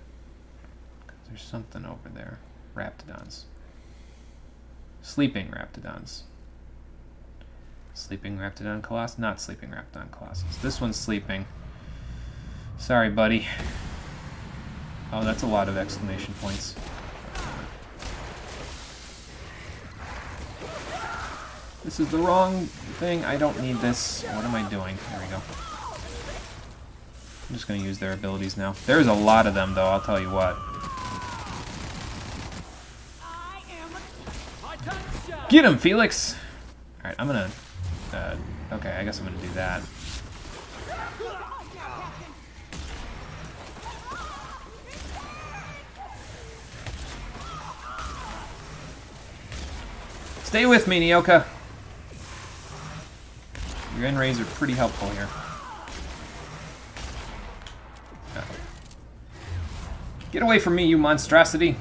There's something over there. Raptidons. Sleeping Raptidons. Sleeping Raptidon Colossus? Not Sleeping Raptidon Colossus. This one's sleeping. Sorry, buddy. Oh, that's a lot of exclamation points. This is the wrong thing. I don't need this. What am I doing? There we go. I'm just going to use their abilities now. There's a lot of them, though, I'll tell you what. Get him, Felix! Alright, I'm going to... okay, I guess I'm going to do that. Stay with me, Nyoka. Your N-rays are pretty helpful here. Uh-oh. Get away from me, you monstrosity!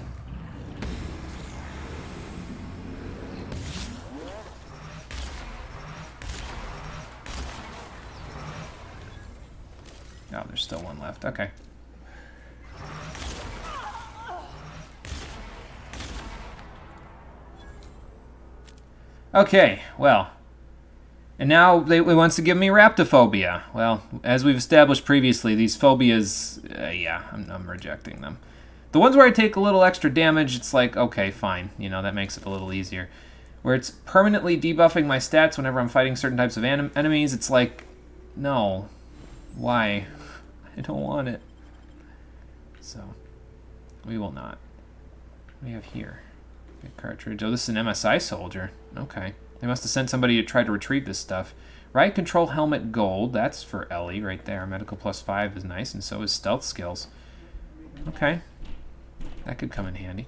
Oh, there's still one left. Okay. Okay, well. And now they wants to give me raptophobia. Well, as we've established previously, these phobias, yeah, I'm rejecting them. The ones where I take a little extra damage, it's like, okay, fine. You know, that makes it a little easier. Where it's permanently debuffing my stats whenever I'm fighting certain types of enemies, it's like, no. Why? I don't want it. So, we will not. What do we have here? Good cartridge. Oh, this is an MSI soldier. Okay. They must have sent somebody to try to retrieve this stuff. Riot Control Helmet Gold. That's for Ellie right there. Medical +5 is nice, and so is Stealth Skills. Okay. That could come in handy.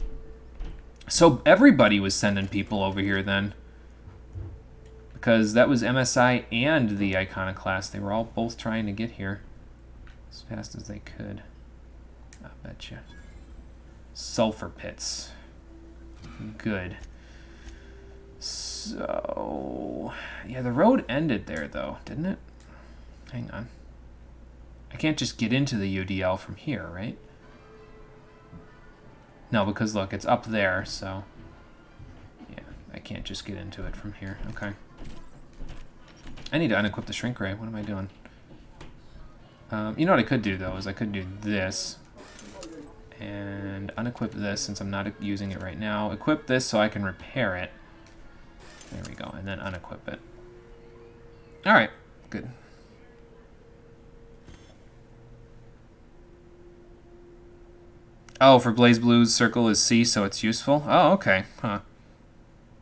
So everybody was sending people over here then. Because that was MSI and the Iconoclast. They were all both trying to get here as fast as they could. I betcha. Sulfur pits. Good. So, yeah, the road ended there, though, didn't it? Hang on. I can't just get into the UDL from here, right? No, because, look, it's up there, so... yeah, I can't just get into it from here. Okay. I need to unequip the shrink ray. What am I doing? You know what I could do, though, is I could do this. And unequip this, since I'm not using it right now. Equip this so I can repair it. There we go, and then unequip it. Alright, good. Oh, for Blaze Blue's circle is C, so it's useful? Oh, okay. Huh.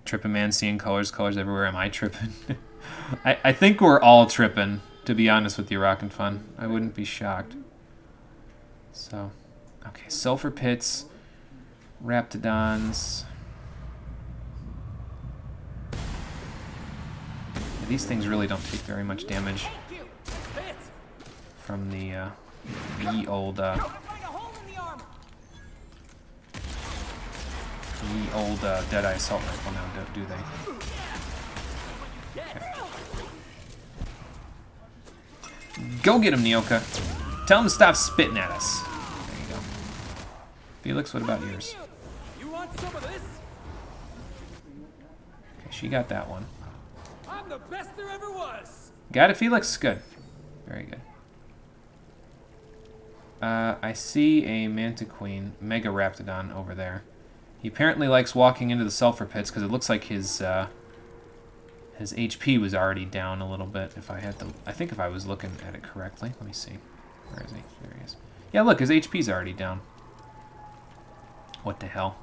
Tripping man, seeing colors everywhere. Am I tripping? I think we're all tripping, to be honest with you, Rockin' Fun. I wouldn't be shocked. So, okay, Sulfur Pits, Raptidons... these things really don't take very much damage from the old Deadeye Assault Rifle now, do they? Okay. Go get him, Nyoka. Tell him to stop spitting at us. There you go. Felix, what about yours? Okay, she got that one. I'm the best there ever was. Got it, Felix? Good. Very good. I see a Mantiqueen, Mega Raptidon over there. He apparently likes walking into the sulfur pits because it looks like his HP was already down a little bit. If I had to, I think if I was looking at it correctly. Let me see. Where is he? There he is. Yeah, look, his HP's already down. What the hell?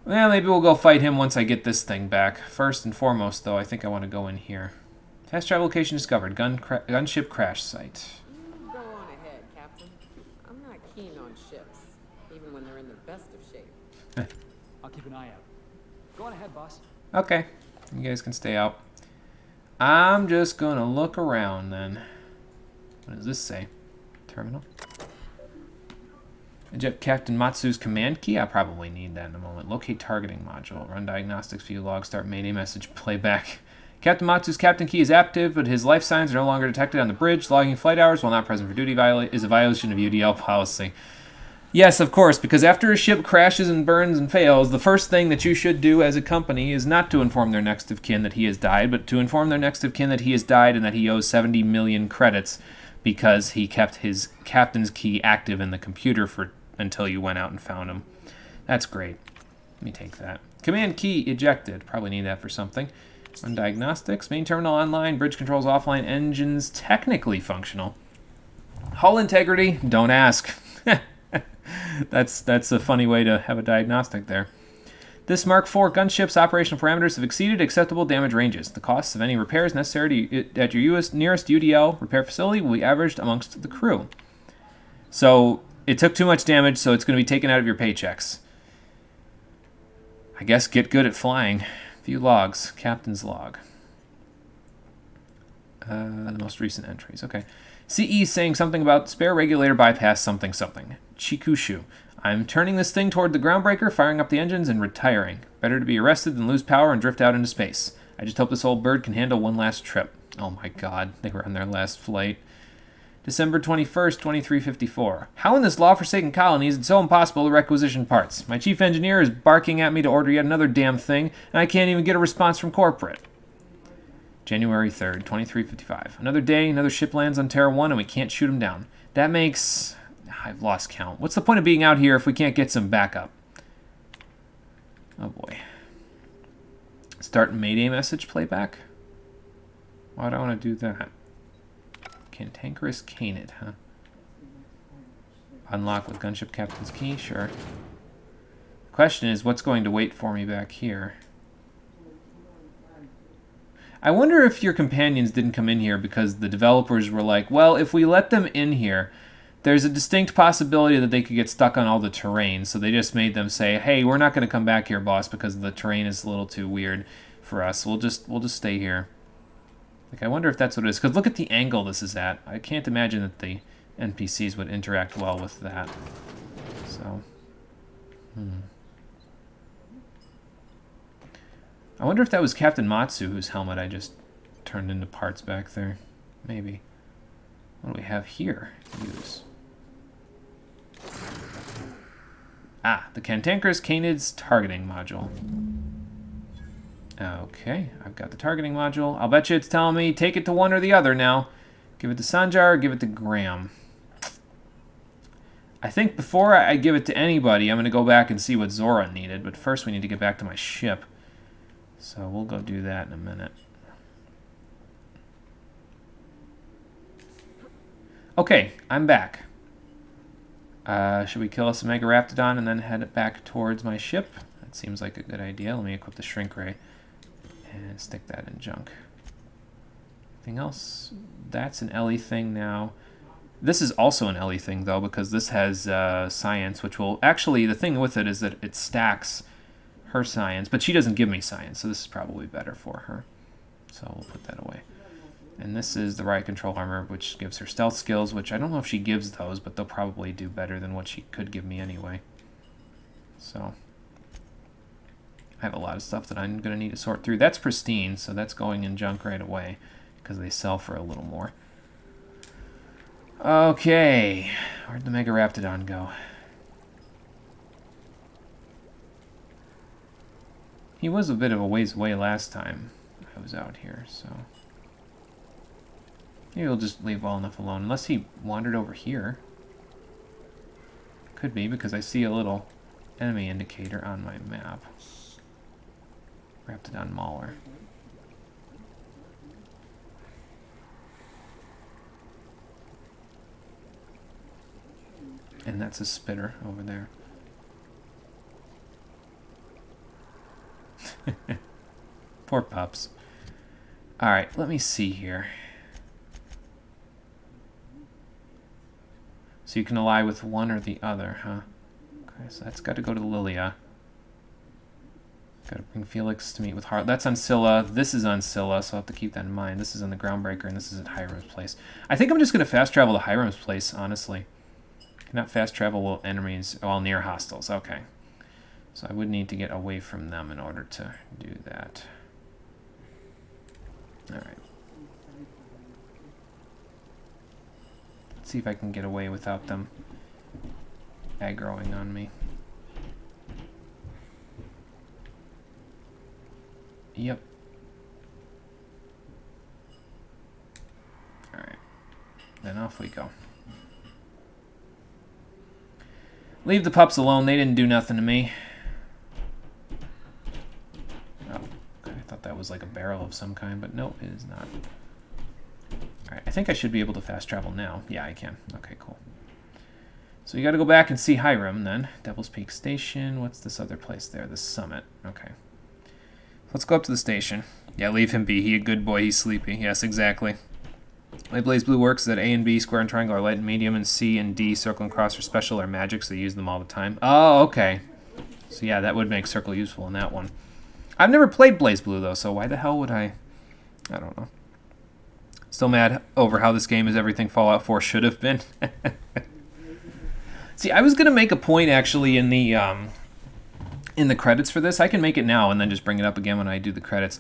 Well, maybe we'll go fight him once I get this thing back. First and foremost, though, I think I want to go in here. Test travel location discovered. Gunship crash site. Go on ahead, Captain. I'm not keen on ships, even when they're in the best of shape. I'll keep an eye out. Go on ahead, boss. Okay. You guys can stay out. I'm just going to look around, then. What does this say? Terminal? Eject Captain Matsu's command key. I probably need that in a moment. Locate targeting module. Run diagnostics, view log, start mayday message, playback. Captain Matsu's captain key is active, but his life signs are no longer detected on the bridge. Logging flight hours while not present for duty is a violation of UDL policy. Yes, of course, because after a ship crashes and burns and fails, the first thing that you should do as a company is not to inform their next of kin that he has died, but to inform their next of kin that he has died and that he owes 70 million credits because he kept his captain's key active in the computer until you went out and found him. That's great. Let me take that. Command key ejected. Probably need that for something. Run diagnostics. Main terminal online. Bridge controls offline. Engines technically functional. Hull integrity. Don't ask. That's a funny way to have a diagnostic there. This Mark IV gunship's operational parameters have exceeded acceptable damage ranges. The costs of any repairs necessary at your nearest UDL repair facility will be averaged amongst the crew. So it took too much damage, so it's going to be taken out of your paychecks. I guess get good at flying. View logs. Captain's log. The most recent entries. Okay. CE saying something about spare regulator bypass something something. Chikushu. I'm turning this thing toward the groundbreaker, firing up the engines, and retiring. Better to be arrested than lose power and drift out into space. I just hope this old bird can handle one last trip. Oh my god, they were on their last flight. December 21st, 2354. How in this law-forsaken colony is it so impossible to requisition parts? My chief engineer is barking at me to order yet another damn thing, and I can't even get a response from corporate. January 3rd, 2355. Another day, another ship lands on Terra 1, and we can't shoot him down. That makes... I've lost count. What's the point of being out here if we can't get some backup? Oh boy. Start Mayday message playback? Why do I want to do that? Cantankerous Canid, huh? Unlock with gunship captain's key, sure. The question is, what's going to wait for me back here? I wonder if your companions didn't come in here because the developers were like, well, if we let them in here, there's a distinct possibility that they could get stuck on all the terrain, so they just made them say, hey, we're not going to come back here, boss, because the terrain is a little too weird for us. We'll just stay here. Like, I wonder if that's what it is, because look at the angle this is at. I can't imagine that the NPCs would interact well with that. So, I wonder if that was Captain Matsu whose helmet I just turned into parts back there. Maybe. What do we have here to use? Ah, the Cantankerous Canid's targeting module. Okay, I've got the targeting module. I'll bet you it's telling me take it to one or the other now. Give it to Sanjar or give it to Graham. I think before I give it to anybody, I'm going to go back and see what Zora needed. But first we need to get back to my ship. So we'll go do that in a minute. Okay, I'm back. Should we kill us a Megaraptidon and then head it back towards my ship? That seems like a good idea. Let me equip the shrink ray and stick that in junk. Anything else? That's an Ellie thing now. This is also an Ellie thing, though, because this has science, which will... Actually, the thing with it is that it stacks her science, but she doesn't give me science, so this is probably better for her. So we'll put that away. And this is the riot control armor, which gives her stealth skills, which I don't know if she gives those, but they'll probably do better than what she could give me anyway. So I have a lot of stuff that I'm going to need to sort through. That's pristine, so that's going in junk right away, because they sell for a little more. Okay, where'd the Megaraptidon go? He was a bit of a ways away last time I was out here, so... Maybe we'll just leave well enough alone, unless he wandered over here. Could be, because I see a little enemy indicator on my map. Raptidon Mauler. And that's a spitter over there. Poor pups. Alright, let me see here. So you can ally with one or the other, huh? Okay, so that's got to go to Lilia. Got to bring Felix to meet with Harlow. That's on Scylla. This is on Scylla, so I'll have to keep that in mind. This is on the Groundbreaker, and this is at Hiram's place. I think I'm just going to fast travel to Hiram's place, honestly. Cannot fast travel while enemies, while near hostiles. Okay. So I would need to get away from them in order to do that. Alright. Let's see if I can get away without them aggroing on me. Yep. Alright. then off we go. Leave the pups alone. They didn't do nothing to me. Oh, I thought that was like a barrel of some kind, but nope, it is not. Alright, I think I should be able to fast travel now. Yeah, I can. Okay, cool. So you got to go back and see Hiram then. Devil's Peak Station. What's this other place there? The Summit. Okay. Let's go up to the station. Yeah, leave him be. He a good boy. He's sleepy. Yes, exactly. The way Blaze Blue works is that A and B, square and triangle, are light and medium, and C and D, circle and cross, are special or magic, so they use them all the time. Oh, okay. So yeah, that would make circle useful in that one. I've never played Blaze Blue, though, so why the hell would I don't know. Still mad over how this game is everything Fallout 4 should have been. See, I was going to make a point, actually, in the credits for this. I can make it now and then just bring it up again when I do the credits.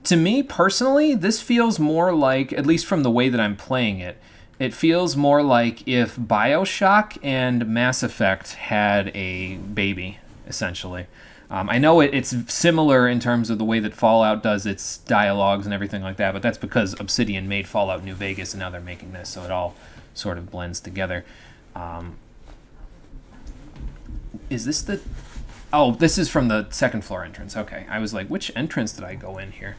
To me, personally, this feels more like, at least from the way that I'm playing it, it feels more like if BioShock and Mass Effect had a baby, essentially. I know it's similar in terms of the way that Fallout does its dialogues and everything like that, but that's because Obsidian made Fallout New Vegas, and now they're making this, so it all sort of blends together. Is this the... Oh, this is from the second floor entrance. Okay, I was like, which entrance did I go in here?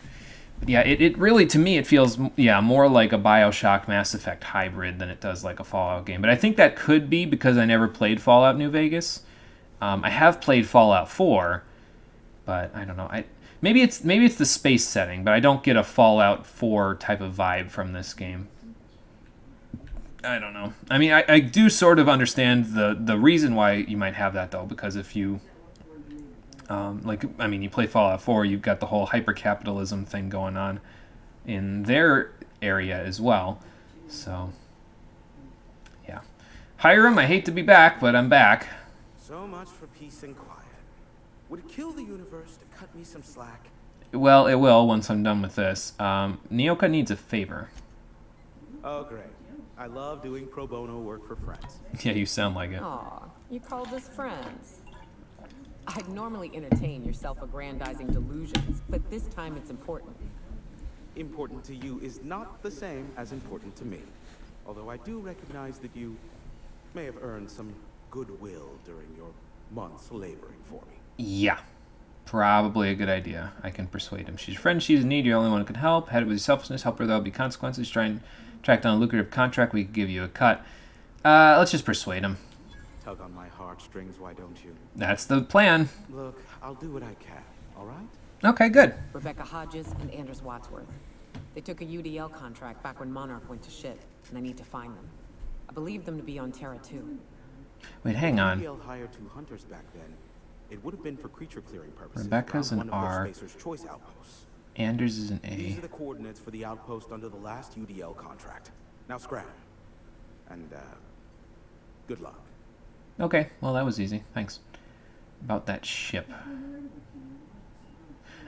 But yeah, it really, to me, it feels, more like a BioShock Mass Effect hybrid than it does like a Fallout game. But I think that could be because I never played Fallout New Vegas. I have played Fallout 4, but I don't know. Maybe it's the space setting, but I don't get a Fallout 4 type of vibe from this game. I don't know. I mean, I do sort of understand the reason why you might have that, though, because if you... you play Fallout 4, you've got the whole hyper-capitalism thing going on in their area as well. So, yeah. Hiram, I hate to be back, but I'm back. So much for peace and quiet. Would it kill the universe to cut me some slack? Well, it will once I'm done with this. Nyoka needs a favor. Oh, great. I love doing pro bono work for friends. Yeah, you sound like it. Aw, you called us friends. I'd normally entertain your self-aggrandizing delusions, but this time it's important. Important to you is not the same as important to me. Although I do recognize that you may have earned some goodwill during your months laboring for me. Yeah, probably a good idea. I can persuade him. She's your friend, she's in need, you're the only one who can help. Head it with your selfishness, help her, there'll be consequences. Try and track down a lucrative contract, we could give you a cut. Let's just persuade him. Tug on my heartstrings, why don't you? That's the plan. Look, I'll do what I can, all right? Okay, good. Rebecca Hodges and Anders Wadsworth. They took a UDL contract back when Monarch went to shit, and I need to find them. I believe them to be on Terra 2. Wait, hang on. UDL hired 2 hunters back then. It would have been for creature clearing purposes. Rebecca's around an one of R. the Spacer's choice outposts. Anders is an These A. are the coordinates for the outpost under the last UDL contract. Now scram. And, good luck. Okay, well that was easy. Thanks. About that ship.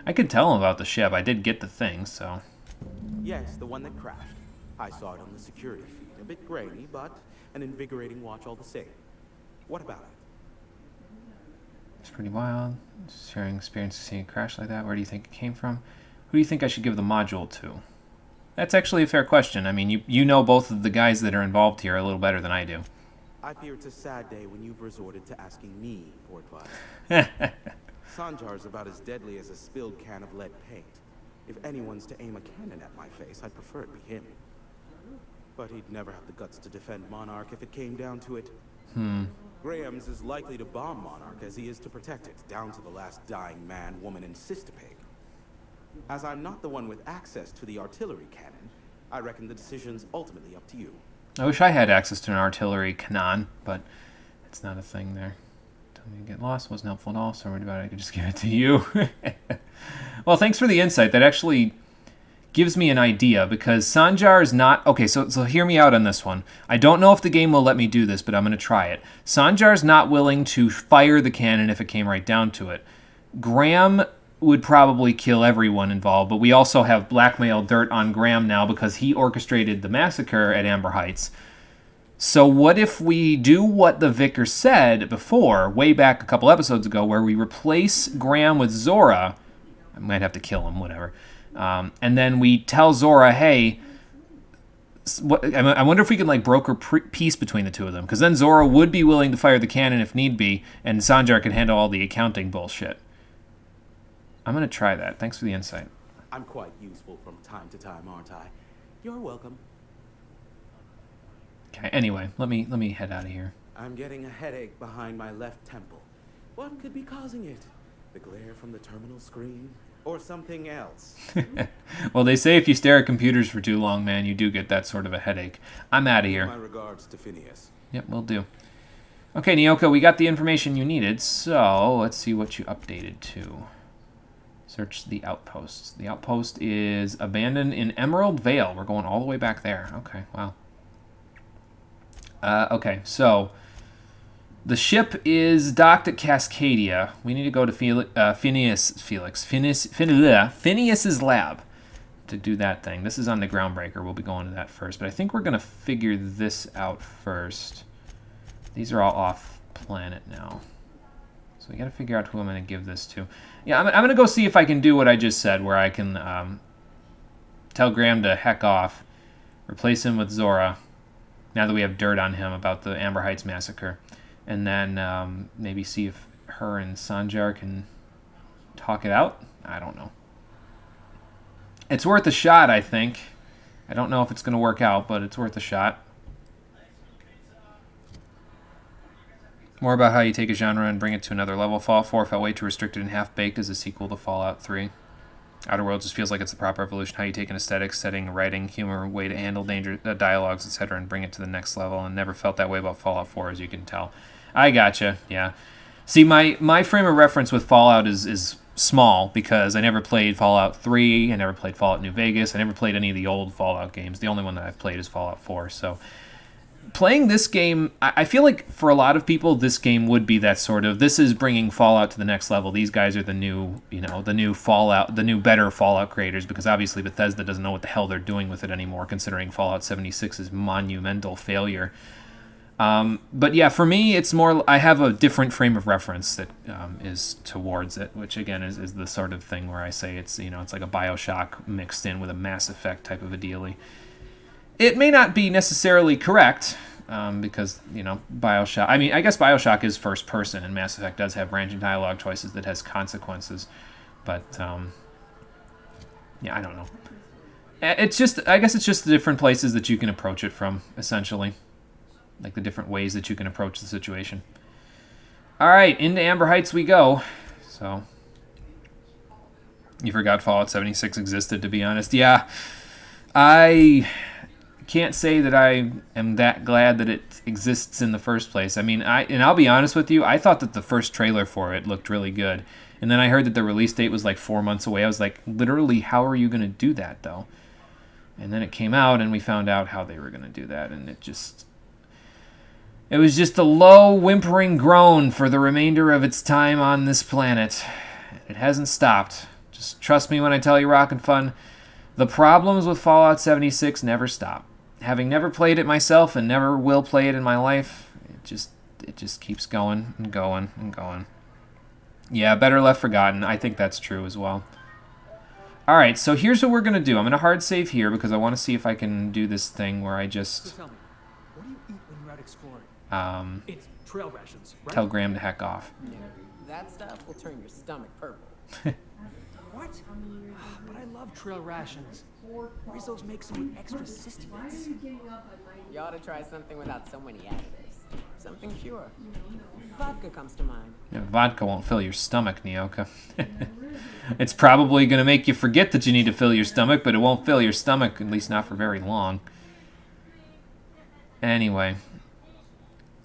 I could tell him about the ship. I did get the thing, so... Yes, the one that crashed. I saw it on the security feed. A bit grainy, but an invigorating watch all the same. What about it? It's pretty wild. Sharing experience seeing a crash like that. Where do you think it came from? Who do you think I should give the module to? That's actually a fair question. I mean, you know both of the guys that are involved here a little better than I do. I fear it's a sad day when you've resorted to asking me for advice. Sanjar's about as deadly as a spilled can of lead paint. If anyone's to aim a cannon at my face, I'd prefer it be him. But he'd never have the guts to defend Monarch if it came down to it. Graham's as likely to bomb Monarch as he is to protect it, down to the last dying man, woman, and sistapig. As I'm not the one with access to the artillery cannon, I reckon the decision's ultimately up to you. I wish I had access to an artillery cannon, but it's not a thing there. Tell me to get lost, wasn't helpful at all, so worried about it, I could just give it to you. Well, thanks for the insight. That actually gives me an idea, because Sanjar is not... Okay, so hear me out on this one. I don't know if the game will let me do this, but I'm going to try it. Sanjar's not willing to fire the cannon if it came right down to it. Graham would probably kill everyone involved, but we also have blackmail dirt on Graham now because he orchestrated the massacre at Amber Heights. So what if we do what the vicar said before, way back a couple episodes ago, where we replace Graham with Zora? I might have to kill him, whatever. And then we tell Zora, hey, I wonder if we can like broker peace between the two of them, because then Zora would be willing to fire the cannon if need be, and Sanjar can handle all the accounting bullshit. I'm gonna try that. Thanks for the insight. I'm quite useful from time to time, aren't I? You're welcome. Okay. Anyway, let me head out of here. I'm getting a headache behind my left temple. What could be causing it? The glare from the terminal screen? Or something else? Well, they say if you stare at computers for too long, man, you do get that sort of a headache. I'm out of here. My regards to Phineas. Yep, will do. Okay, Nyoka, we got the information you needed, so let's see what you updated to. Search the outposts. The outpost is abandoned in Emerald Vale. We're going all the way back there. Okay, wow. Okay, so the ship is docked at Cascadia. We need to go to Phineas's lab to do that thing. This is on the Groundbreaker. We'll be going to that first, but I think we're going to figure this out first. These are all off planet now. So we got to figure out who I'm going to give this to. Yeah, I'm going to go see if I can do what I just said, where I can tell Graham to heck off, replace him with Zora, now that we have dirt on him about the Amber Heights massacre. And then maybe see if her and Sanjar can talk it out. I don't know. It's worth a shot, I think. I don't know if it's going to work out, but it's worth a shot. More about how you take a genre and bring it to another level. Fallout 4 felt way too restricted and half-baked as a sequel to Fallout 3. Outer Worlds just feels like it's the proper evolution, how you take an aesthetic, setting, writing, humor, way to handle danger, dialogues, etc., and bring it to the next level, and never felt that way about Fallout 4, as you can tell. I gotcha, yeah. See, my frame of reference with Fallout is small, because I never played Fallout 3, I never played Fallout New Vegas, I never played any of the old Fallout games. The only one that I've played is Fallout 4, so playing this game, I feel like for a lot of people, this game would be that sort of, this is bringing Fallout to the next level. These guys are the new, the new Fallout, the new better Fallout creators, because obviously Bethesda doesn't know what the hell they're doing with it anymore, considering Fallout 76's monumental failure. But yeah, for me, it's more, I have a different frame of reference that is towards it, which again is the sort of thing where I say it's, it's like a BioShock mixed in with a Mass Effect type of a dealie. It may not be necessarily correct, because, BioShock... I mean, I guess BioShock is first person, and Mass Effect does have branching dialogue choices that has consequences. But, yeah, I don't know. It's just... I guess it's just the different places that you can approach it from, essentially. Like, the different ways that you can approach the situation. Alright, into Amber Heights we go. So... You forgot Fallout 76 existed, to be honest. Yeah, I... can't say that I am that glad that it exists in the first place. I mean, I'll be honest with you, I thought that the first trailer for it looked really good. And then I heard that the release date was like 4 months away. I was like, literally, how are you going to do that, though? And then it came out, and we found out how they were going to do that. And it was just a low, whimpering groan for the remainder of its time on this planet. It hasn't stopped. Just trust me when I tell you, Rockin' Fun, the problems with Fallout 76 never stop. Having never played it myself and never will play it in my life, it just keeps going and going and going. Yeah, better left forgotten. I think that's true as well. All right, so here's what we're going to do. I'm going to hard save here because I want to see if I can do this thing where I just... So tell me, what do you eat when you're out exploring? It's trail rations, right? Tell Graham to heck off. That stuff will turn your stomach purple. What? But I love trail rations. Rizzo's makes them with extra sustenance. You ought to try something without so many additives. Something pure. Vodka comes to mind. Yeah, vodka won't fill your stomach, Nyoka. It's probably going to make you forget that you need to fill your stomach, but it won't fill your stomach, at least not for very long. Anyway.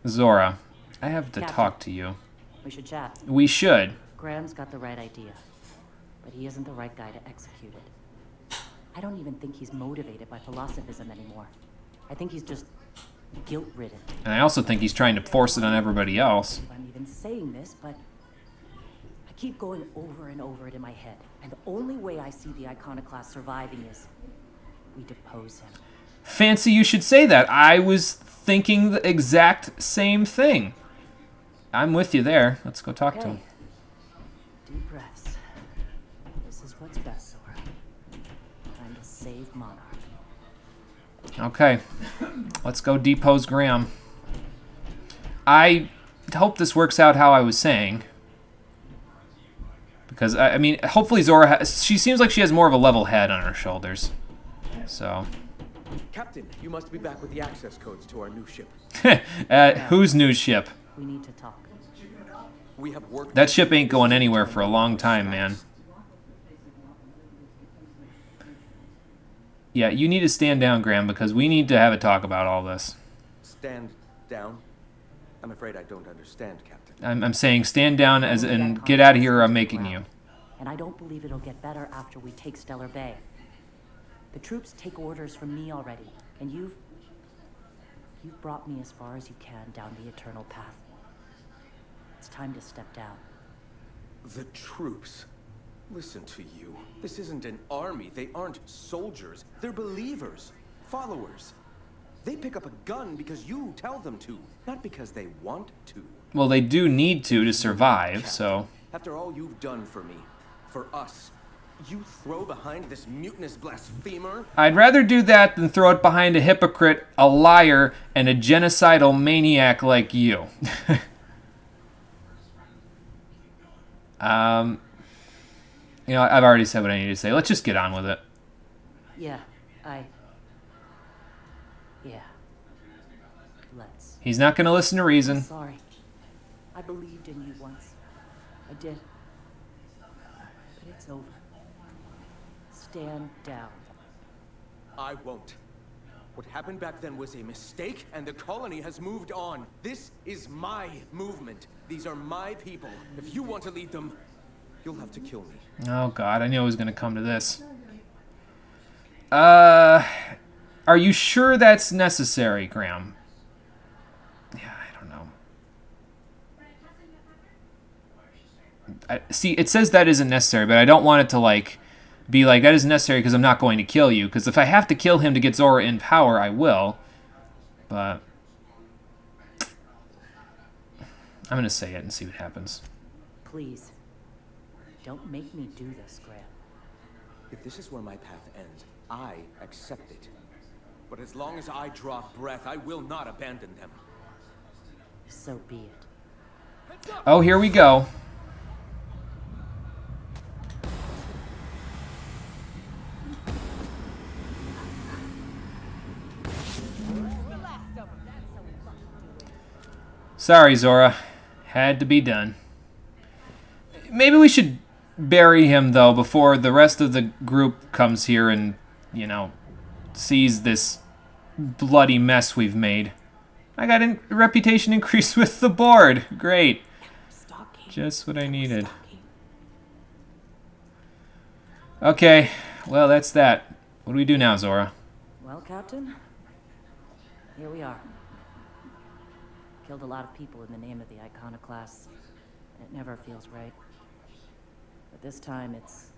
Zora, I have to talk to you. We should chat. We should. Graham's got the right idea, but he isn't the right guy to execute it. I don't even think he's motivated by philosophism anymore. I think he's just guilt-ridden. And I also think he's trying to force it on everybody else. I'm even saying this, but I keep going over and over it in my head. And the only way I see the Iconoclast surviving is we depose him. Fancy you should say that. I was thinking the exact same thing. I'm with you there. Let's go talk to him. Deep breaths. This is what's best, Zora. Time to save Monarch. Okay. Let's go depose Graham. I hope this works out how I was saying. Because, I mean, hopefully Zora she seems like she has more of a level head on her shoulders. So. Captain, you must be back with the access codes to our new ship. Whose new ship? We need to talk. We have worked. That ship ain't going anywhere for a long time, man. Yeah, you need to stand down, Graham, because we need to have a talk about all this. Stand down? I'm afraid I don't understand, Captain. I'm saying stand down as in get out of here or I'm making you. And I don't believe it'll get better after we take Stellar Bay. The troops take orders from me already, and you've brought me as far as you can down the eternal path. It's time to step down. The troops? Listen to you. This isn't an army. They aren't soldiers. They're believers. Followers. They pick up a gun because you tell them to, not because they want to. Well, they do need to survive, so... After all you've done for me, for us, you throw behind this mutinous blasphemer? I'd rather do that than throw it behind a hypocrite, a liar, and a genocidal maniac like you. You know, I've already said what I need to say. Let's just get on with it. Yeah. Let's. He's not going to listen to reason. Sorry. I believed in you once. I did. But it's over. Stand down. I won't. What happened back then was a mistake, and the colony has moved on. This is my movement. These are my people. If you want to lead them, you'll have to kill me. Oh, God. I knew it was going to come to this. Are you sure that's necessary, Graham? Yeah, I don't know. See, it says that isn't necessary, but I don't want it to, like, be like, that isn't necessary because I'm not going to kill you. Because if I have to kill him to get Zora in power, I will. But I'm going to say it and see what happens. Please. Don't make me do this, Graham. If this is where my path ends, I accept it. But as long as I draw breath, I will not abandon them. So be it. Oh, here we go. Sorry, Zora. Had to be done. Maybe we should bury him, though, before the rest of the group comes here and, you know, sees this bloody mess we've made. I got a reputation increase with the board. Great. Just what I needed. Okay, well, that's that. What do we do now, Zora? Well, Captain, here we are. Killed a lot of people in the name of the Iconoclasts, and it never feels right. But this time, it's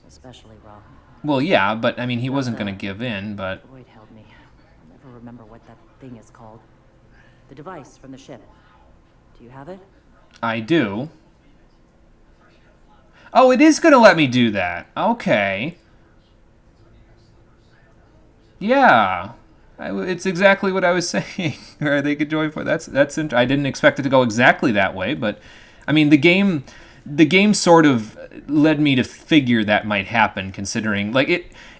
especially wrong. Well, yeah, but, I mean, he wasn't going to give in, but... Void held me. I'll never remember what that thing is called. The device from the ship. Do you have it? I do. Oh, it is going to let me do that. Okay. Yeah. It's exactly what I was saying. Or they could join for that's I didn't expect it to go exactly that way, but I mean the game sort of led me to figure that might happen, considering like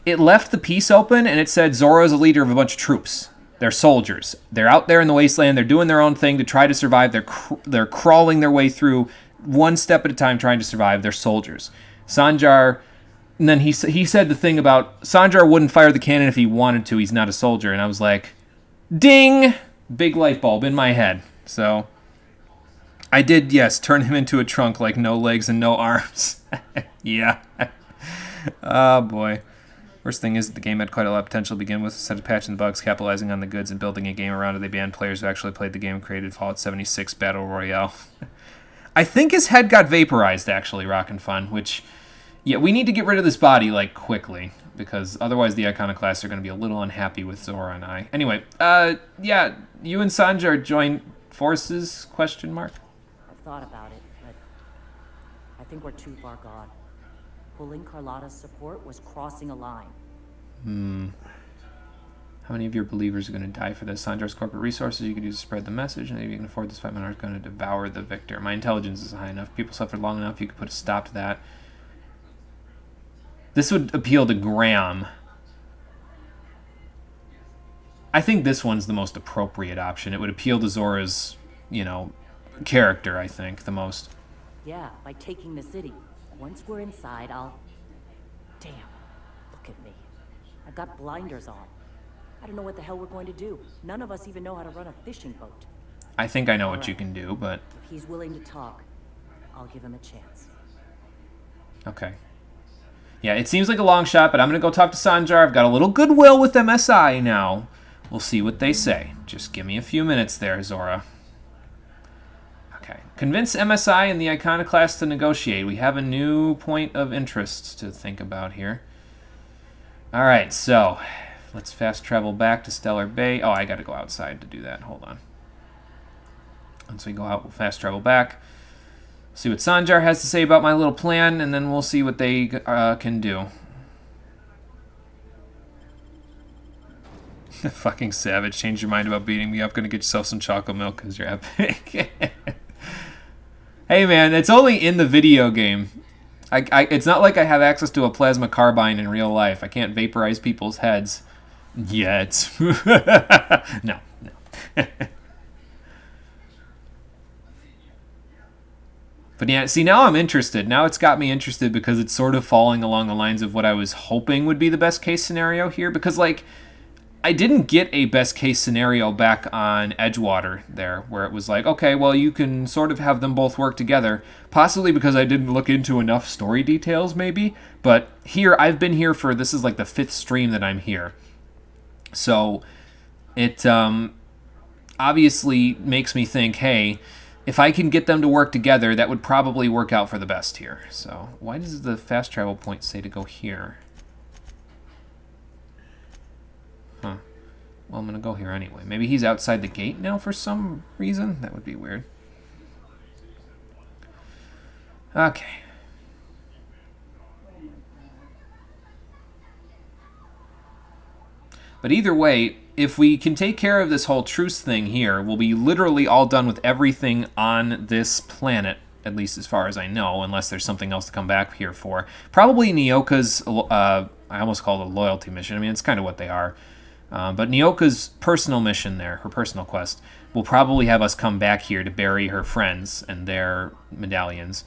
it left the piece open and it said Zora's a leader of a bunch of troops. They're soldiers. They're out there in the wasteland. They're doing their own thing to try to survive. They're crawling their way through one step at a time, trying to survive. They're soldiers. Sanjar. And then he said the thing about Sanjar wouldn't fire the cannon if he wanted to. He's not a soldier. And I was like, ding! Big light bulb in my head. So I did, yes, turn him into a trunk like no legs and no arms. Yeah. Oh, boy. Worst thing is the game had quite a lot of potential to begin with. Instead of patching the bugs, capitalizing on the goods, and building a game around it, they banned players who actually played the game and created Fallout 76 Battle Royale. I think his head got vaporized, actually, Rockin' Fun, which... Yeah, we need to get rid of this body, like, quickly, because otherwise the Iconoclasts are going to be a little unhappy with Zora and I. Anyway, yeah, you and Sanjar join forces, question mark? I've thought about it, but I think we're too far gone. Pulling Carlotta's support was crossing a line. How many of your believers are going to die for this? Sanjar's corporate resources you could use to spread the message, and if you can afford this, 5 men are going to devour the victor. My intelligence is high enough. People suffered long enough. You could put a stop to that. This would appeal to Graham. I think this one's the most appropriate option. It would appeal to Zora's, you know, character, I think, the most. Yeah, by taking the city. Once we're inside, I'll... Damn, look at me. I've got blinders on. I don't know what the hell we're going to do. None of us even know how to run a fishing boat. I think I know what you can do, but... If he's willing to talk, I'll give him a chance. Okay. Yeah, it seems like a long shot, but I'm going to go talk to Sanjar. I've got a little goodwill with MSI now. We'll see what they say. Just give me a few minutes there, Zora. Okay. Convince MSI and the Iconoclast to negotiate. We have a new point of interest to think about here. Alright, so... let's fast travel back to Stellar Bay. Oh, I got to go outside to do that. Hold on. Once we go out, we'll fast travel back. See what Sanjar has to say about my little plan, and then we'll see what they can do. Fucking savage. Change your mind about beating me up. Gonna get yourself some chocolate milk because you're epic. Hey, man, it's only in the video game. It's not like I have access to a plasma carbine in real life. I can't vaporize people's heads. Yet. No. But yeah, see, now I'm interested. Now it's got me interested because it's sort of falling along the lines of what I was hoping would be the best case scenario here. Because, like, I didn't get a best case scenario back on Edgewater there, where it was like, okay, well, you can sort of have them both work together. Possibly because I didn't look into enough story details, maybe. But here, I've been here for, this is like the 5th stream that I'm here. So it obviously makes me think, hey, if I can get them to work together, that would probably work out for the best here. So why does the fast travel point say to go here? Huh. Well, I'm going to go here anyway. Maybe he's outside the gate now for some reason? That would be weird. Okay. But either way, if we can take care of this whole truce thing here, we'll be literally all done with everything on this planet, at least as far as I know, unless there's something else to come back here for. Probably Nyoka's, I almost called it a loyalty mission. I mean, it's kind of what they are. But Nyoka's personal mission there, her personal quest, will probably have us come back here to bury her friends and their medallions.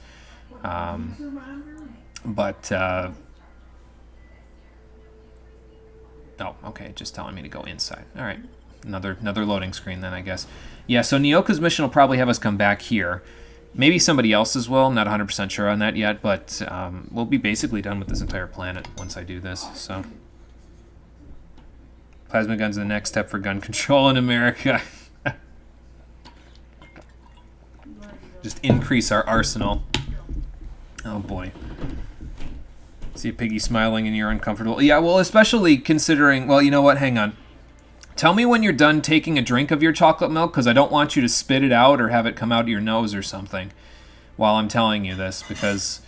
Oh, okay, just telling me to go inside. All right, another loading screen then, I guess. Yeah, so Nyoka's mission will probably have us come back here. Maybe somebody else as well. I'm not 100% sure on that yet, but we'll be basically done with this entire planet once I do this, so... Plasma guns are the next step for gun control in America. Just increase our arsenal. Oh, boy. See a piggy smiling and you're uncomfortable. Yeah, well, especially considering... Well, you know what? Hang on. Tell me when you're done taking a drink of your chocolate milk, because I don't want you to spit it out or have it come out of your nose or something while I'm telling you this, because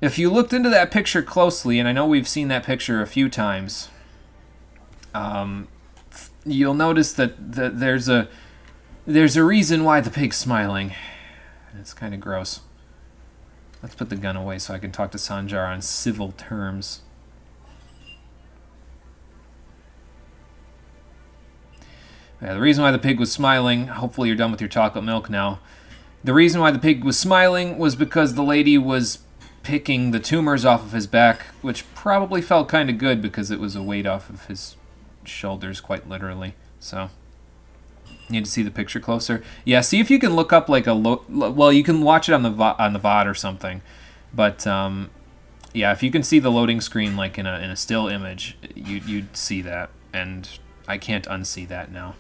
if you looked into that picture closely, and I know we've seen that picture a few times, you'll notice that there's a reason why the pig's smiling. It's kind of gross. Let's put the gun away so I can talk to Sanjar on civil terms. Yeah, the reason why the pig was smiling, hopefully you're done with your chocolate milk now. The reason why the pig was smiling was because the lady was picking the tumors off of his back, which probably felt kind of good because it was a weight off of his shoulders, quite literally. So... Need to see the picture closer. Yeah, see if you can look up like a well, you can watch it on the VOD or something, but yeah, if you can see the loading screen like in a still image, you'd see that, and I can't unsee that now.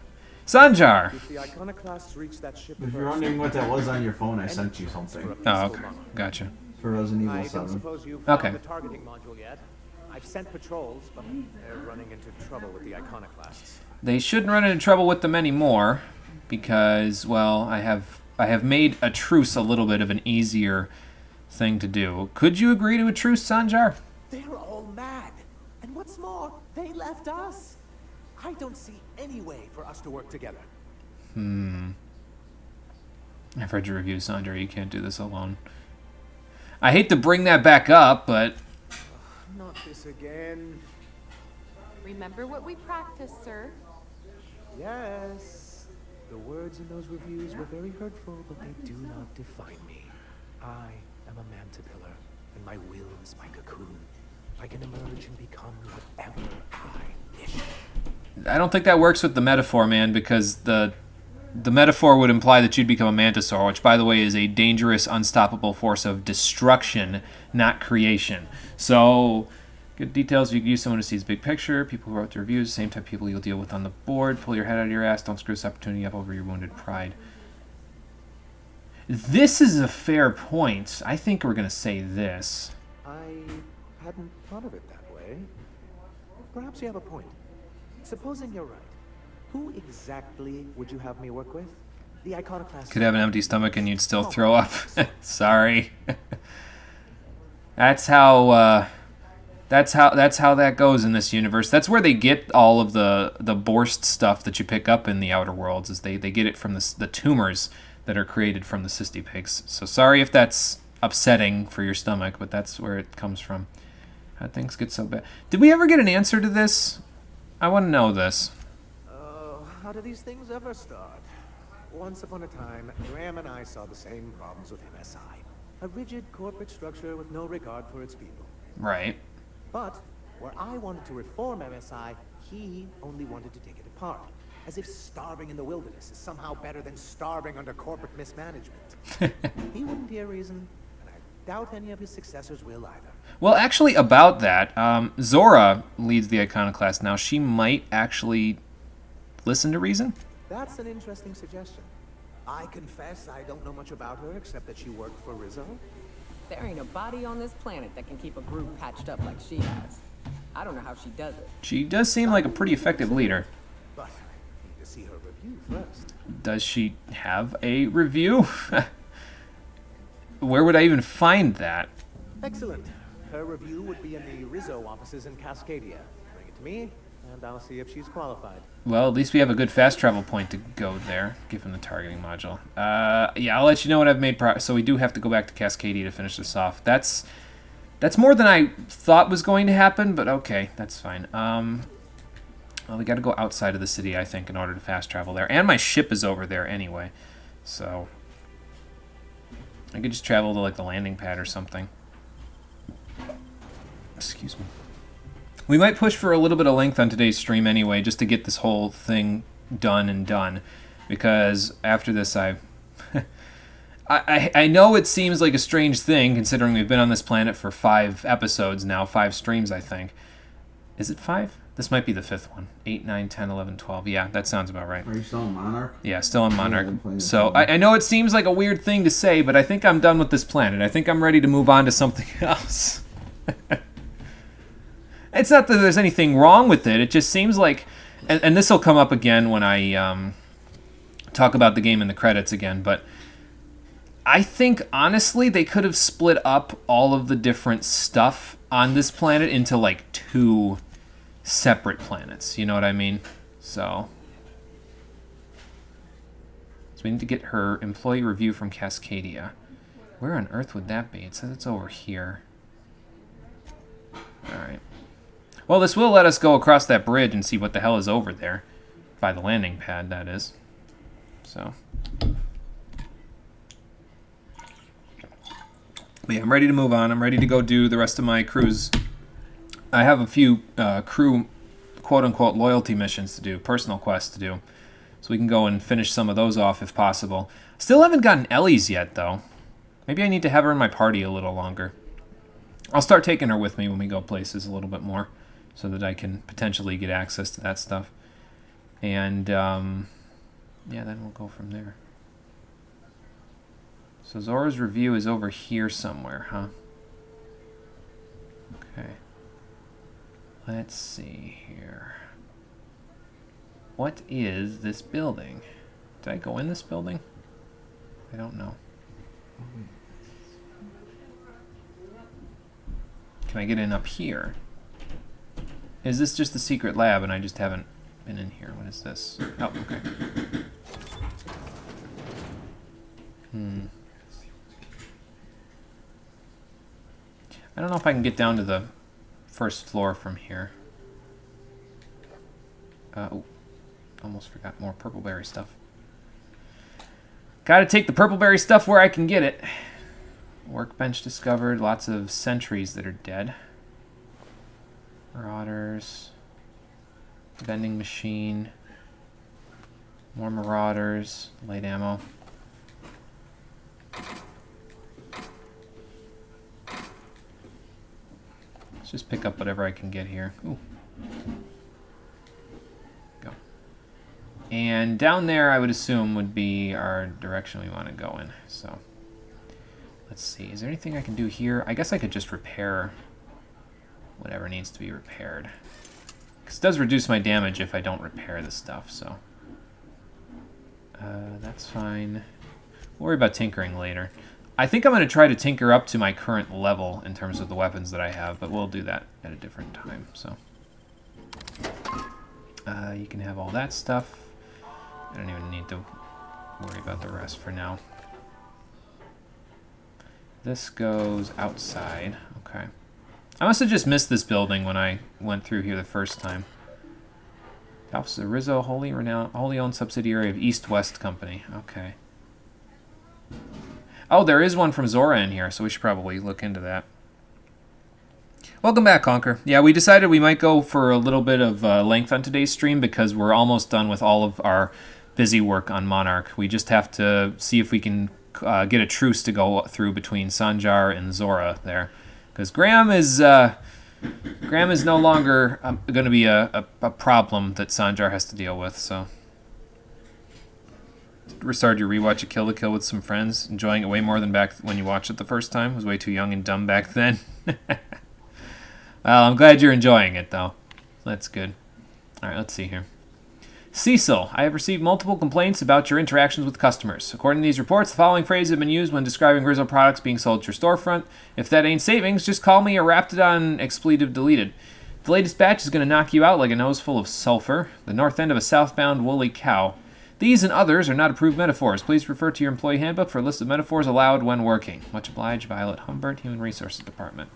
Sanjar. If the Iconoclasts reach that ship If you're wondering what that was on your phone, I sent you something. Oh, okay, gotcha. For Resident Evil I 7. don't suppose you've found Okay. the targeting module yet. I've sent patrols, but they're running into trouble with the Iconoclasts. They shouldn't run into trouble with them anymore, because, well, I have made a truce a little bit of an easier thing to do. Could you agree to a truce, Sanjar? They're all mad. And what's more, they left us. I don't see any way for us to work together. I've read your review, Sandra. You can't do this alone. I hate to bring that back up, but... Not this again. Remember what we practiced, sir. Yes. The words in those reviews were very hurtful, but they do not define me. I am a mantipillar, and my will is my cocoon. I can emerge and become whatever I wish. I don't think that works with the metaphor, man, because the metaphor would imply that you'd become a mantisaur, which, by the way, is a dangerous, unstoppable force of destruction, not creation. So, good details. You can use someone who sees big picture, people who wrote the reviews, the same type of people you'll deal with on the board. Pull your head out of your ass. Don't screw this opportunity up over your wounded pride. This is a fair point. I think we're going to say this. I hadn't thought of it that way. Perhaps you have a point. Supposing you're right. Who exactly would you have me work with? The iconoclast. Could have an empty stomach and you'd still throw up. Sorry. That's how that goes in this universe. That's where they get all of the Borst stuff that you pick up in the Outer Worlds. Is they get it from the tumors that are created from the cysty pigs. So sorry if that's upsetting for your stomach, but that's where it comes from. How things get so bad. Did we ever get an answer to this? I want to know this. How do these things ever start? Once upon a time, Graham and I saw the same problems with MSI. A rigid corporate structure with no regard for its people. Right. But where I wanted to reform MSI, he only wanted to take it apart. As if starving in the wilderness is somehow better than starving under corporate mismanagement. He wouldn't hear reason, and I doubt any of his successors will either. Well, actually, about that, Zora leads the Iconoclast now. She might actually listen to reason? That's an interesting suggestion. I confess I don't know much about her except that she worked for Rizzo. There ain't a body on this planet that can keep a group patched up like she has. I don't know how she does it. She does seem like a pretty effective leader. But I need to see her review first. Does she have a review? Where would I even find that? Excellent. Her review would be in the Rizzo offices in Cascadia. Bring it to me, and I'll see if she's qualified. Well, at least we have a good fast travel point to go there, given the targeting module. Yeah, I'll let you know when I've made progress. So we do have to go back to Cascadia to finish this off. That's more than I thought was going to happen, but okay, that's fine. Well, we got to go outside of the city, I think, in order to fast travel there. And my ship is over there anyway, so I could just travel to, like, the landing pad or something. Excuse me. We might push for a little bit of length on today's stream anyway, just to get this whole thing done, because after this I know it seems like a strange thing, considering we've been on this planet for 5 episodes now, 5 streams, I think. Is it 5? This might be the 5th one. 8, 9, 10, 11, 12. Yeah, that sounds about right. Are you still on Monarch? Yeah, still on Monarch. So I know it seems like a weird thing to say, but I think I'm done with this planet. I think I'm ready to move on to something else. It's not that there's anything wrong with it. It just seems like, and this will come up again when I talk about the game in the credits again, but I think, honestly, they could have split up all of the different stuff on this planet into, like, 2 separate planets. You know what I mean? So we need to get her employee review from Cascadia. Where on earth would that be? It says it's over here. Alright. Well, this will let us go across that bridge and see what the hell is over there. By the landing pad, that is. So. But yeah, I'm ready to move on. I'm ready to go do the rest of my cruise. I have a few crew, quote-unquote, loyalty missions to do, personal quests to do. So we can go and finish some of those off if possible. Still haven't gotten Ellie's yet, though. Maybe I need to have her in my party a little longer. I'll start taking her with me when we go places a little bit more, so that I can potentially get access to that stuff. And, yeah, then we'll go from there. So Zora's review is over here somewhere, huh? Okay. Let's see here. What is this building? Did I go in this building? I don't know. Can I get in up here? Is this just the secret lab and I just haven't been in here. What is this? Oh, okay. I don't know if I can get down to the first floor from here. Oh, almost forgot more purpleberry stuff. Gotta take the purpleberry stuff where I can get it. Workbench discovered. Lots of sentries that are dead. Marauders. Vending machine. More marauders. Light ammo. Let's just pick up whatever I can get here. Ooh. Go. And down there, I would assume, would be our direction we want to go in. So, let's see. Is there anything I can do here? I guess I could just repair whatever needs to be repaired. Because it does reduce my damage if I don't repair the stuff, so. That's fine. We'll worry about tinkering later. I think I'm going to try to tinker up to my current level in terms of the weapons that I have, but we'll do that at a different time, so. You can have all that stuff. I don't even need to worry about the rest for now. This goes outside. Okay. I must have just missed this building when I went through here the first time. The office of Rizzo, wholly owned subsidiary of East West Company. Okay. Oh, there is one from Zora in here, so we should probably look into that. Welcome back, Conker. Yeah, we decided we might go for a little bit of length on today's stream because we're almost done with all of our busy work on Monarch. We just have to see if we can get a truce to go through between Sanjar and Zora there. Because Graham is no longer going to be a problem that Sanjar has to deal with, so... Restarted your rewatch of Kill la Kill with some friends, enjoying it way more than back when you watched it the first time. Was way too young and dumb back then. Well, I'm glad you're enjoying it, though. That's good. Alright, let's see here. Cecil, I have received multiple complaints about your interactions with customers. According to these reports, the following phrases have been used when describing Rizzo products being sold at your storefront. If that ain't savings, just call me a Raptidon expletive deleted. The latest batch is going to knock you out like a nose full of sulfur. The north end of a southbound woolly cow. These and others are not approved metaphors. Please refer to your employee handbook for a list of metaphors allowed when working. Much obliged, Violet Humbert, Human Resources Department.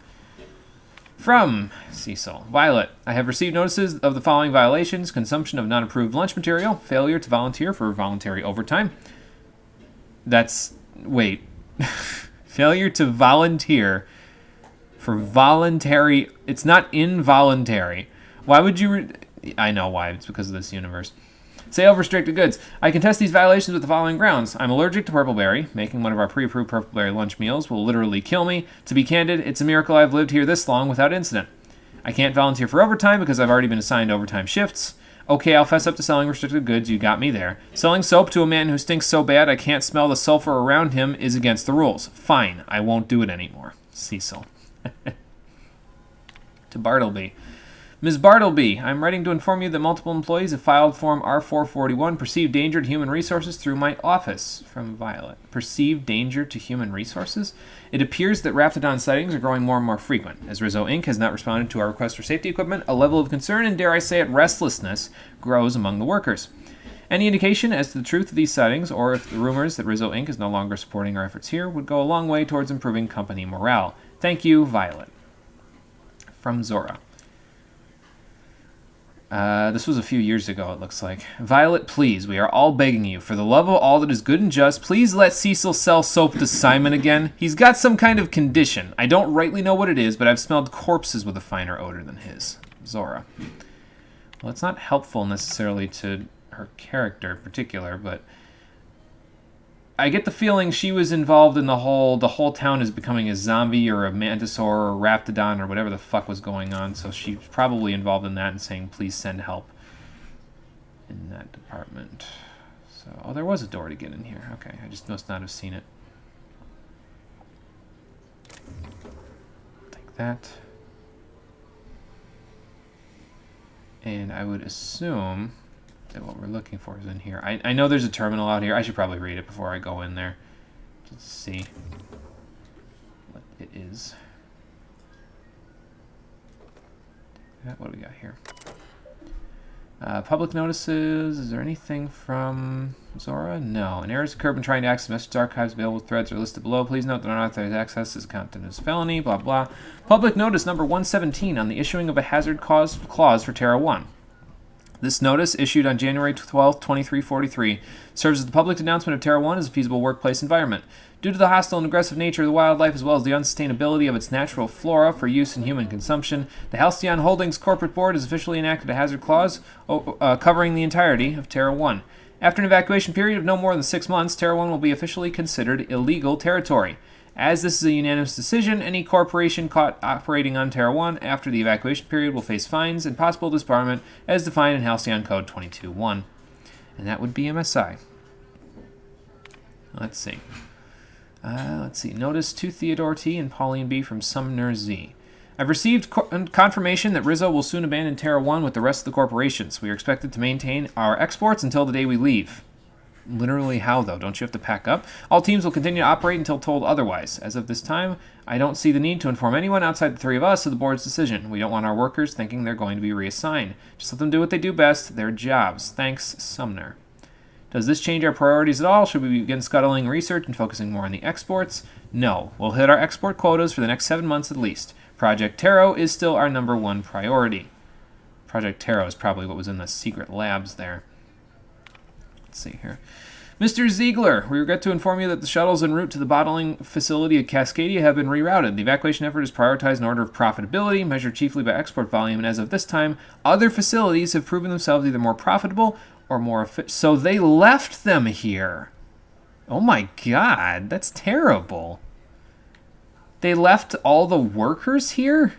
From Cecil. Violet, I have received notices of the following violations. Consumption of non-approved lunch material. Failure to volunteer for voluntary overtime. That's... wait. Failure to volunteer for voluntary... It's not involuntary. Why would you... I know why. It's because of this universe. Sale of restricted goods. I contest these violations with the following grounds. I'm allergic to purpleberry. Making one of our pre-approved purpleberry lunch meals will literally kill me. To be candid, it's a miracle I've lived here this long without incident. I can't volunteer for overtime because I've already been assigned overtime shifts. Okay, I'll fess up to selling restricted goods. You got me there. Selling soap to a man who stinks so bad I can't smell the sulfur around him is against the rules. Fine, I won't do it anymore. Cecil. To Bartleby. Ms. Bartleby, I'm writing to inform you that multiple employees have filed Form R441, perceived danger to human resources through my office. From Violet. Perceived danger to human resources? It appears that Raptidon sightings are growing more and more frequent. As Rizzo Inc. has not responded to our request for safety equipment, a level of concern and, dare I say it, restlessness grows among the workers. Any indication as to the truth of these sightings, or if the rumors that Rizzo Inc. is no longer supporting our efforts here, would go a long way towards improving company morale. Thank you, Violet. From Zora. This was a few years ago, it looks like. Violet, please, we are all begging you, for the love of all that is good and just, please let Cecil sell soap to Simon again. He's got some kind of condition. I don't rightly know what it is, but I've smelled corpses with a finer odor than his. Zora. Well, it's not helpful necessarily to her character in particular, but I get the feeling she was involved in the whole town is becoming a zombie or a mantisaur or a raptidon or whatever the fuck was going on, so she's probably involved in that and saying, please send help in that department. So, oh, there was a door to get in here. Okay, I just must not have seen it. Take that. And I would assume that what we're looking for is in here. I know there's a terminal out here. I should probably read it before I go in there. Just to see what it is. What do we got here? Public notices. Is there anything from Zora? No. An error has occurred when trying to access message archives. Available threads are listed below. Please note that unauthorized access is content as felony. Blah, blah. Public notice number 117 on the issuing of a hazard clause for Terra 1. This notice, issued on January 12, 2343, serves as the public announcement of Terra 1 as a feasible workplace environment. Due to the hostile and aggressive nature of the wildlife as well as the unsustainability of its natural flora for use in human consumption, the Halcyon Holdings Corporate Board has officially enacted a hazard clause covering the entirety of Terra 1. After an evacuation period of no more than 6 months, Terra 1 will be officially considered illegal territory. As this is a unanimous decision, any corporation caught operating on Terra 1 after the evacuation period will face fines and possible disbarment as defined in Halcyon Code 22.1. And that would be MSI. Let's see. Notice to Theodore T. and Pauline B. from Sumner Z. I've received confirmation that Rizzo will soon abandon Terra 1 with the rest of the corporations. We are expected to maintain our exports until the day we leave. Literally how, though? Don't you have to pack up? All teams will continue to operate until told otherwise. As of this time, I don't see the need to inform anyone outside the three of us of the board's decision. We don't want our workers thinking they're going to be reassigned. Just let them do what they do best, their jobs. Thanks, Sumner. Does this change our priorities at all? Should we begin scuttling research and focusing more on the exports? No. We'll hit our export quotas for the next 7 months at least. Project Taro is still our number one priority. Project Taro is probably what was in the secret labs there. Let's see here. Mr. Ziegler, we regret to inform you that the shuttles en route to the bottling facility at Cascadia have been rerouted. The evacuation effort is prioritized in order of profitability, measured chiefly by export volume, and as of this time, other facilities have proven themselves either more profitable or more efficient. So they left them here. Oh my god, that's terrible. They left all the workers here?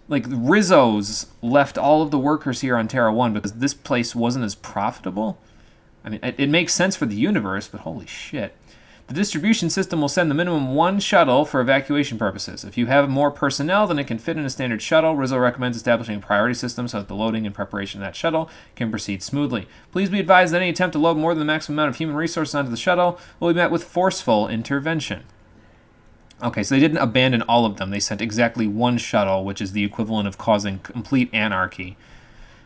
Like, Rizzo's left all of the workers here on Terra 1 because this place wasn't as profitable? I mean, it makes sense for the universe, but holy shit. The distribution system will send the minimum 1 shuttle for evacuation purposes. If you have more personnel than it can fit in a standard shuttle, Rizzo recommends establishing a priority system so that the loading and preparation of that shuttle can proceed smoothly. Please be advised that any attempt to load more than the maximum amount of human resources onto the shuttle will be met with forceful intervention. Okay, so they didn't abandon all of them. They sent exactly 1 shuttle, which is the equivalent of causing complete anarchy.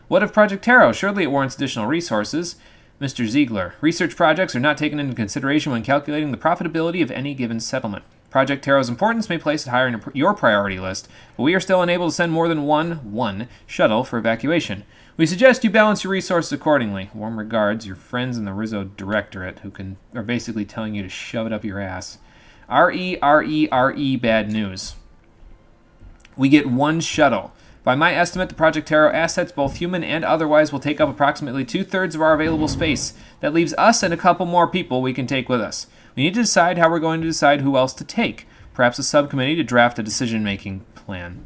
What of Project Taro? Surely it warrants additional resources. Mr. Ziegler, research projects are not taken into consideration when calculating the profitability of any given settlement. Project Taro's importance may place it higher in your priority list, but we are still unable to send more than one shuttle for evacuation. We suggest you balance your resources accordingly. Warm regards, your friends in the Rizzo Directorate, who are basically telling you to shove it up your ass. R-E-R-E-R-E bad news. We get 1 shuttle. By my estimate, the Project Taro assets, both human and otherwise, will take up approximately 2/3 of our available space. That leaves us and a couple more people we can take with us. We need to decide how we're going to decide who else to take. Perhaps a subcommittee to draft a decision-making plan.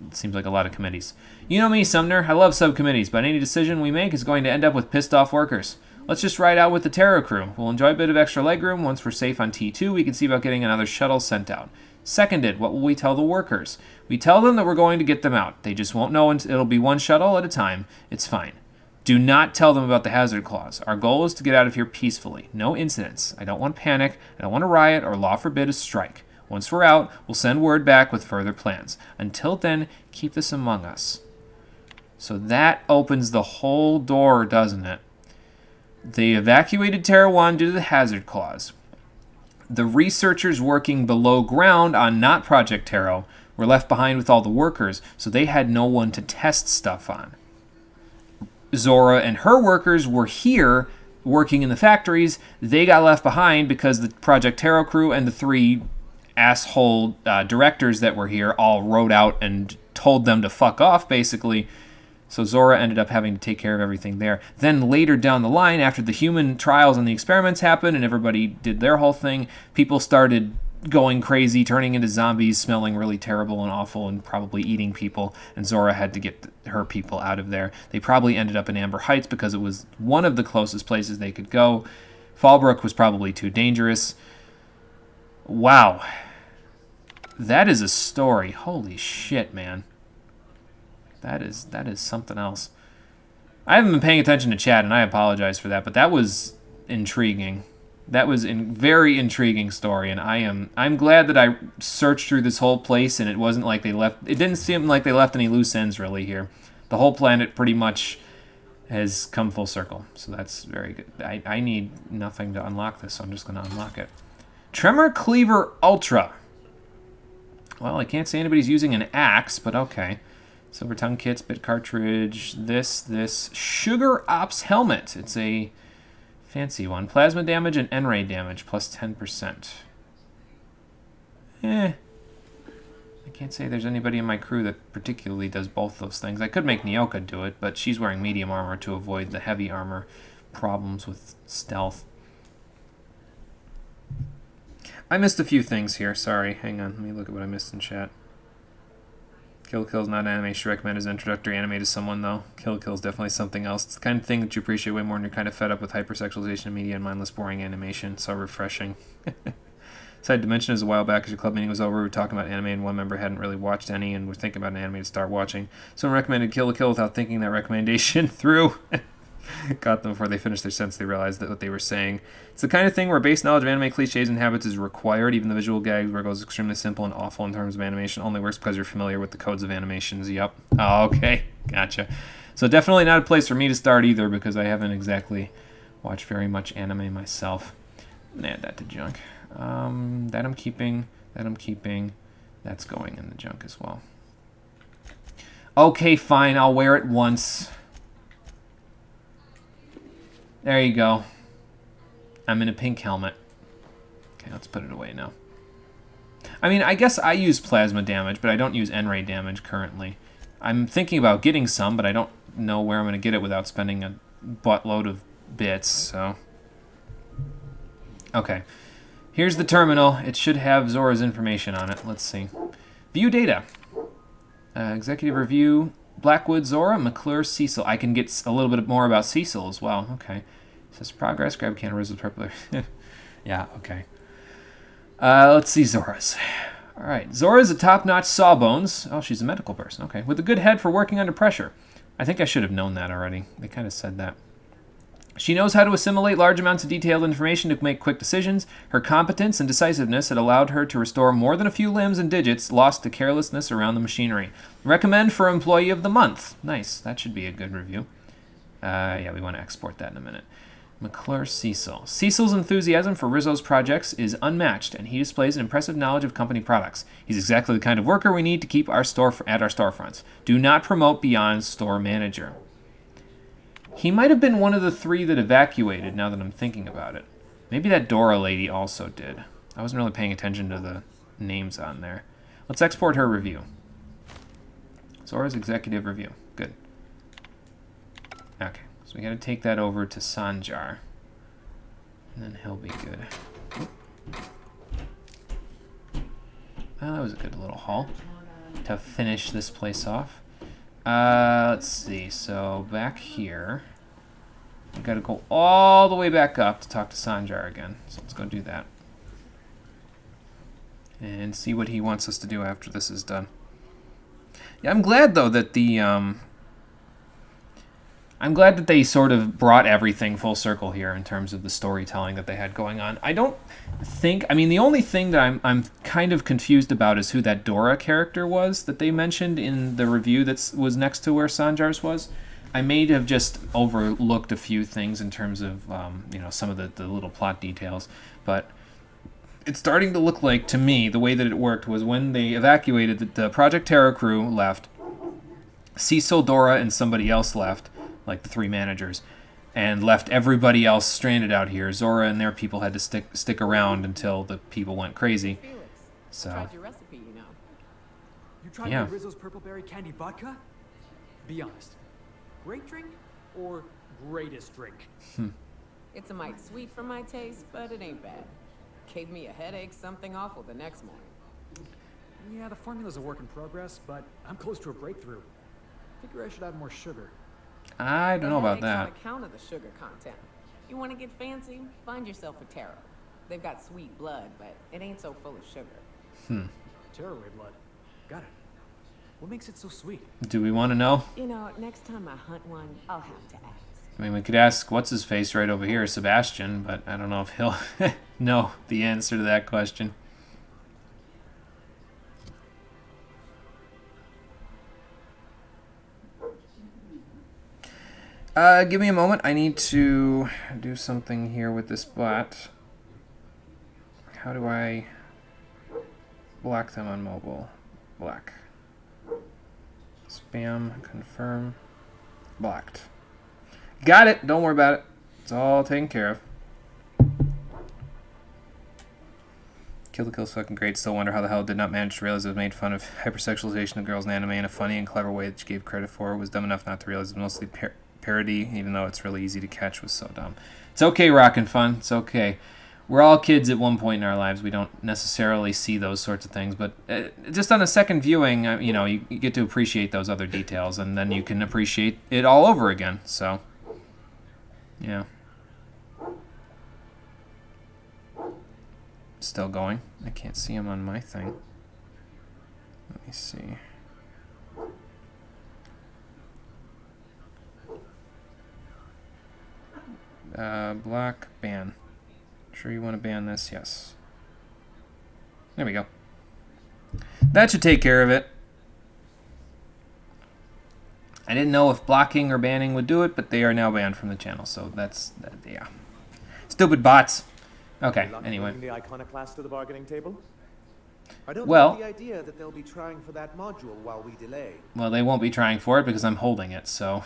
It seems like a lot of committees. You know me, Sumner. I love subcommittees, but any decision we make is going to end up with pissed-off workers. Let's just ride out with the Taro crew. We'll enjoy a bit of extra legroom. Once we're safe on T2, we can see about getting another shuttle sent out. Seconded, what will we tell the workers? We tell them that we're going to get them out. They just won't know until it'll be 1 shuttle at a time. It's fine. Do not tell them about the hazard clause. Our goal is to get out of here peacefully. No incidents. I don't want panic. I don't want a riot or, law forbid, a strike. Once we're out, we'll send word back with further plans. Until then, keep this among us. So that opens the whole door, doesn't it? They evacuated Terra 1 due to the hazard clause. The researchers working below ground on not Project Taro were left behind with all the workers, so they had no one to test stuff on. Zora and her workers were here working in the factories. They got left behind because the Project Taro crew and the 3 asshole directors that were here all rode out and told them to fuck off, basically. So Zora ended up having to take care of everything there. Then later down the line, after the human trials and the experiments happened and everybody did their whole thing, people started going crazy, turning into zombies, smelling really terrible and awful, and probably eating people. And Zora had to get her people out of there. They probably ended up in Amber Heights because it was one of the closest places they could go. Fallbrook was probably too dangerous. Wow. That is a story. Holy shit, man. That is something else. I haven't been paying attention to chat, and I apologize for that, but that was intriguing. That was a very intriguing story, and I'm glad that I searched through this whole place, and it wasn't like they left. It didn't seem like they left any loose ends really here. The whole planet pretty much has come full circle. So that's very good. I need nothing to unlock this, so I'm just going to unlock it. Tremor Cleaver Ultra. Well, I can't say anybody's using an axe, but okay. Silver Tongue Kits, Bit Cartridge, this. Sugar Ops Helmet. It's a fancy one. Plasma damage and N-ray damage, plus 10%. I can't say there's anybody in my crew that particularly does both those things. I could make Nyoka do it, but she's wearing medium armor to avoid the heavy armor problems with stealth. I missed a few things here. Sorry. Hang on. Let me look at what I missed in chat. Kill Kill's not an anime you should recommend as an introductory anime to someone, though. Kill Kill's definitely something else. It's the kind of thing that you appreciate way more when you're kind of fed up with hypersexualization of media and mindless, boring animation. So refreshing. So I had to mention this a while back as your club meeting was over. We were talking about anime, and one member hadn't really watched any and was thinking about an anime to start watching. Someone recommended Kill la Kill without thinking that recommendation through. Got them before they finished their sentence. They realized that what they were saying. It's the kind of thing where base knowledge of anime cliches and habits is required. Even the visual gags where it goes extremely simple and awful in terms of animation only works because you're familiar with the codes of animations. Yep. Oh, okay. Gotcha. So definitely not a place for me to start either because I haven't exactly watched very much anime myself. I'm gonna add that to junk. That I'm keeping. That I'm keeping. That's going in the junk as well. Okay, fine. I'll wear it once. There you go. I'm in a pink helmet. Okay, let's put it away now. I mean, I guess I use plasma damage, but I don't use N-ray damage currently. I'm thinking about getting some, but I don't know where I'm going to get it without spending a buttload of bits, so... Okay. Here's the terminal. It should have Zora's information on it. Let's see. View data. Executive review. Blackwood, Zora, McClure, Cecil. I can get a little bit more about Cecil as well. Okay. It says progress. Grab a can of Rizzle's purple. Yeah, okay. Let's see Zora's. All right. Zora's a top-notch sawbones. Oh, she's a medical person. Okay. With a good head for working under pressure. I think I should have known that already. They kind of said that. She knows how to assimilate large amounts of detailed information to make quick decisions. Her competence and decisiveness had allowed her to restore more than a few limbs and digits lost to carelessness around the machinery. Recommend for Employee of the Month. Nice. That should be a good review. Yeah, we want to export that in a minute. McClure Cecil. Cecil's enthusiasm for Rizzo's projects is unmatched, and he displays an impressive knowledge of company products. He's exactly the kind of worker we need to keep our store at our storefronts. Do not promote beyond store manager. He might have been one of the 3 that evacuated, now that I'm thinking about it. Maybe that Dora lady also did. I wasn't really paying attention to the names on there. Let's export her review. Zora's executive review. Good. Okay, so we gotta take that over to Sanjar. And then he'll be good. Well, that was a good little haul to finish this place off. Let's see. So back here, we got to go all the way back up to talk to Sanjar again. So let's go do that and see what he wants us to do after this is done. Yeah, I'm glad though that I'm glad that they sort of brought everything full circle here in terms of the storytelling that they had going on. I don't think... I mean, the only thing that I'm kind of confused about is who that Dora character was that they mentioned in the review that was next to where Sanjar's was. I may have just overlooked a few things in terms of, some of the little plot details. But it's starting to look like, to me, the way that it worked was when they evacuated, the Project Terra crew left, Cecil, Dora, and somebody else left, like the 3 managers, and left everybody else stranded out here. Zora and their people had to stick around until the people went crazy. Felix, So tried your recipe, you know. You tried Yeah. Rizzo's purple berry candy vodka? Be honest. Great drink or greatest drink? It's a mite sweet for my taste, but it ain't bad. Gave me a headache, something awful the next morning. Yeah, the formula's a work in progress, but I'm close to a breakthrough. Figure I should add more sugar. I don't know about The headache's that. on account of the sugar content. You want to get fancy? Find yourself a tarot. They've got sweet blood, but it ain't so full of sugar. Tearaway blood. Got it. What makes it so sweet? Do we want to know? You know, next time I hunt one, I'll have to ask. I mean, we could ask what's his face right over here, Sebastian, but I don't know if he'll know the answer to that question. Give me a moment. I need to do something here with this bot. How do I block them on mobile? Block. Spam, confirm, blocked. Got it. Don't worry about it. It's all taken care of. Kill the Kill's fucking great. Still wonder how the hell it did not manage to realize it made fun of hypersexualization of girls in anime in a funny and clever way that she gave credit for. It was dumb enough not to realize it was mostly parody, even though it's really easy to catch. Was so dumb. It's okay, Rockin' Fun. It's okay. We're all kids at one point in our lives. We don't necessarily see those sorts of things, but just on a second viewing, you know, you get to appreciate those other details, and then you can appreciate it all over again. So, yeah. Still going. I can't see him on my thing. Let me see. Block, ban. Sure you want to ban this? Yes. There we go. That should take care of it. I didn't know if blocking or banning would do it, but they are now banned from the channel, so that's, yeah. Stupid bots. Okay, anyway. The iconoclast to the bargaining table? I don't Well, like the idea that they'll be trying for that module while we delay. Well, they won't be trying for it because I'm holding it, so...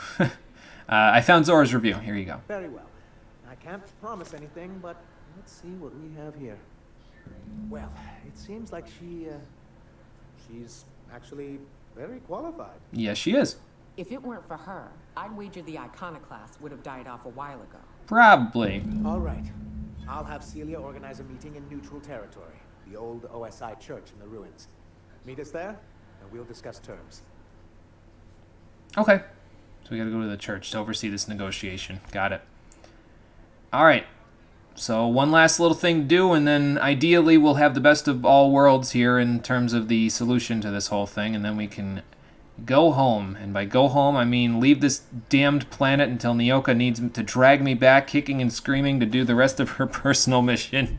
I found Zora's review. Here you go. Very well. I can't promise anything, but let's see what we have here. Well, it seems like she's actually very qualified. Yes, she is. If it weren't for her, I'd wager the iconoclast would have died off a while ago. Probably. All right. I'll have Celia organize a meeting in neutral territory, the old OSI church in the ruins. Meet us there, and we'll discuss terms. Okay. So we gotta go to the church to oversee this negotiation. Got it. Alright. So one last little thing to do, and then ideally we'll have the best of all worlds here in terms of the solution to this whole thing, and then we can go home. And by go home, I mean leave this damned planet until Nyoka needs to drag me back, kicking and screaming, to do the rest of her personal mission.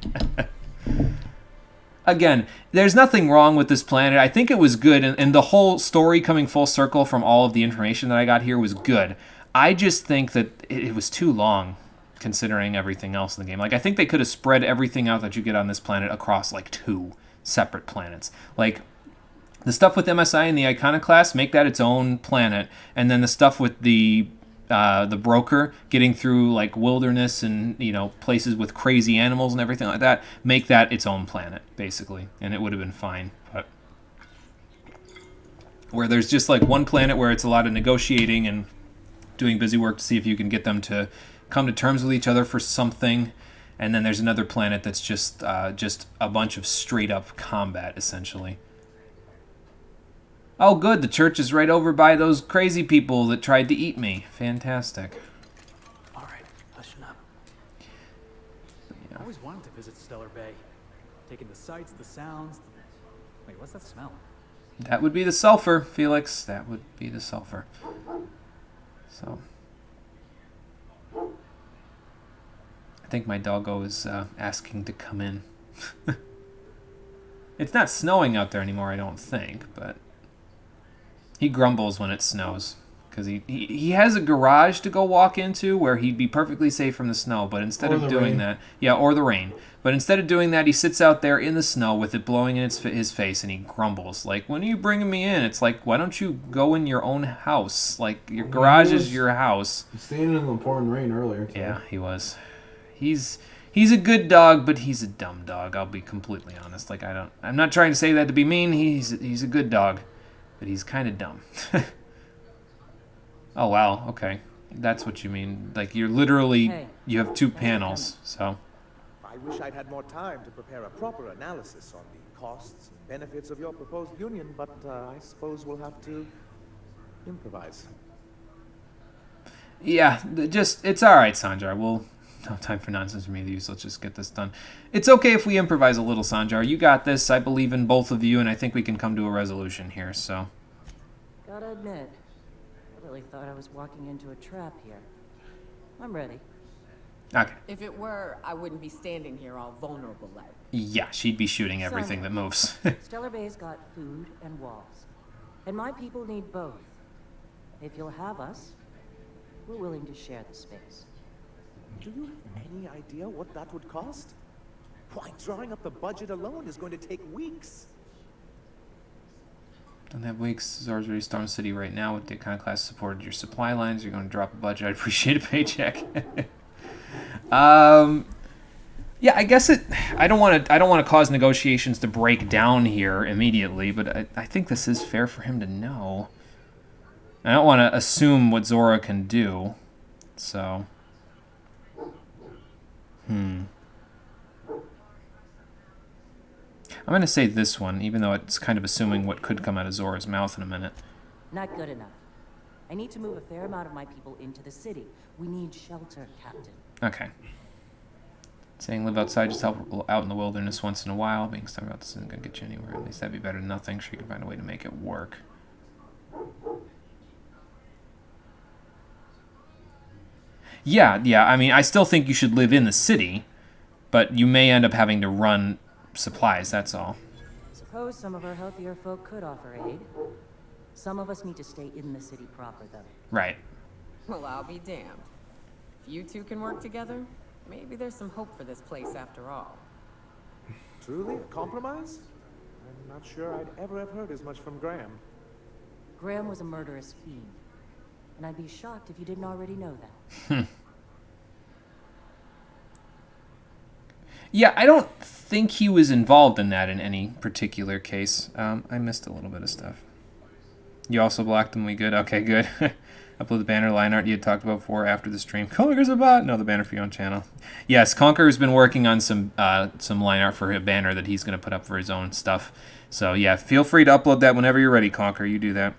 Again, there's nothing wrong with this planet. I think it was good, and the whole story coming full circle from all of the information that I got here was good. I just think that it was too long, considering everything else in the game. Like, I think they could have spread everything out that you get on this planet across, like, 2 separate planets. Like, the stuff with MSI and the Iconoclast, make that its own planet, and then the stuff with the broker getting through like wilderness and, you know, places with crazy animals and everything like that, make that its own planet basically, and it would have been fine. But where there's just like one planet where it's a lot of negotiating and doing busy work to see if you can get them to come to terms with each other for something, and then there's another planet that's just a bunch of straight up combat essentially. Oh, good. The church is right over by those crazy people that tried to eat me. Fantastic. All right, listen up. Yeah. I always wanted to visit Stellar Bay. Taking the sights, the sounds. Wait, what's that smell? That would be the sulfur, Felix. That would be the sulfur. So. I think my doggo is asking to come in. It's not snowing out there anymore, I don't think, but... He grumbles when it snows, because he has a garage to go walk into where he'd be perfectly safe from the snow, but instead of doing that... Yeah, or the rain. But instead of doing that, he sits out there in the snow with it blowing in his face, and he grumbles. Like, when are you bringing me in? It's like, why don't you go in your own house? Like, your garage is your house. He's standing in the pouring rain earlier today. Yeah, he was. He's a good dog, but he's a dumb dog, I'll be completely honest. Like, I'm not trying to say that to be mean. He's a good dog. But he's kind of dumb. Oh, wow. Okay. That's what you mean. Like, you're literally... Hey, you have 2 panels, so... I wish I'd had more time to prepare a proper analysis on the costs and benefits of your proposed union, but I suppose we'll have to improvise. Yeah, it's alright, Sanjar. We'll... No time for nonsense from either of you, so let's just get this done. It's okay if we improvise a little, Sanjar. You got this. I believe in both of you, and I think we can come to a resolution here, so... Gotta admit, I really thought I was walking into a trap here. I'm ready. Okay. If it were, I wouldn't be standing here all vulnerable like. Yeah, she'd be shooting everything that moves. Stellar Bay's got food and walls. And my people need both. If you'll have us, we're willing to share the space. Do you have any idea what that would cost? Why, drawing up the budget alone is going to take weeks. Don't have weeks. Zora's already stormed the city right now with the Iconoclast supported your supply lines. You're going to drop a budget. I'd appreciate a paycheck. Yeah, I guess I don't want to cause negotiations to break down here immediately, but I think this is fair for him to know. I don't want to assume what Zora can do, so. I'm going to say this one, even though it's kind of assuming what could come out of Zora's mouth in a minute. Not good enough. I need to move a fair amount of my people into the city. We need shelter, Captain. Okay. Saying live outside, just help out in the wilderness once in a while. Being stuck about this isn't going to get you anywhere. At least that'd be better than nothing. Sure, you can find a way to make it work. Yeah. I mean, I still think you should live in the city, but you may end up having to run supplies, that's all. Suppose some of our healthier folk could offer aid. Some of us need to stay in the city proper, though. Right. Well, I'll be damned. If you two can work together, maybe there's some hope for this place after all. Truly? A compromise? I'm not sure I'd ever have heard as much from Graham. Graham was a murderous fiend. And I'd be shocked if you didn't already know that. Yeah, I don't think he was involved in that in any particular case. I missed a little bit of stuff. You also blocked them. We good? Okay, good. Upload the banner line art you had talked about before after the stream. Conker's a bot? No, the banner for your own channel. Yes, Conker's been working on some line art for a banner that he's going to put up for his own stuff. So yeah, feel free to upload that whenever you're ready, Conker. You do that.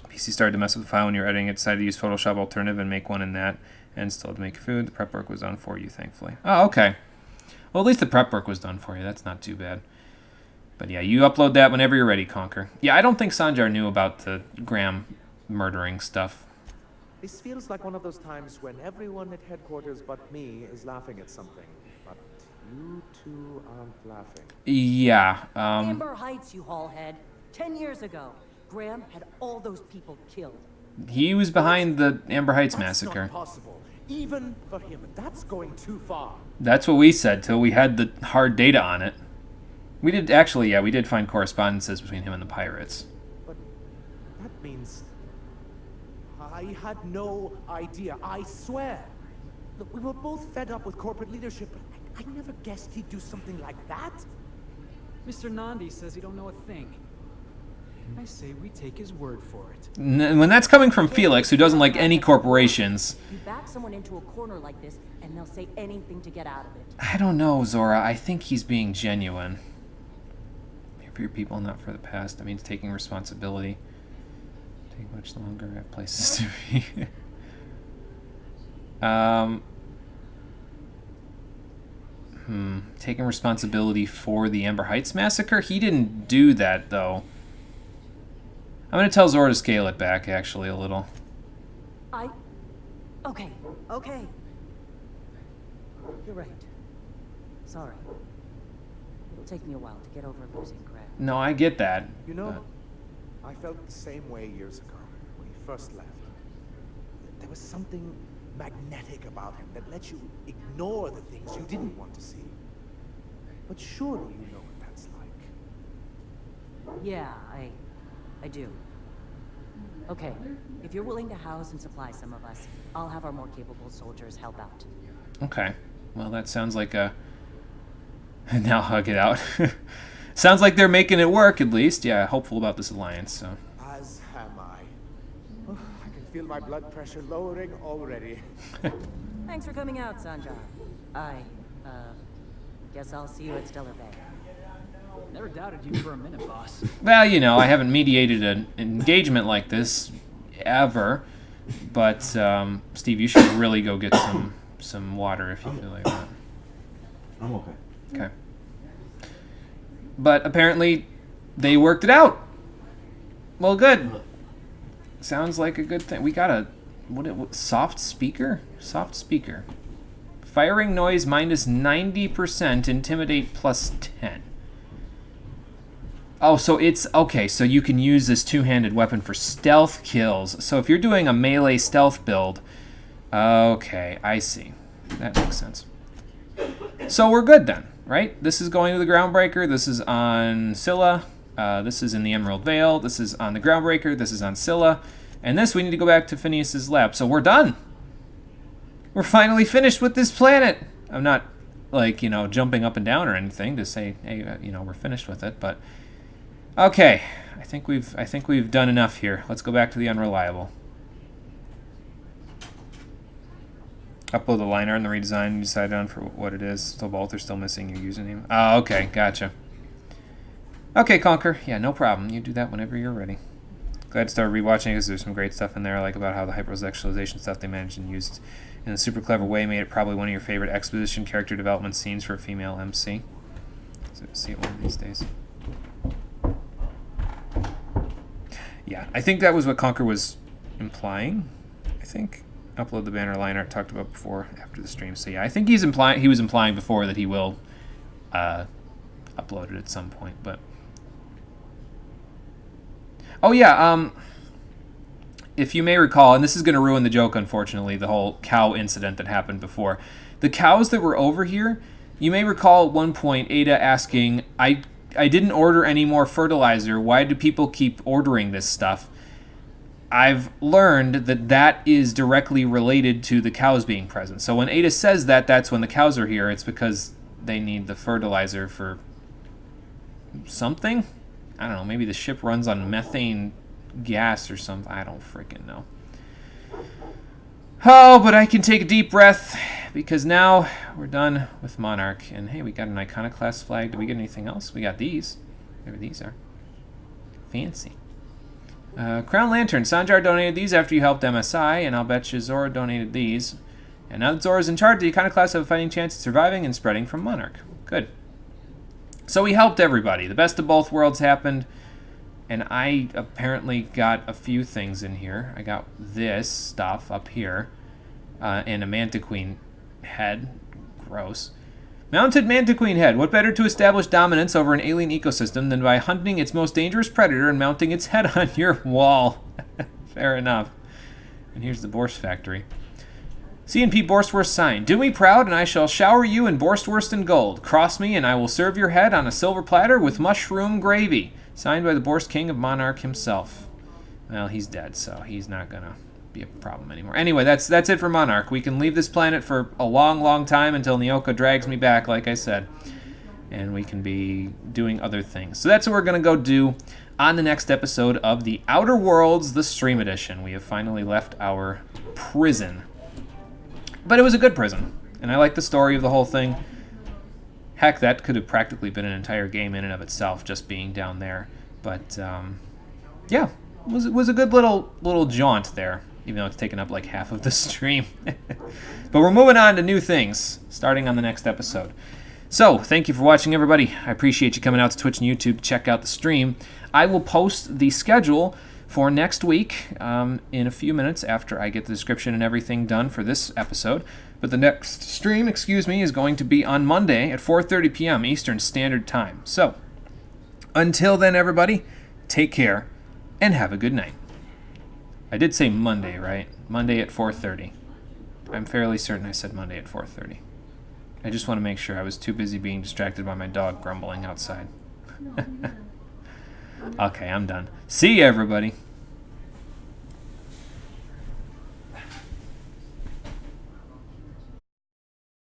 PC started to mess with the file when you were editing it. Decided to use Photoshop Alternative and make one in that. And still had to make food. The prep work was done for you, thankfully. Oh, okay. Well, at least the prep work was done for you. That's not too bad. But yeah, you upload that whenever you're ready, Conker. Yeah, I don't think Sanjar knew about the Graham murdering stuff. This feels like one of those times when everyone at headquarters but me is laughing at something. But you two aren't laughing. Yeah. Amber Heights, you haulhead. 10 years ago, Graham had all those people killed. He was behind the Amber Heights massacre. That's not possible. Even for him, that's going too far. That's what we said till we had the hard data on it. We did actually, yeah, we did find correspondences between him and the pirates. But that means I had no idea, I swear. Look, we were both fed up with corporate leadership, but I never guessed he'd do something like that. Mr. Nandi says he don't know a thing. I say we take his word for it. When that's coming from Felix, who doesn't like any corporations. You back someone into a corner like this, and they'll say anything to get out of it. I don't know, Zora. I think he's being genuine. Here for your people, not for the past. That means taking responsibility. Take much longer. I have places to be. Taking responsibility for the Amber Heights massacre? He didn't do that, though. I'm going to tell Zora to scale it back, actually, a little. Okay. You're right. Sorry. It'll take me a while to get over losing Graham. No, I get that. You know, I felt the same way years ago when he first left. There was something magnetic about him that let you ignore the things you didn't want to see. But surely you know what that's like. Yeah, I do. Okay, if you're willing to house and supply some of us, I'll have our more capable soldiers help out. Okay. Well, that sounds like a... Now hug it out. Sounds like they're making it work, at least. Yeah, hopeful about this alliance, so... As am I. Oh, I can feel my blood pressure lowering already. Thanks for coming out, Sanjar. Guess I'll see you at Stellar Bay. Never doubted you for a minute, boss. Well, you know, I haven't mediated an engagement like this ever. But, Steve, you should really go get some water if you feel like that. I'm okay. Okay. But apparently, they worked it out. Well, good. Sounds like a good thing. We got a what soft speaker? Soft speaker. Firing noise minus 90%, intimidate plus 10. Oh, so it's... Okay, so you can use this two-handed weapon for stealth kills. So if you're doing a melee stealth build... Okay, I see. That makes sense. So we're good then, right? This is going to the Groundbreaker. This is on Scylla. This is in the Emerald Vale. This is on the Groundbreaker. This is on Scylla. And this, we need to go back to Phineas's lab. So we're done. We're finally finished with this planet. I'm not, like, you know, jumping up and down or anything to say, hey, you know, we're finished with it. But okay, I think we've done enough here. Let's go back to the Unreliable. Upload the line art and the redesign you decided on for what it is. So Walter's still missing your username. Oh, okay, gotcha. Okay, Conquer. Yeah, no problem. You do that whenever you're ready. Glad to start rewatching it because there's some great stuff in there. I like about how the hypersexualization stuff they managed and used in a super clever way made it probably one of your favorite exposition character development scenes for a female MC. So see it one of these days. Yeah, I think that was what Conquer was implying. I think. Upload the banner line art talked about before after the stream. So yeah, I think he was implying before that he will upload it at some point. But oh yeah, if you may recall, and this is going to ruin the joke, unfortunately, the whole cow incident that happened before. The cows that were over here, you may recall at one point Ada asking, I didn't order any more fertilizer. Why do people keep ordering this stuff? I've learned that that is directly related to the cows being present. So when Ada says that, that's when the cows are here. It's because they need the fertilizer for something? I don't know. Maybe the ship runs on methane gas or something. I don't freaking know. Oh, but I can take a deep breath because now we're done with Monarch. And hey, we got an Iconoclast flag. Did we get anything else? We got these. Whatever these are. Fancy. Crown Lantern. Sanjar donated these after you helped MSI, and I'll bet you Zora donated these. And now that Zora's in charge, the Iconoclasts have a fighting chance at surviving and spreading from Monarch. Good. So we helped everybody. The best of both worlds happened, and I apparently got a few things in here. I got this stuff up here, and a Mantiqueen head. Gross. Mounted Mantiqueen head. What better to establish dominance over an alien ecosystem than by hunting its most dangerous predator and mounting its head on your wall? Fair enough. And here's the Borst factory. C&P Borstwurst sign. Do me proud, and I shall shower you in Borstwurst and gold. Cross me, and I will serve your head on a silver platter with mushroom gravy. Signed by the Borst King of Monarch himself. Well, he's dead, so he's not gonna be a problem anymore. Anyway, that's it for Monarch. We can leave this planet for a long, long time until Nyoka drags me back, like I said. And we can be doing other things. So that's what we're going to go do on the next episode of The Outer Worlds, the Stream Edition. We have finally left our prison. But it was a good prison. And I like the story of the whole thing. Heck, that could have practically been an entire game in and of itself, just being down there. But, yeah, it was a good little jaunt there. Even though it's taken up like half of the stream. But we're moving on to new things, starting on the next episode. So, thank you for watching, everybody. I appreciate you coming out to Twitch and YouTube to check out the stream. I will post the schedule for next week in a few minutes after I get the description and everything done for this episode. But the next stream, is going to be on Monday at 4:30 p.m. Eastern Standard Time. So, until then, everybody, take care and have a good night. I did say Monday, right? Monday at 4:30. I'm fairly certain I said Monday at 4:30. I just want to make sure. I was too busy being distracted by my dog grumbling outside. Okay, I'm done. See you, everybody.